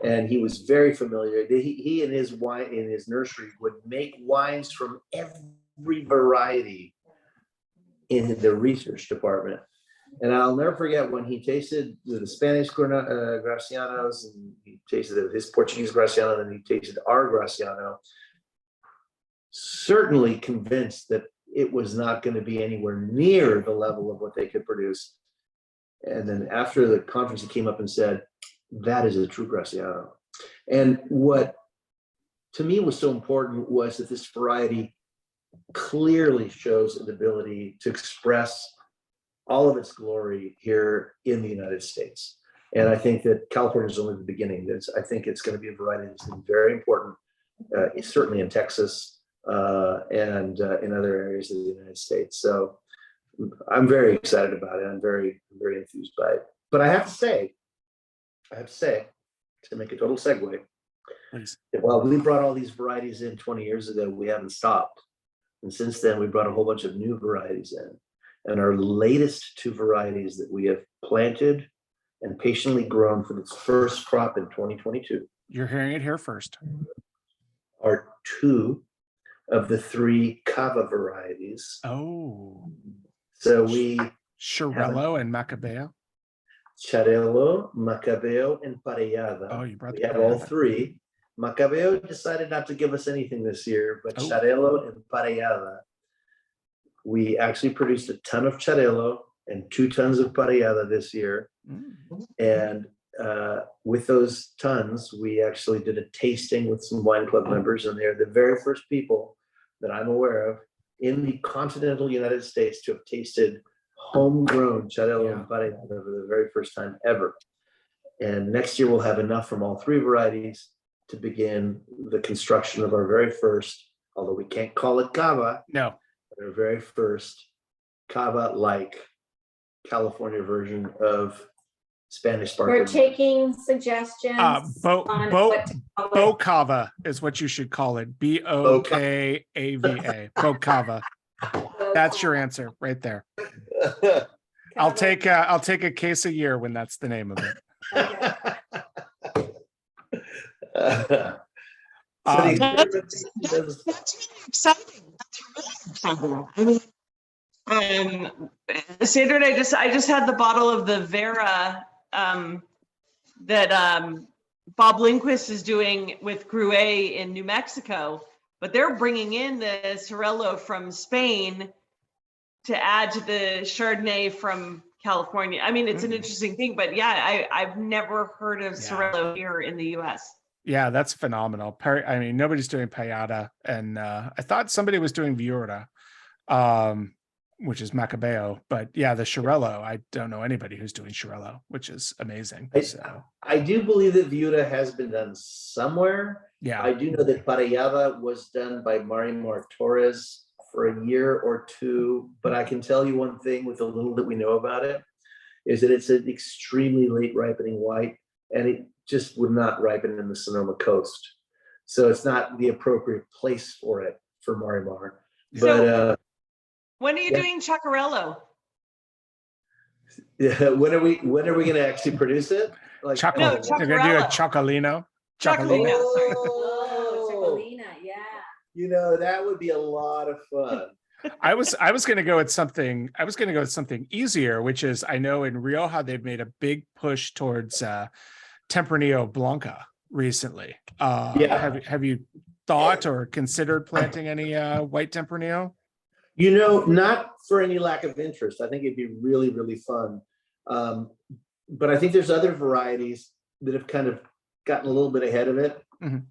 and he was very familiar. He and his wine in his nursery would make wines from every variety in the research department. And I'll never forget when he tasted the Spanish Gracianos, and he tasted his Portuguese Graciano, and he tasted our Graciano. Certainly convinced that it was not going to be anywhere near the level of what they could produce. And then after the conference, he came up and said, "That is a true Graciano." And what to me was so important was that this variety clearly shows an ability to express all of its glory here in the United States. And I think that California is only the beginning. I think it's going to be a variety that's very important, certainly in Texas and in other areas of the United States. So I'm very excited about it. I'm very, very enthused by it. But I have to say, to make a total segue, Please. that while we brought all these varieties in 20 years ago, we haven't stopped. And since then, we brought a whole bunch of new varieties in. And our latest 2 varieties that we have planted and patiently grown for its first crop in 2022 You're hearing it here first. are 2 of the 3 cava varieties. Oh, So we Chirello and Macabeo. Charello, Macabeo, and Parellada. Oh, you brought We the have all Parellada. 3. Macabeo decided not to give us anything this year, but Oh. Charello and Parellada. We actually produced a ton of Charello and 2 tons of Parellada this year. And with those tons, we actually did a tasting with some wine club members, and they're the very first people that I'm aware of in the continental United States to have tasted homegrown Charello and Parellada for the very first time ever. And next year we'll have enough from all 3 varieties to begin the construction of our very first, although we can't call it cava, No. our very first cava-like California version of Spanish sparkling. We're taking suggestions. on what to call it. Bocava is what you should call it. Bokava. Bocava. That's your answer right there. I'll take a case a year when that's the name of it. Okay. So the That's experiment- really exciting. That's really exciting. I mean, Sandra and I just had the bottle of the Vera that Bob Lindquist is doing with Gruet in New Mexico, but they're bringing in the Cerello from Spain to add to the Chardonnay from California. I mean, it's an interesting thing, but yeah, I've never heard of Cerello here in the US. Yeah, that's phenomenal. I mean, nobody's doing Payada, and I thought somebody was doing Viura, which is Macabeo. But yeah, the Chirello, I don't know anybody who's doing Chirello, which is amazing. So I do believe that Viura has been done somewhere. yeah, I do know that Parellada was done by Marimar Torres for a year or 2, but I can tell you one thing with the little that we know about it, is that it's an extremely late ripening white, and it just would not ripen in the Sonoma coast. So it's not the appropriate place for it for Marimar. But When are you doing Chacarello? yeah, when are we going to actually produce it? Like, Chocolate. No, They're gonna do a Chocorello. Chocolino. Chocolino. Oh, Chocolina, yeah. you know, that would be a lot of fun. I was gonna go with something. I was gonna go with something easier, which is I know in Rioja they've made a big push towards Tempranillo Blanca recently. Yeah. Have you thought or considered planting any white Tempranillo? You know, not for any lack of interest. I think it'd be really, really fun. But I think there's other varieties that have kind of gotten a little bit ahead of it. Mhm.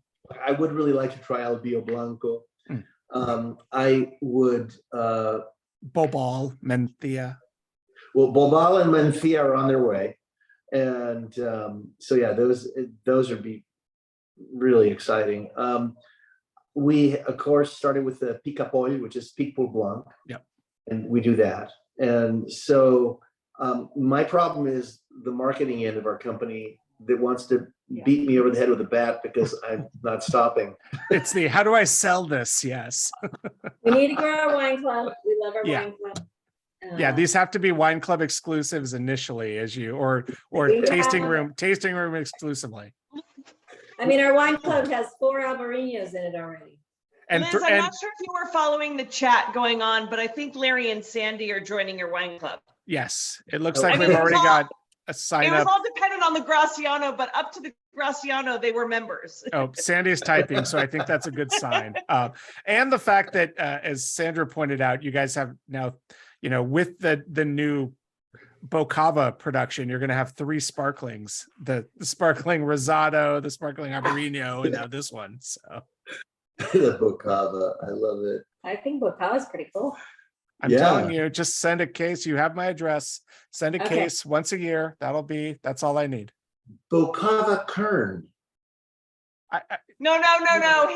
I would really like to try Albio Blanco. Mm. I would, Bobal, Mencia. well, Bobal and Mencia are on their way. And so, yeah, those would be really exciting. We, of course, started with the Picapollo, which is Pic Pour Blanc. Yep. And we do that. And so my problem is the marketing end of our company that wants to beat me over the head with a bat because I'm not stopping. It's the how do I sell this? Yes. We need to grow our wine club. We love our Yeah. wine club. Yeah, these have to be wine club exclusives initially, as you or We tasting have- room exclusively. I mean, our wine club has 4 Albarinos in it already. And Liz, I'm not sure if you were following the chat going on, but I think Larry and Sandy are joining your wine club. yes, it looks I like mean, we've it was already all- got a sign It was up. all dependent on the Graciano, but up to the Graciano, they were members. Oh, Sandy's typing, so I think that's a good sign. And the fact that, as Sandra pointed out, you guys have now, with the new Bocava production, you're going to have 3 sparklings: the sparkling Rosado, the sparkling Albarino, and now this one. So The Bocava, I love it. I think Bocava is pretty cool. I'm Yeah. telling you, just send a case. You have my address. Send a Okay. case once a year. That's all I need. Bocava Kern. No.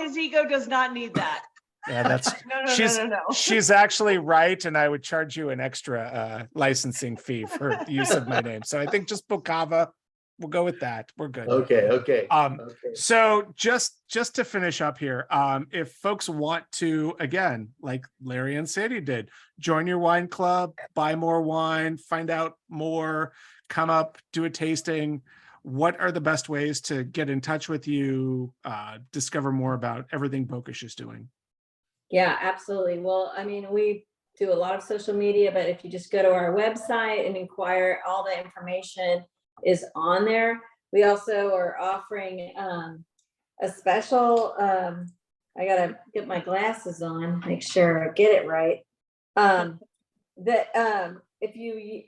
His ego does not need that. Yeah, that's No. she's actually right, and I would charge you an extra licensing fee for the use of my name. So I think just Bocava, we'll go with that. We're good. Okay. Okay. Okay. So just to finish up here, if folks want to, again, like Larry and Sadie did, join your wine club, buy more wine, find out more, come up, do a tasting, what are the best ways to get in touch with you, discover more about everything Bokisch is doing? Yeah, absolutely. Well, I mean, we do a lot of social media, but if you just go to our website and inquire, all the information is on there. We also are offering a special, I gotta get my glasses on, make sure I get it right.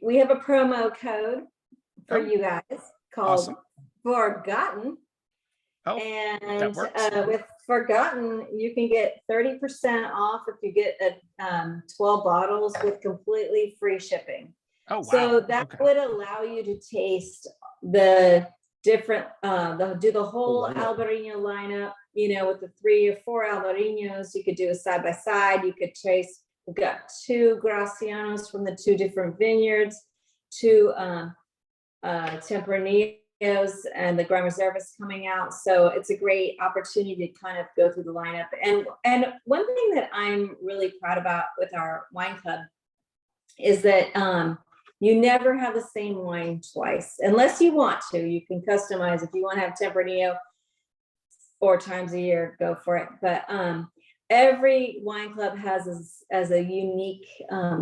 We have a promo code for you guys called Awesome. Forgotten. Oh, And works. with Forgotten, you can get 30% off if you get 12 bottles with completely free shipping. Oh, wow. So that Okay. would allow you to taste the different, do the whole lineup. Albarino lineup, with the 3 or 4 Albarinos. You could do a side by side. You could taste, we've got 2 Gracianos from the 2 different vineyards, 2 Tempranillos, and the Gran Reservas coming out. So it's a great opportunity to kind of go through the lineup. And one thing that I'm really proud about with our wine club is that you never have the same wine twice, unless you want to. You can customize. If you want to have Tempranillo 4 times a year, go for it. But every wine club has as a unique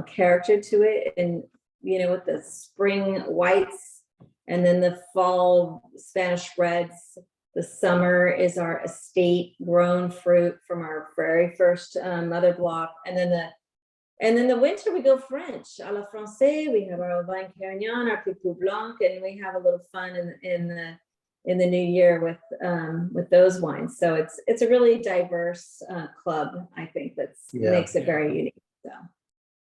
character to it. And, with the spring whites, and then the fall Spanish reds. The summer is our estate grown fruit from our very first mother block. And then the winter we go French, à la Francais. We have our Vin Carignan, our Picpoul Blanc, and we have a little fun in the new year with those wines. So it's a really diverse club. I think makes it very unique. So.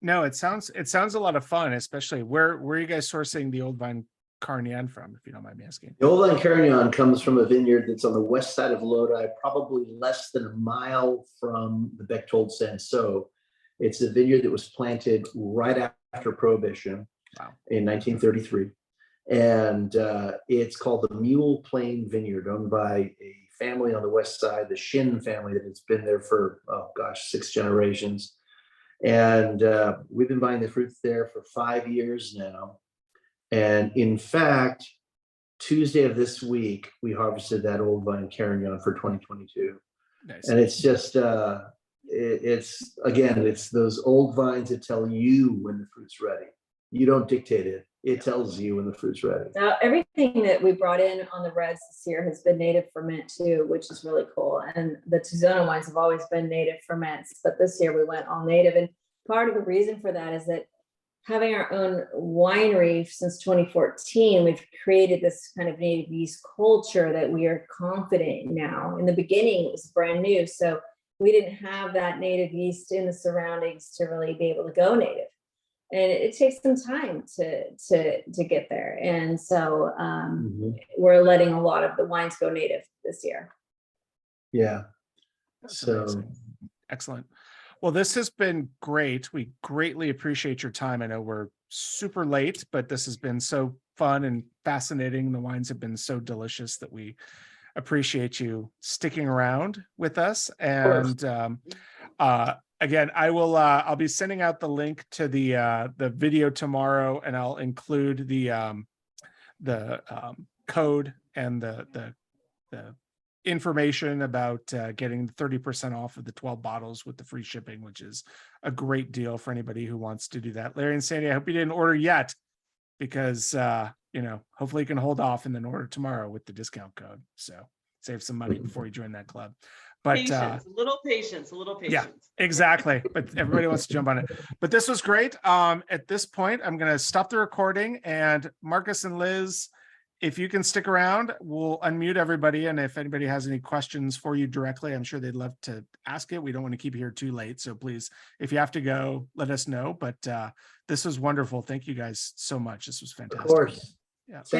No, it sounds a lot of fun, especially where are you guys sourcing the Old Vine Carignan from, if you don't mind me asking? The Old Vine Carignan comes from a vineyard that's on the west side of Lodi, probably less than a mile from the Bechtold Sanso. It's a vineyard that was planted right after Prohibition. Wow. In 1933. And it's called the Mule Plain Vineyard, owned by a family on the west side, the Shin family, that has been there for, 6 generations. And we've been buying the fruits there for 5 years now. And in fact, Tuesday of this week, we harvested that Old Vine Carignan for 2022. Nice. And it's just, it's those old vines that tell you when the fruit's ready. You don't dictate it. It tells you when the fruit's ready. Now, everything that we brought in on the reds this year has been native ferment too, which is really cool. And the Tuzona wines have always been native ferments, but this year we went all native. And part of the reason for that is that having our own winery since 2014, we've created this kind of native yeast culture that we are confident in now. In the beginning, it was brand new. So we didn't have that native yeast in the surroundings to really be able to go native. And it takes some time to get there. And so we're letting a lot of the wines go native this year. Yeah. That's So amazing. Excellent. Well, this has been great. We greatly appreciate your time. I know we're super late, but this has been so fun and fascinating. The wines have been so delicious that we appreciate you sticking around with us. And again, I'll be sending out the link to the video tomorrow, and I'll include the code and the information about getting 30% off of the 12 bottles with the free shipping, which is a great deal for anybody who wants to do that. Larry and Sandy, I hope you didn't order yet, because hopefully you can hold off and then order tomorrow with the discount code. So save some money before you join that club. But patience, a little patience. Yeah, exactly. But everybody wants to jump on it. But this was great. At this point, I'm going to stop the recording, and Markus and Liz, if you can stick around, we'll unmute everybody. And if anybody has any questions for you directly, I'm sure they'd love to ask it. We don't want to keep you here too late. So please, if you have to go, let us know. But this was wonderful. Thank you guys so much. This was fantastic. of course. Yeah.